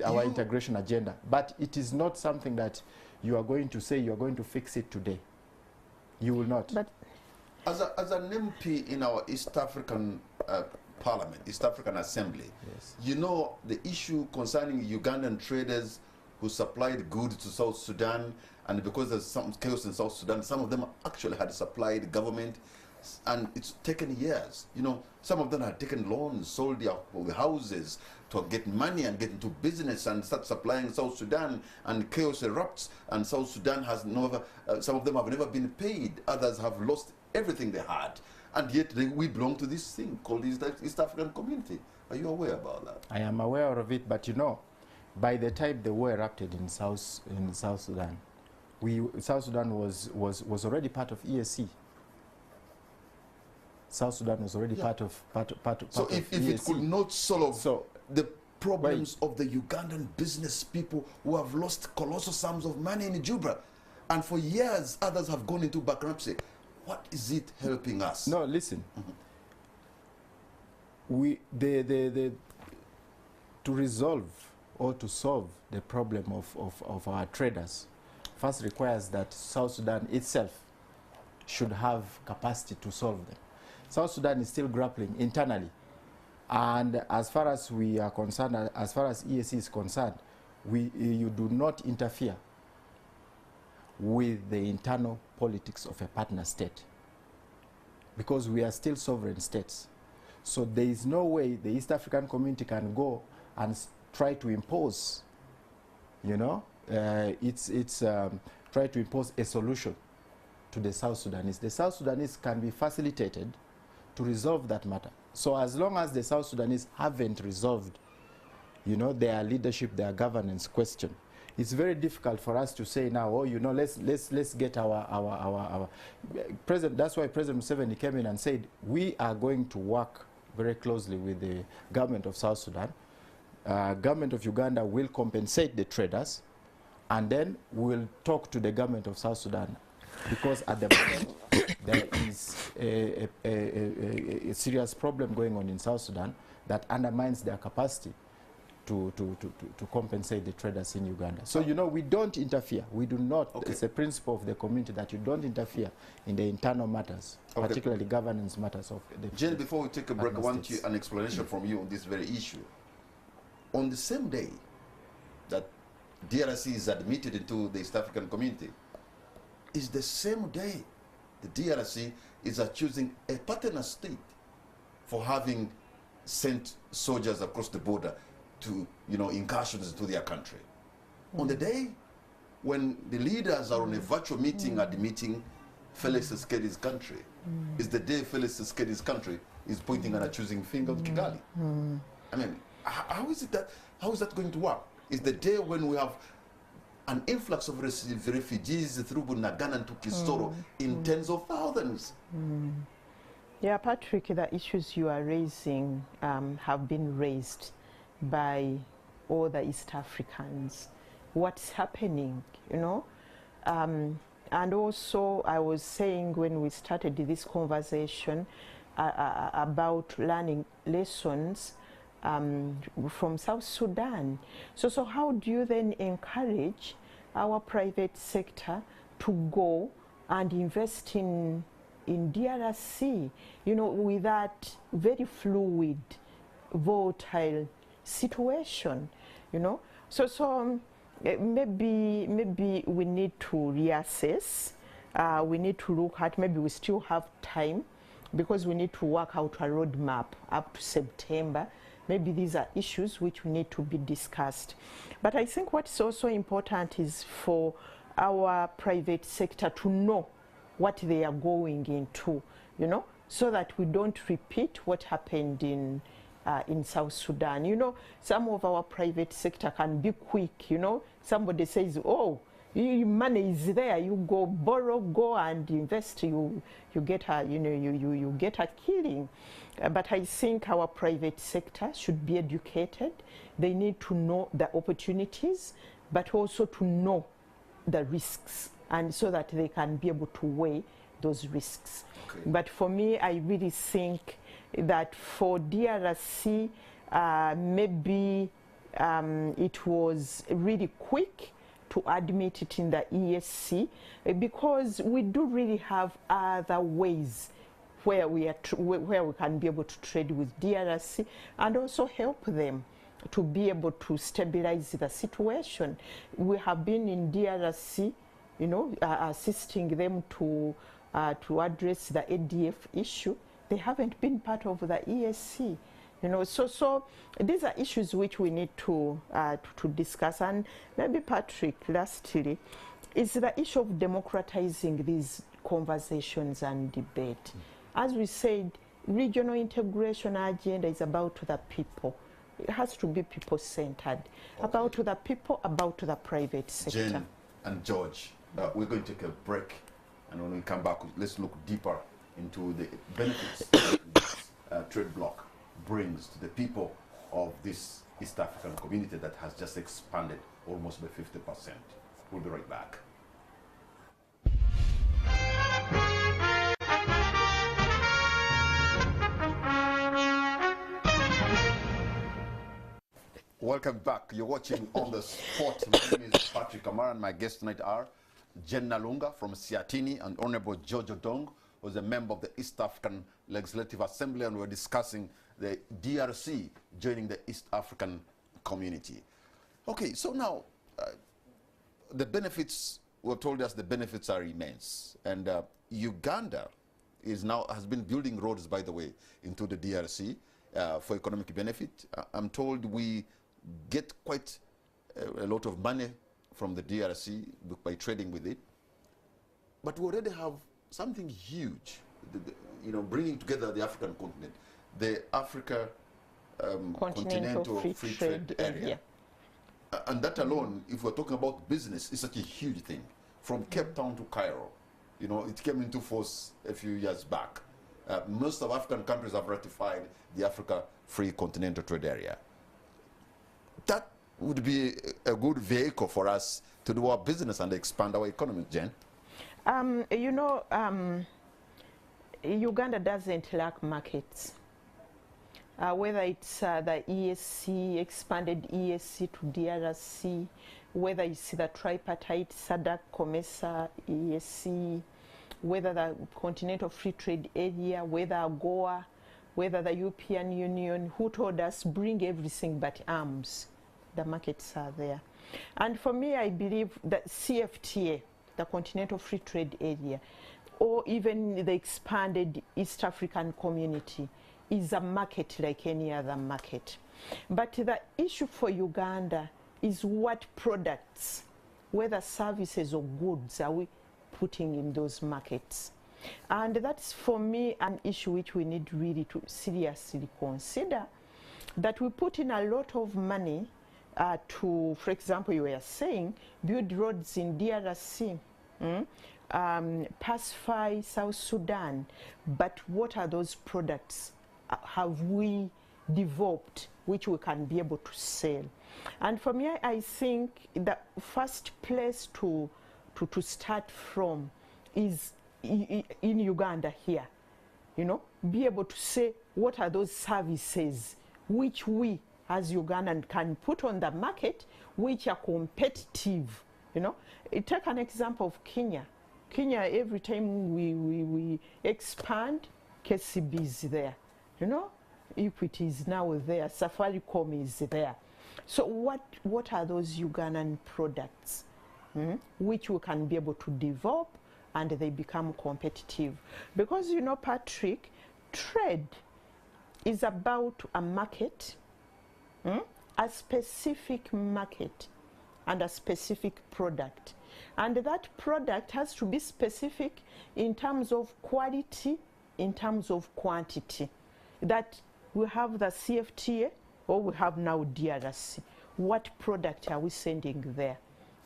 our integration agenda. But it is not something that you are going to say you're going to fix it today. You will not. But as an MP in our East African Parliament, East African Assembly, yes, the issue concerning Ugandan traders who supplied goods to South Sudan, and because there's some chaos in South Sudan, some of them actually had supplied government And it's taken years. You know, some of them have taken loans, sold their houses to get money and get into business and start supplying South Sudan, and chaos erupts, and South Sudan has never, some of them have never been paid, others have lost everything they had, and yet we belong to this thing called the East African Community. Are you aware about that? I am aware of it, but you know, by the time the war erupted in South Sudan, South Sudan was already part of EAC. South Sudan was already part of So if EAC. it could not solve the problems of the Ugandan business people who have lost colossal sums of money in Juba, and for years others have gone into bankruptcy, what is it helping us? No, listen. To resolve or to solve the problem of our traders first requires that South Sudan itself should have capacity to solve them. South Sudan is still grappling internally, and as far as we are concerned, as far as EAC is concerned, you do not interfere with the internal politics of a partner state, because we are still sovereign states. So there is no way the East African Community can go and try to impose, you know, try to impose a solution to the South Sudanese. The South Sudanese can be facilitated to resolve that matter. So as long as the South Sudanese haven't resolved, you know, their leadership, their governance question, it's very difficult for us to say now, oh, you know, let's get our president. That's why President Museveni came in and said, we are going to work very closely with the government of South Sudan. Government of Uganda will compensate the traders, and then we'll talk to the government of South Sudan, because at the moment there is a serious problem going on in South Sudan that undermines their capacity to compensate the traders in Uganda. So, you know, we don't interfere. We do not. Okay. It's a principle of the community that you don't interfere in the internal matters, particularly governance matters of the... Jane, before we take a break, I want an explanation from you on this very issue. On the same day that DRC is admitted into the East African Community, is the same day the DRC is accusing a partner state for having sent soldiers across the border to, you know, incursions into their country. On the day when the leaders are on a virtual meeting admitting Felix Tshisekedi's country, is the day Felix Tshisekedi's country is pointing and accusing finger of Kigali. I mean, how is that going to work? Is the day when we have an influx of refugees through Bunagana and to Kisoro in tens of thousands? Yeah, Patrick, the issues you are raising have been raised by all the East Africans. What's happening, you know? And also, I was saying when we started this conversation about learning lessons from South Sudan. So how do you then encourage our private sector to go and invest in DRC, you know, with that very fluid, volatile situation, you know? So maybe we need to reassess. We need to look at, maybe we still have time, because we need to work out a roadmap up to September. Maybe these are issues which need to be discussed. But I think what's also important is for our private sector to know what they are going into, you know, so that we don't repeat what happened in South Sudan. You know, some of our private sector can be quick, you know. Somebody says, oh, money is there, you go borrow, go and invest, you get a, you know, you get a killing. But I think our private sector should be educated. They need to know the opportunities, but also to know the risks, and so that they can be able to weigh those risks. Okay. But for me, I really think that for DRC, maybe it was really quick to admit it in the ESC, because we do really have other ways where we can be able to trade with DRC and also help them to be able to stabilize the situation. We have been in DRC, you know, assisting them to to address the ADF issue, they haven't been part of the ESC. You know, so these are issues which we need to discuss. And maybe, Patrick, lastly, is the issue of democratizing these conversations and debate. As we said, regional integration agenda is about the people. It has to be people-centered, about the people, about the private sector. Jane and George, we're going to take a break, and when we come back, let's look deeper into the benefits this trade bloc brings to the people of this East African community that has just expanded almost by 50%. We'll be right back. Welcome back. You're watching On the Spot. My name is Patrick Kamara, and my guests tonight are Jen Nalunga from Siatini and Honorable George Odong, who's a member of the East African Legislative Assembly, and we're discussing the DRC joining the East African community. Okay, so now the benefits were told us the benefits are immense, and Uganda has been building roads, by the way, into the DRC for economic benefit. I'm told we get quite a lot of money from the DRC by trading with it, but we already have something huge, you know, bringing together the African continent, the Africa Continental Free Trade Area. And that alone, if we're talking about business, is such a huge thing. From Cape Town to Cairo, you know, it came into force a few years back. Most of African countries have ratified the Africa Free Continental Trade Area. That would be a good vehicle for us to do our business and expand our economy, Jen. You know, Uganda doesn't lack markets. Whether it's the ESC, expanded ESC to DRC, whether it's the tripartite SADC, COMESA, ESC, whether the Continental Free Trade Area, whether AGOA, whether the European Union, who told us bring everything but arms. The markets are there. And for me, I believe that CFTA, the Continental Free Trade Area, or even the expanded East African community, is a market like any other market. But the issue for Uganda is what products, whether services or goods, are we putting in those markets. And that's, for me, an issue which we need really to seriously consider, that we put in a lot of money to, for example, you were saying, build roads in DRC, pacify South Sudan, but what are those products have we developed which we can be able to sell? And for me, I think the first place to start from is in Uganda here, you know, be able to say what are those services which we as Ugandan can put on the market which are competitive, you know. Take an example of Kenya. Kenya, every time we expand, KCB is there, you know, Equity is now there, Safaricom is there. So what are those Ugandan products which we can be able to develop and they become competitive? Because, you know, Patrick, trade is about a market, a specific market and a specific product. And that product has to be specific in terms of quality, in terms of quantity. That we have the CFTA or we have now DRC. What product are we sending there?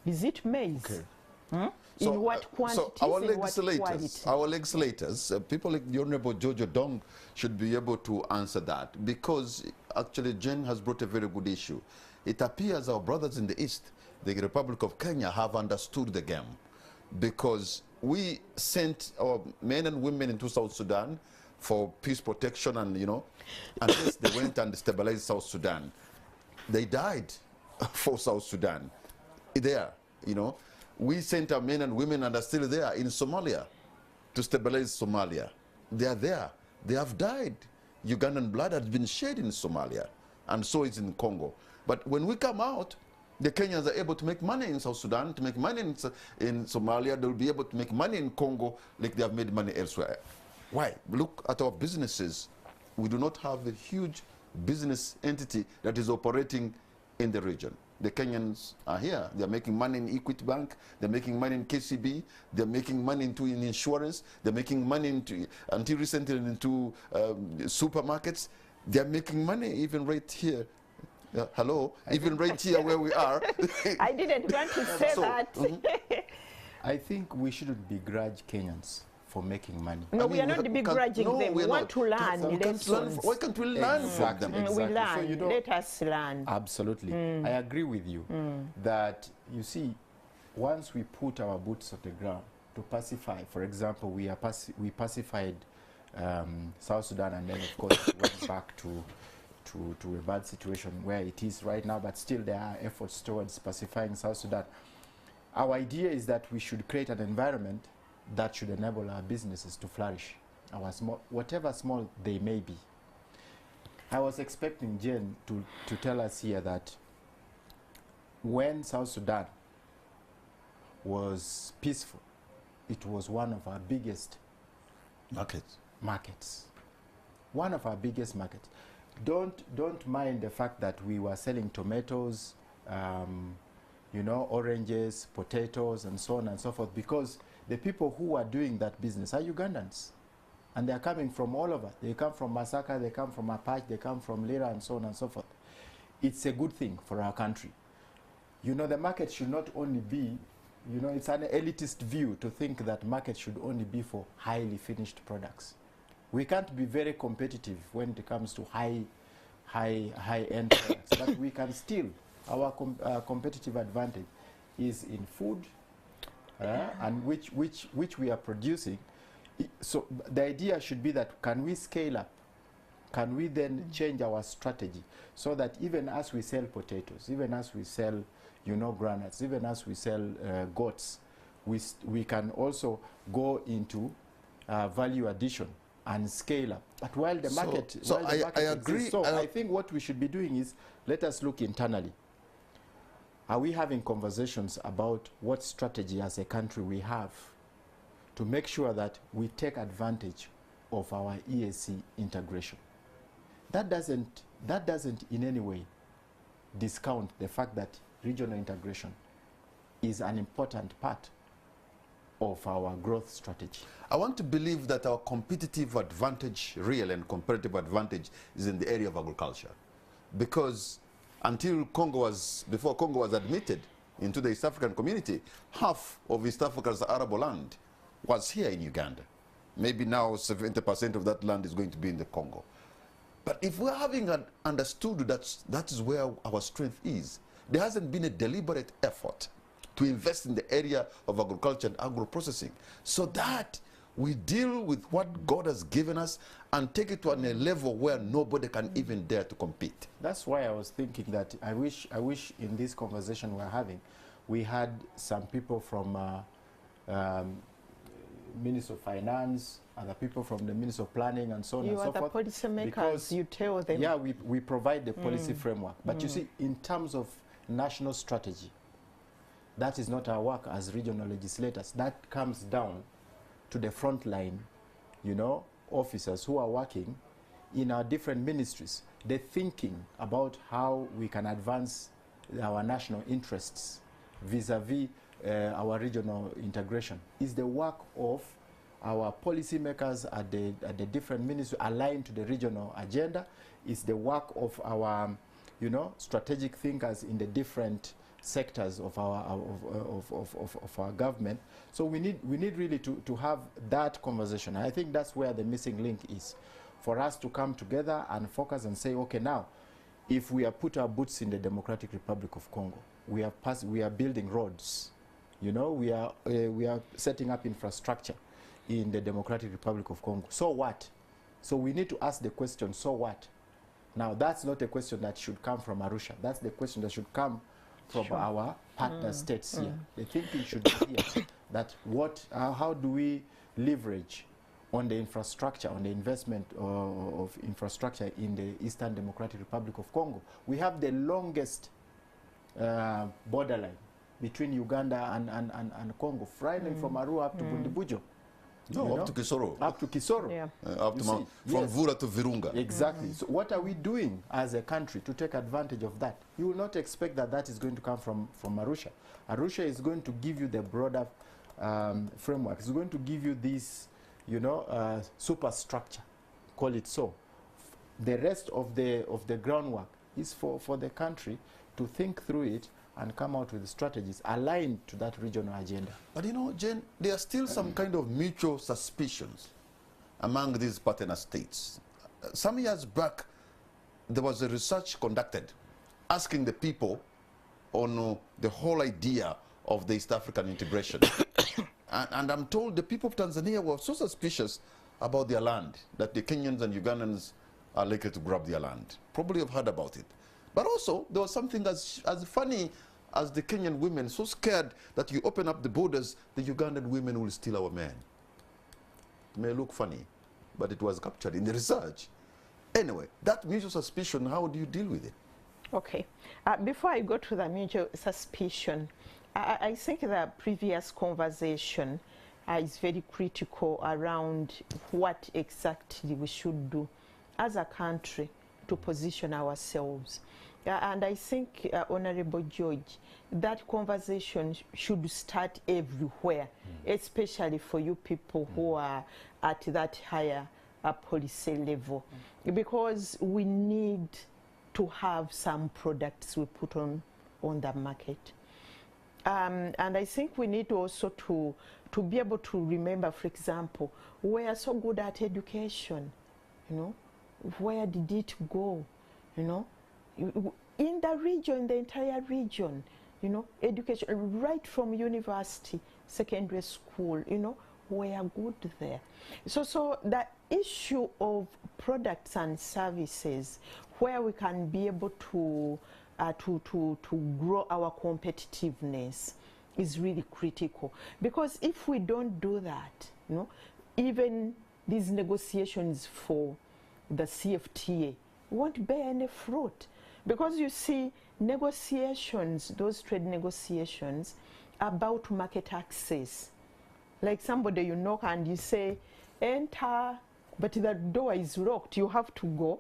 Is it maize? Okay. In what quantities, so our legislators, people like the Honorable George Odong should be able to answer that, because actually Jen has brought a very good issue. It appears our brothers in the East, the Republic of Kenya, have understood the game, because we sent our men and women into South Sudan for peace protection, and, you know, unless they went and stabilized South Sudan, they died for South Sudan. There, you know. We sent our men and women and are still there in Somalia to stabilize Somalia. They are there. They have died. Ugandan blood has been shed in Somalia, and so is in Congo. But when we come out, The Kenyans are able to make money in South Sudan, to make money in Somalia. They'll be able to make money in Congo like they have made money elsewhere. Why? Look at our businesses. We do not have a huge business entity that is operating in the region. The Kenyans are here. They're making money in Equity Bank. They're making money in KCB. They're making money in insurance. They're making money until recently into supermarkets. They're making money even right here. Hello, even right here where we are. I didn't want to say that. I think we shouldn't begrudge Kenyans for making money. No, we are not begrudging them. We want to learn lessons. Why can't we learn from them? Exactly. We learn. So, you know, let us learn. Absolutely. I agree with you that, you see, once we put our boots on the ground to pacify, for example, we pacified South Sudan, and then, of course, went back to a bad situation where it is right now, but still there are efforts towards pacifying South Sudan. Our idea is that we should create an environment that should enable our businesses to flourish, whatever small they may be. I was expecting Jen to tell us here that when South Sudan was peaceful, it was one of our biggest markets. One of our biggest markets. Don't mind the fact that we were selling tomatoes, you know, oranges, potatoes, and so on and so forth, because the people who are doing that business are Ugandans. And they are coming from all over. They come from Masaka, they come from Apache, they come from Lira, and so on and so forth. It's a good thing for our country. You know, the market should not only be, you know, it's an elitist view to think that market should only be for highly finished products. We can't be very competitive when it comes to high-end products, but we can still, our competitive advantage is in food, and which we are producing. So the idea should be that, can we scale up? Can we then change our strategy so that even as we sell potatoes, even as we sell, you know, granules, even as we sell goats, we can also go into value addition and scale up. But while the market, I agree. Exists, so I think what we should be doing is, let us look internally. Are we having conversations about what strategy as a country we have to make sure that we take advantage of our EAC integration? That doesn't in any way discount the fact that regional integration is an important part of our growth strategy. I want to believe that our competitive advantage, real and competitive advantage, is in the area of agriculture. Because until before Congo was admitted into the East African community, half of East Africa's arable land was here in Uganda. Maybe now 70% of that land is going to be in the Congo. But if we're having understood that is where our strength is, there hasn't been a deliberate effort to invest in the area of agriculture and agro-processing, so that we deal with what God has given us and take it to a level where nobody can even dare to compete. That's why I was thinking that I wish in this conversation we're having, we had some people from Ministry of Finance, other people from the Ministry of Planning, and so on and so forth. You are the policy makers, you tell them. Yeah, we provide the policy framework. But you see, in terms of national strategy, that is not our work as regional legislators. That comes down to the frontline, you know, officers who are working in our different ministries. They're thinking about how we can advance our national interests vis-a-vis our regional integration. Is the work of our policymakers at the different ministries aligned to the regional agenda? Is the work of our, you know, strategic thinkers in the different sectors of our government? So we need really to have that conversation. And I think that's where the missing link is, for us to come together and focus and say, okay, now, if we have put our boots in the Democratic Republic of Congo, we are building roads, you know, we are setting up infrastructure in the Democratic Republic of Congo. So what? So we need to ask the question, so what? Now, that's not a question that should come from Arusha. That's the question that should come from our partner states here. The thinking should be here, that how do we leverage on the infrastructure, on the investment of infrastructure in the Eastern Democratic Republic of Congo? We have the longest borderline between Uganda and Congo, flying from Arua up to Bundibujo. No, up to Kisoro. Up to Kisoro. Yeah. Up to from Vura to Virunga. Exactly. So what are we doing as a country to take advantage of that? You will not expect that that is going to come from Arusha. Arusha is going to give you the broader framework. It's going to give you this, you know, superstructure, call it so. The rest of the groundwork is for the country to think through it and come out with strategies aligned to that regional agenda. But you know, Jen, there are still some kind of mutual suspicions among these partner states. Some years back, there was a research conducted asking the people on the whole idea of the East African integration. and I'm told the people of Tanzania were so suspicious about their land that the Kenyans and Ugandans are likely to grab their land. Probably have heard about it. But also, there was something as funny as the Kenyan women, so scared that you open up the borders, the Ugandan women will steal our men. It may look funny, but it was captured in the research. Anyway, that mutual suspicion, how do you deal with it? Okay. Before I go to the mutual suspicion, I think the previous conversation is very critical around what exactly we should do as a country to position ourselves. And I think, Honorable George, that conversation should start everywhere, especially for you people who are at that higher policy level, because we need to have some products we put on the market. And I think we need also to be able to remember, for example, we are so good at education, you know, where did it go, you know? In the region, the entire region, you know, education, right from university, secondary school, you know, we are good there. So the issue of products and services, where we can be able to grow our competitiveness, is really critical. Because if we don't do that, you know, even these negotiations for the CFTA won't bear any fruit. Because you see, negotiations, those trade negotiations, about market access. Like somebody you knock and you say, enter, but the door is locked. You have to go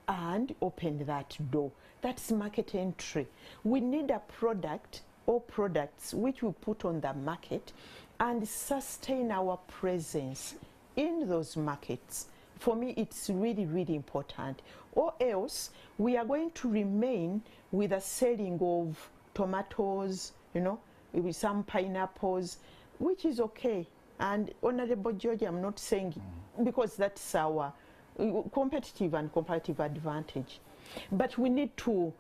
and open that door. That's market entry. We need a product or products which we put on the market and sustain our presence in those markets. For me, it's really, really important. Or else, we are going to remain with a selling of tomatoes, you know, with some pineapples, which is okay. And Honorable George, I'm not saying because that's our competitive and comparative advantage. But we need to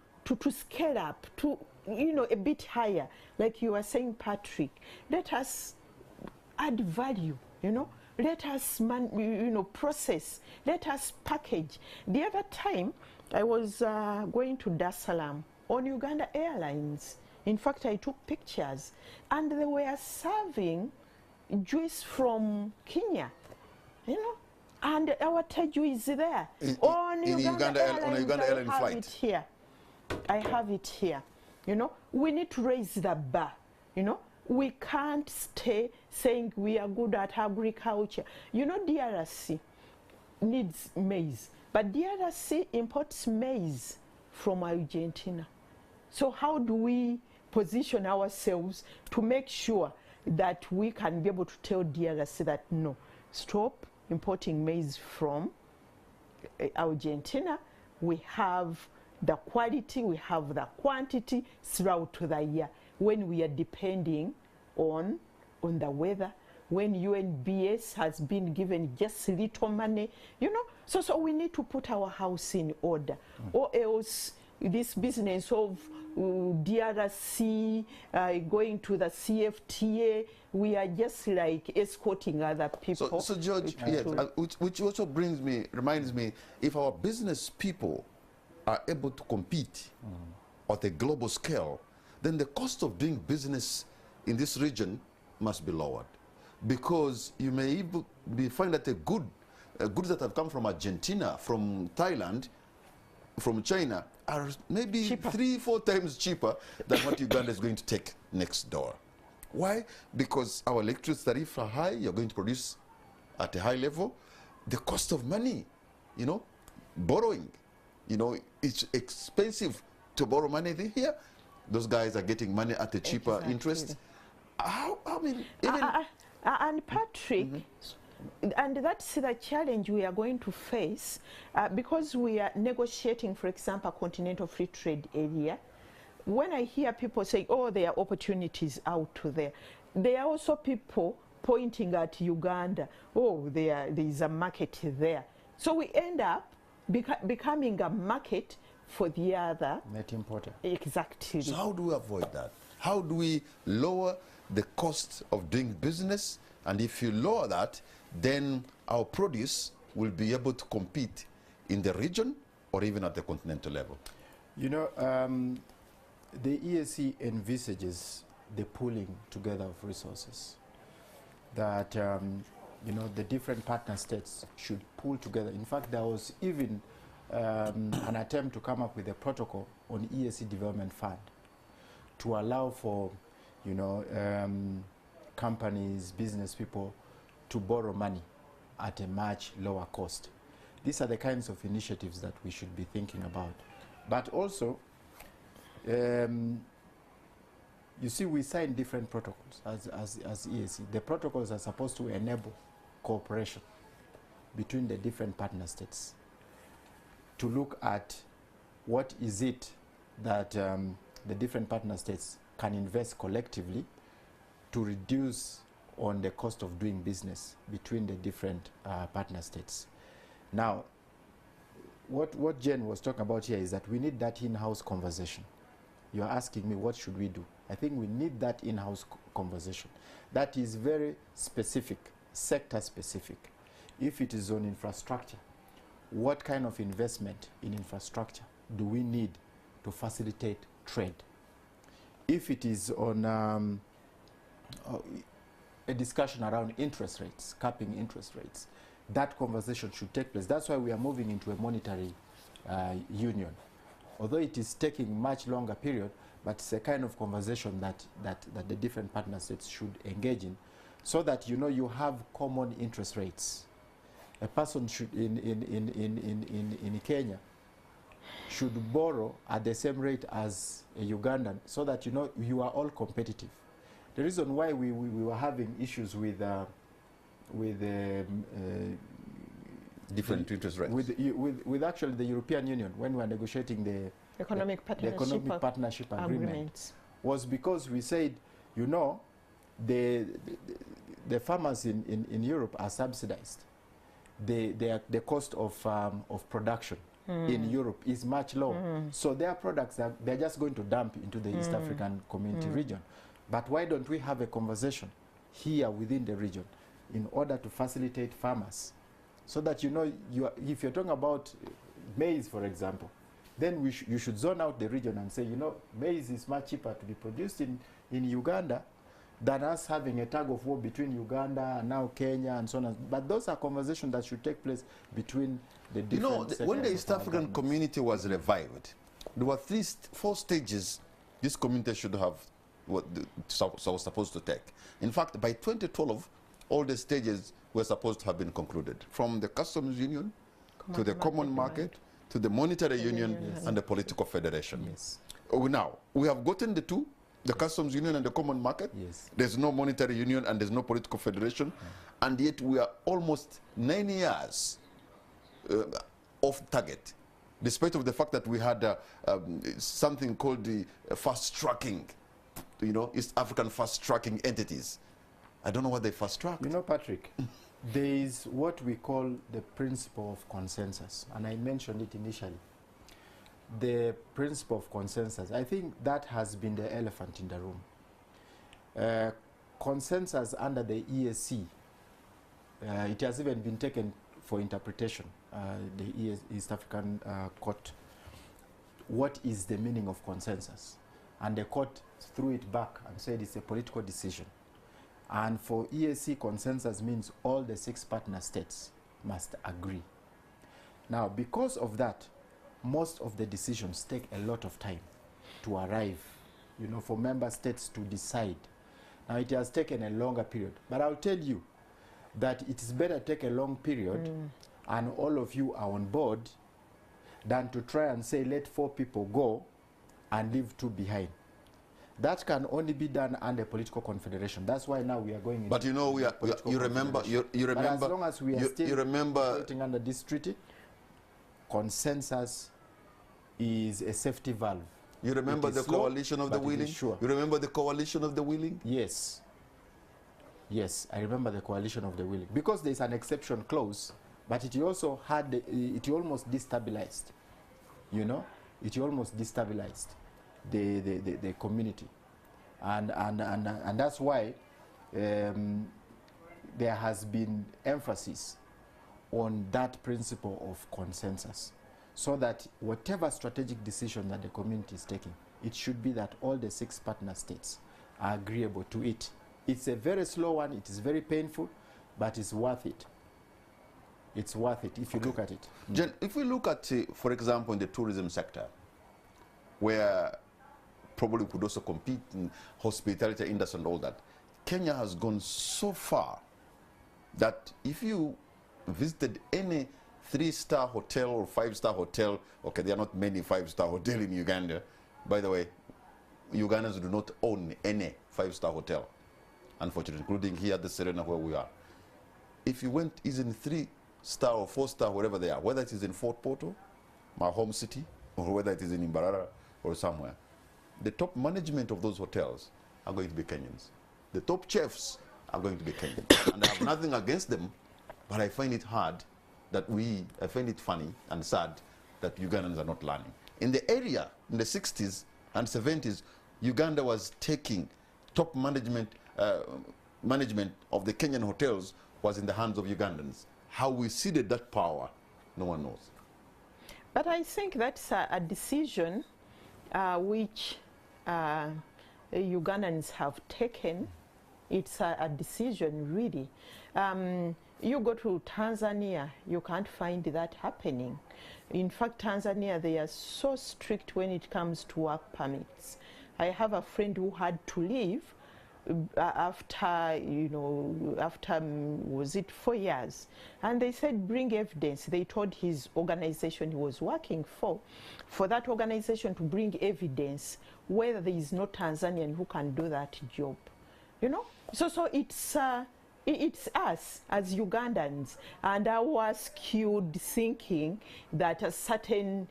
scale up to, you know, a bit higher. Like you were saying, Patrick, let us add value, you know. Let us, process. Let us package. The other time, I was going to Dar es Salaam on Uganda Airlines. In fact, I took pictures, and they were serving juice from Kenya, you know, and our Teju is there. On a Uganda Airlines flight. I have it here. You know, we need to raise the bar, you know. We can't stay saying we are good at agriculture. You know, DRC needs maize, but DRC imports maize from Argentina. So how do we position ourselves to make sure that we can be able to tell DRC that no, stop importing maize from Argentina. We have the quality, we have the quantity throughout the year. When we are depending on the weather, when UNBS has been given just little money, you know, so we need to put our house in order, or else this business of DRC going to the CFTA, we are just like escorting other people. So George, yes, which also reminds me, if our business people are able to compete at a global scale, then the cost of doing business in this region must be lowered, because you may find that goods that have come from Argentina, from Thailand, from China are maybe 3-4 times cheaper than what Uganda is going to take next door. Why? Because our electricity tariffs are high. You're going to produce at a high level. The cost of money, you know, borrowing, you know, it's expensive to borrow money here. Those guys are getting money at a cheaper interest. I mean, even and Patrick, and that's the challenge we are going to face because we are negotiating, for example, continental free trade area. When I hear people say, oh, there are opportunities out there, there are also people pointing at Uganda, oh, there is a market there. So we end up becoming a market for the other. Net importer. Exactly. So how do we avoid that? How do we lower the cost of doing business? And if you lower that, then our produce will be able to compete in the region or even at the continental level. You know, the EAC envisages the pooling together of resources. That, you know, the different partner states should pool together. In fact, there was even an attempt to come up with a protocol on EAC Development Fund to allow for, you know, companies, business people to borrow money at a much lower cost. These are the kinds of initiatives that we should be thinking about. But also, you see, we sign different protocols as EAC. The protocols are supposed to enable cooperation between the different partner states to look at what is it that the different partner states can invest collectively to reduce on the cost of doing business between the different partner states. Now, what Jen was talking about here is that we need that in-house conversation. You are asking me, what should we do? I think we need that in-house conversation. That is very specific, sector specific. If it is on infrastructure, what kind of investment in infrastructure do we need to facilitate trade? If it is on a discussion around interest rates, capping interest rates, that conversation should take place. That's why we are moving into a monetary union. Although it is taking much longer period, but it's a kind of conversation that the different partner states should engage in, so that, you know, you have common interest rates. A person should in Kenya should borrow at the same rate as a Ugandan, so that, you know, you are all competitive. The reason why we were having issues with different interest rates with actually the European Union when we were negotiating the economic partnership agreement was because we said, you know, the farmers in Europe are subsidized. The cost of production in Europe is much lower. So their products, they're just going to dump into the East African Community region. But why don't we have a conversation here within the region in order to facilitate farmers, so that, you know, if you're talking about maize, for example, then you should zone out the region and say, you know, maize is much cheaper to be produced in Uganda than us having a tug of war between Uganda and now Kenya and so on. But those are conversations that should take place between the different sectors. When the East African community was revived, there were 4 stages this community should have was supposed to take. In fact, by 2012, all the stages were supposed to have been concluded, from the customs union to the common market to the monetary union and the political federation. Yes. Now, we have gotten the two, the customs union and the common market. Yes. There's no monetary union and there's no political federation. And yet we are almost 9 years off target, despite of the fact that we had something called the fast-tracking, you know, East African fast-tracking entities. I don't know what they fast-tracked. You know, Patrick, there is what we call the principle of consensus, and I mentioned it initially. The principle of consensus, I think that has been the elephant in the room. Consensus under the EAC, it has even been taken for interpretation, the East African Court. What is the meaning of consensus? And the court threw it back and said it's a political decision. And for EAC, consensus means all the 6 partner states must agree. Now, because of that, most of the decisions take a lot of time to arrive, you know, for member states to decide. Now it has taken a longer period, but I'll tell you that it is better take a long period and all of you are on board than to try and say let 4 people go and leave 2 behind. That can only be done under political confederation. That's why now we are going into. But you know, you remember, but as long as we are still operating under this treaty, consensus is a safety valve. You remember the coalition of the willing? Sure. You remember the coalition of the willing? Yes. Yes, I remember the coalition of the willing. Because there's an exception clause, but it also had, it almost destabilized, you know? It almost destabilized the community. And that's why there has been emphasis on that principle of consensus, so that whatever strategic decision that the community is taking, it should be that all the 6 partner states are agreeable to it. It's a very slow one, it is very painful, but it's worth it. It's worth it if you look at it. Jen, if we look at, for example, in the tourism sector, where probably could also compete in hospitality industry and all that, Kenya has gone so far that if you visited any 3-star hotel or 5-star hotel, okay, there are not many 5-star hotels in Uganda. By the way, Ugandans do not own any 5-star hotel, unfortunately, including here at the Serena where we are. If you went is in 3-star or 4-star, wherever they are, whether it is in Fort Portal, my home city, or whether it is in Imbarara or somewhere, the top management of those hotels are going to be Kenyans. The top chefs are going to be Kenyans. And I have nothing against them, but I find it hard that I find it funny and sad that Ugandans are not learning. In the area, in the 60s and 70s, Uganda was taking top management of the Kenyan hotels was in the hands of Ugandans. How we ceded that power, no one knows. But I think that's a decision which Ugandans have taken. It's a decision, really. You go to Tanzania, you can't find that happening. In fact, Tanzania, they are so strict when it comes to work permits. I have a friend who had to leave after, was it 4 years? And they said, bring evidence. They told his organization he was working for that organization to bring evidence whether there is no Tanzanian who can do that job. You know? So it's us as Ugandans and our skewed thinking that a certain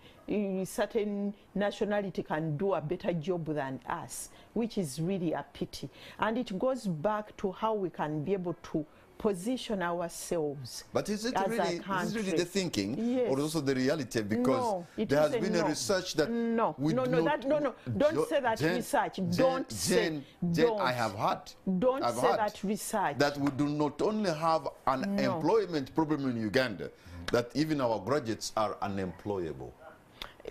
nationality can do a better job than us, which is really a pity. And it goes back to how we can be able to position ourselves. But is it really the thinking, yes, or also the reality? Because there has been a research that don't say that research. Jen, I have heard. Don't say that research. That we do not only have an employment problem in Uganda, that even our graduates are unemployable.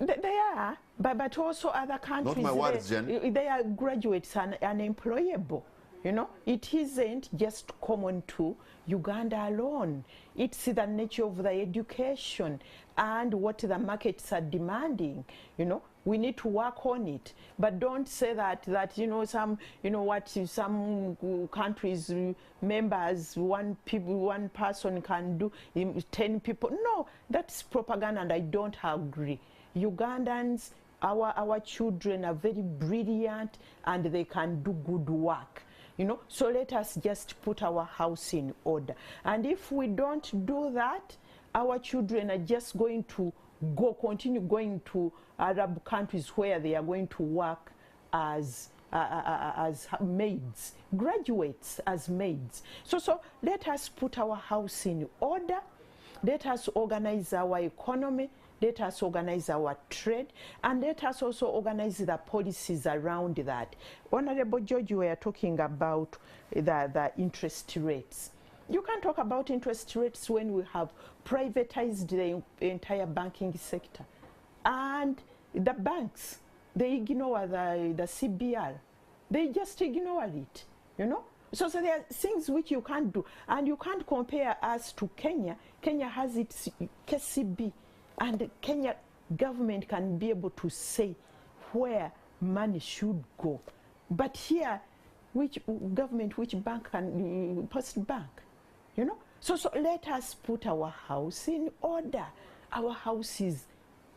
They are, but also other countries. Not my words, Jen. They are graduates and unemployable. You know, it isn't just common to Uganda alone. It's the nature of the education and what the markets are demanding. You know, we need to work on it. But don't say that some countries members, one person can do 10 people. No, that's propaganda, and I don't agree. Ugandans, our children are very brilliant and they can do good work. You know, so let us just put our house in order. And if we don't do that, our children are just going to continue going to Arab countries where they are going to work as maids, graduates as maids. So let us put our house in order. Let us organize our economy. Let us organize our trade, and let us also organize the policies around that. Honorable George, we are talking about the interest rates. You can't talk about interest rates when we have privatized the entire banking sector. And the banks, they ignore the CBR. They just ignore it, you know? So there are things which you can't do. And you can't compare us to Kenya. Kenya has its KCB. And Kenya government can be able to say where money should go. But here, which government, which bank can, Post Bank, you know? So let us put our house in order. Our house is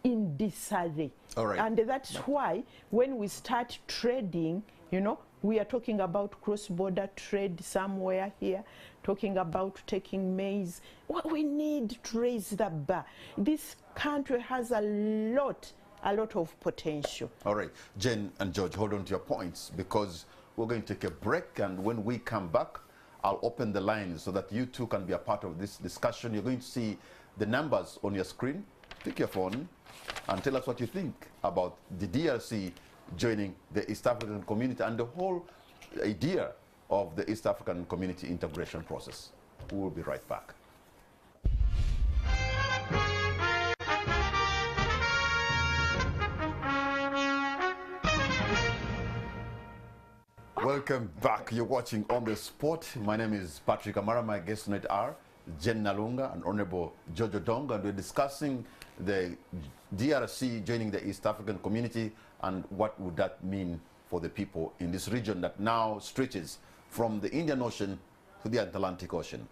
in disarray. All right. And that's why when we start trading, you know, we are talking about cross-border trade somewhere here, talking about taking maize. We need to raise the bar. This country has a lot of potential. All right, Jen and George, hold on to your points because we're going to take a break, and when we come back, I'll open the lines so that you too can be a part of this discussion. You're going to see the numbers on your screen. Pick your phone and tell us what you think about the DRC joining the East African community and the whole idea of the East African community integration process. We will be right back. Welcome back. You're watching On The Spot. My name is Patrick Amara. My guests tonight are Jen Nalunga and Honorable Jojo Dong, and we're discussing the DRC joining the East African community and what would that mean for the people in this region that now stretches from the Indian Ocean to the Atlantic Ocean.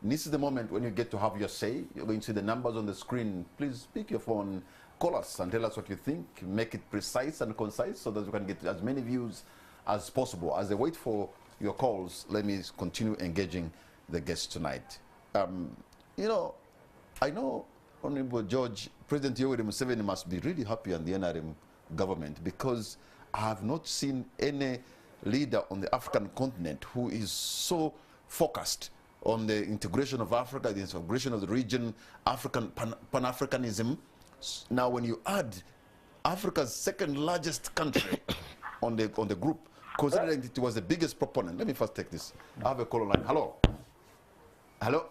This is the moment when you get to have your say. You're going to see the numbers on the screen. Please pick your phone, call us and tell us what you think. Make it precise and concise so that we can get as many views as possible. As I wait for your calls, let me continue engaging the guests tonight. You know, I know, Honorable George, President Yoweri Museveni must be really happy on the NRM government because I have not seen any leader on the African continent who is so focused on the integration of Africa, the integration of the region, African Pan-Africanism. Now, when you add Africa's second largest country on the group, considering it was the biggest proponent. Let me first take this. I have a call line. Hello. Hello.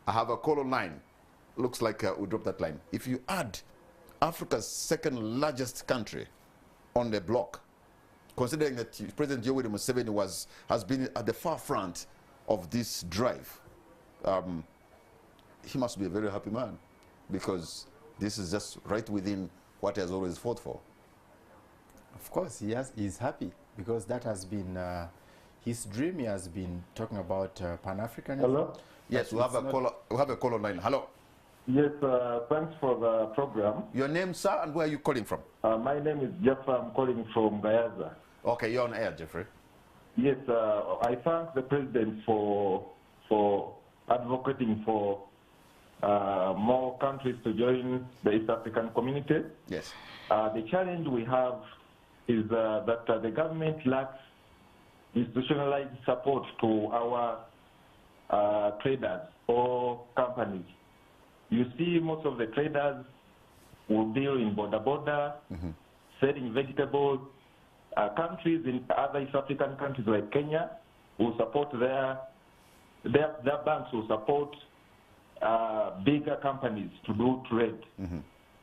I have a call line. Looks like we dropped that line. If you add Africa's second largest country on the block, considering that President Yoweri Museveni has been at the far front of this drive, he must be a very happy man because this is just right within what he has always fought for. Of course, he's happy because that has been his dream. He has been talking about Pan-Africanism. Hello? Yes, we have a caller line. Hello. Yes, thanks for the program. Your name, sir, and where are you calling from? My name is Jeffrey. I'm calling from Gayaza. Okay, you're on air, Jeffrey. Yes, I thank the president for advocating for more countries to join the East African community. Yes. The challenge we have is that the government lacks institutionalized support to our traders or companies. You see, most of the traders will deal in border, selling vegetables. Countries in other East African countries like Kenya will support their banks will support bigger companies to do trade.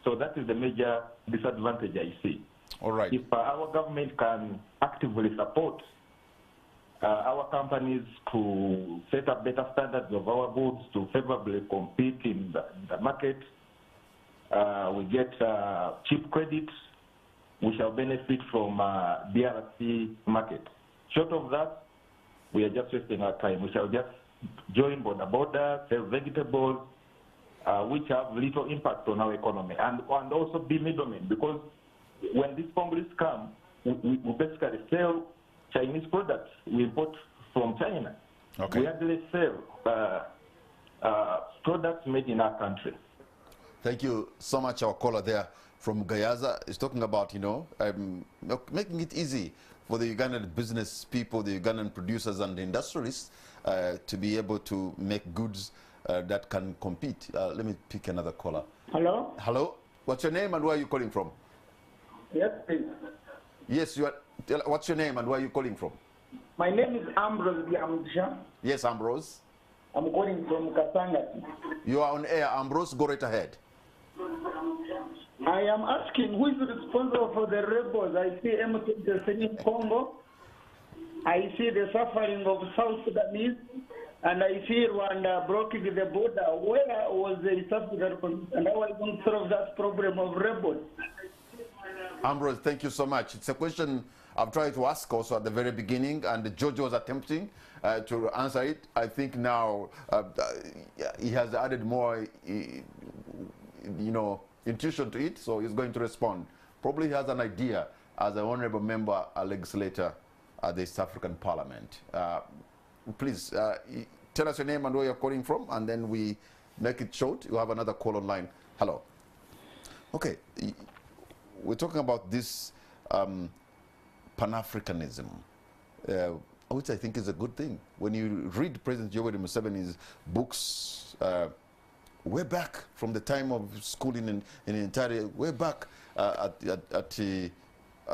So that is the major disadvantage I see. All right. If our government can actively support our companies to set up better standards of our goods to favorably compete in the market, we get cheap credit, we shall benefit from DRC market. Short of that, we are just wasting our time. We shall just join border, sell vegetables, which have little impact on our economy, and also be middlemen, because when these Congolese come, we basically sell Chinese products we import from China. Okay. We actually sell products made in our country. Thank you so much. Our caller there from Gayaza is talking about, making it easy for the Ugandan business people, the Ugandan producers and the industrialists to be able to make goods that can compete. Let me pick another caller. Hello? Hello? What's your name and where are you calling from? Yes, please. Yes, you are. What's your name and where are you calling from? My name is Ambrose Biamdisha. Yes, Ambrose. I'm calling from Kasangati. You are on air, Ambrose. Go right ahead. I am asking who is responsible for the rebels. I see M23 in Congo. I see the suffering of South Sudanese. And I see Rwanda blocking the border. Where was the East African Community? And how are you going to solve that problem of rebels? Ambrose, thank you so much. It's a question I've tried to ask also at the very beginning, and George was attempting to answer it. I think now he has added more, intuition to it, so he's going to respond. Probably he has an idea as an honorable member, a legislator at the East African Parliament. Please tell us your name and where you're calling from, and then we make it short. You have another call online. Hello. Okay. We're talking about this Pan-Africanism, which I think is a good thing. When you read President Yoweri Museveni's books, way back from the time of schooling in Ontario, way back at the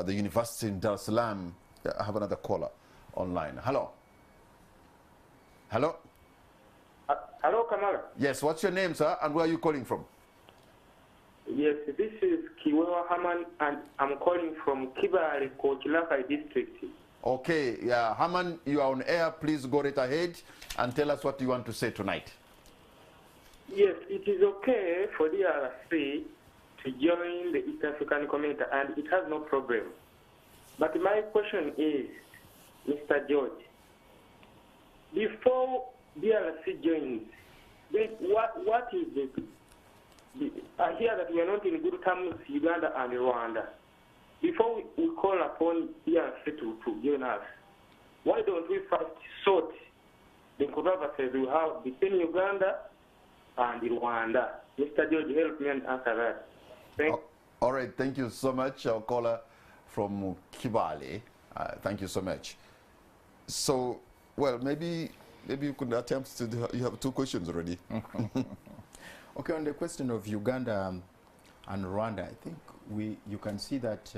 university in Dar es Salaam. I have another caller online. Hello. Hello. Hello, Kamara. Yes, what's your name, sir, and where are you calling from? Yes, this is Kiwewa Haman, and I'm calling from Kibale, Kochilakai district. Okay, yeah, Haman, you are on air. Please go right ahead and tell us what you want to say tonight. Yes, it is okay for the DRC to join the East African community, and it has no problem. But my question is, Mr. George, before DRC joins, then what is the I hear that we are not in good terms with Uganda and Rwanda. Before we call upon DRC to join us, why don't we first sort the controversies we have between Uganda and Rwanda? Mr. George, help me and answer that. Thank All right, thank you so much, our caller from Kibale. Thank you so much. So, well, maybe you could attempt to you have two questions already. Okay, on the question of Uganda and Rwanda, I think you can see that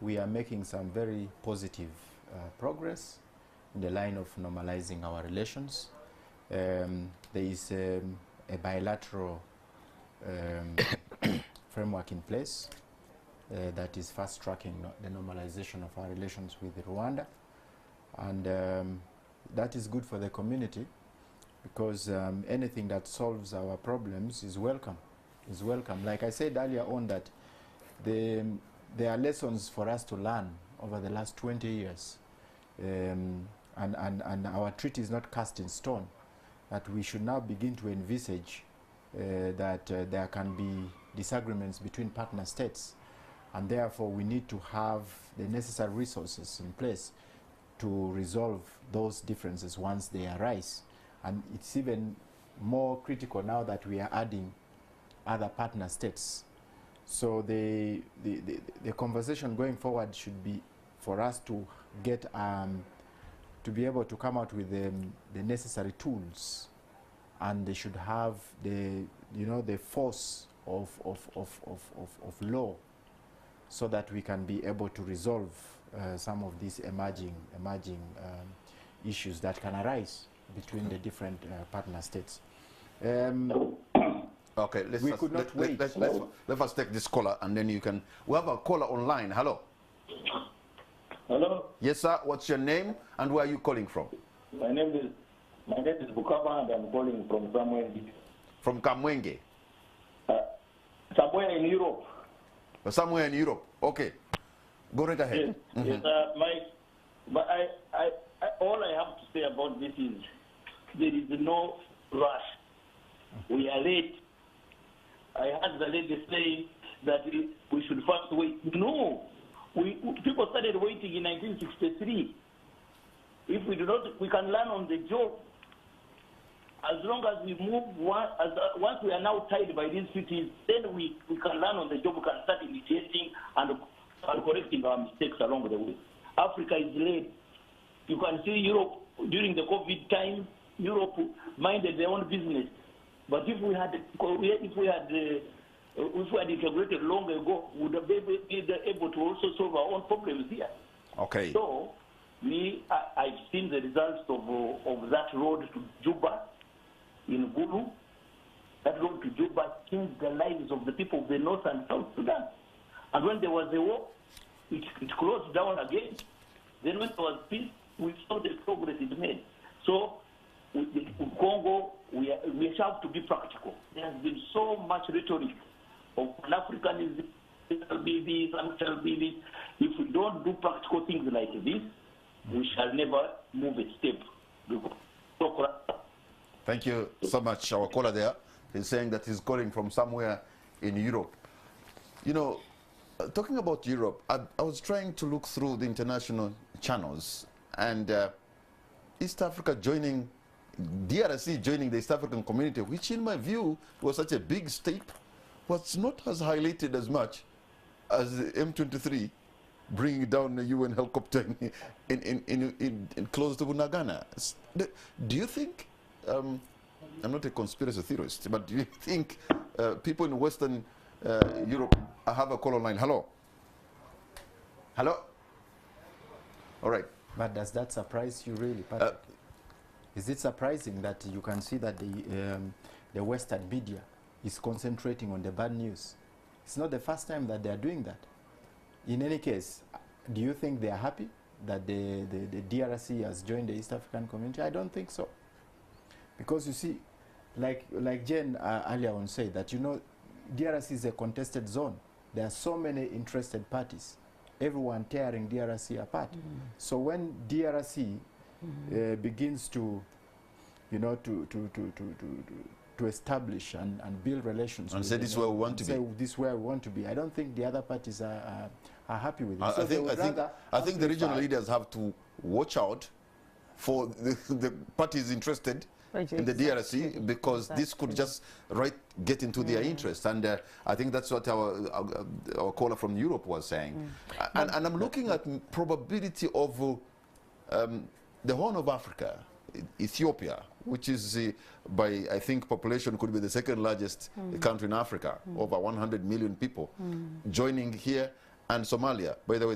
we are making some very positive progress in the line of normalizing our relations. There is a bilateral framework in place that is fast-tracking the normalization of our relations with Rwanda, and that is good for the community, because anything that solves our problems is welcome. Like I said earlier on, that there are lessons for us to learn over the last 20 years, and our treaty is not cast in stone, that we should now begin to envisage that there can be disagreements between partner states, and therefore we need to have the necessary resources in place to resolve those differences once they arise. And it's even more critical now that we are adding other partner states. So the conversation going forward should be for us to get to be able to come out with the necessary tools, and they should have the force of law, so that we can be able to resolve some of these emerging issues that can arise between the different partner states. Okay, let us take this caller, and then you can. We have a caller online. Hello. Hello. Yes, sir. What's your name and where are you calling from? My name is Bukaba, and I'm calling from somewhere. From Kamwenge. Somewhere in Europe. Somewhere in Europe. Okay. Go right ahead. Yes. Yes, but all I have to say about this is there is no rush. We are late. I heard the lady say that we should first wait. No, people started waiting in 1963. If we do not, we can learn on the job. As long as we move, once we are now tied by these cities, then we can learn on the job. We can start initiating and correcting our mistakes along the way. Africa is late. You can see Europe during the COVID time. Europe minded their own business, but if we had integrated long ago, we would have been able to also solve our own problems here. Okay. So, I've seen the results of that road to Juba in Gulu. That road to Juba changed the lives of the people of the North and South Sudan. And when there was a war, it closed down again. Then when there was peace, we saw the progress it made. So in Congo, we have to be practical. There has been so much rhetoric of Pan-Africanism, shall be this, and shall be this. If we don't do practical things like this, we shall never move a step. Thank you so much. Our caller there is saying that he's calling from somewhere in Europe. You know, talking about Europe, I was trying to look through the international channels, and East Africa joining, DRC joining the East African community, which in my view was such a big step, was not as highlighted as much as M23 bringing down the UN helicopter in close to Bunagana. Do you think, I'm not a conspiracy theorist, but do you think people in Western Europe, I have a call online. Hello? Hello? All right. But does that surprise you really, Patrick? Is it surprising that you can see that the Western media is concentrating on the bad news? It's not the first time that they are doing that. In any case, do you think they are happy that the DRC has joined the East African community? I don't think so. Because you see, like Jen earlier on said, that, you know, DRC is a contested zone. There are so many interested parties, everyone tearing DRC apart. So when DRC begins to, you know, to establish and build relations and say this is where we want to be. This is where we want to be. I don't think the other parties are happy with it. I think the regional leaders have to watch out for the parties interested in the DRC, because this could just get into their interest, and I think that's what our caller from Europe was saying. And I'm looking at probability of the Horn of Africa, Ethiopia, which is by, I think, population could be the second largest country in Africa, over 100 million people, joining here, and Somalia, by the way.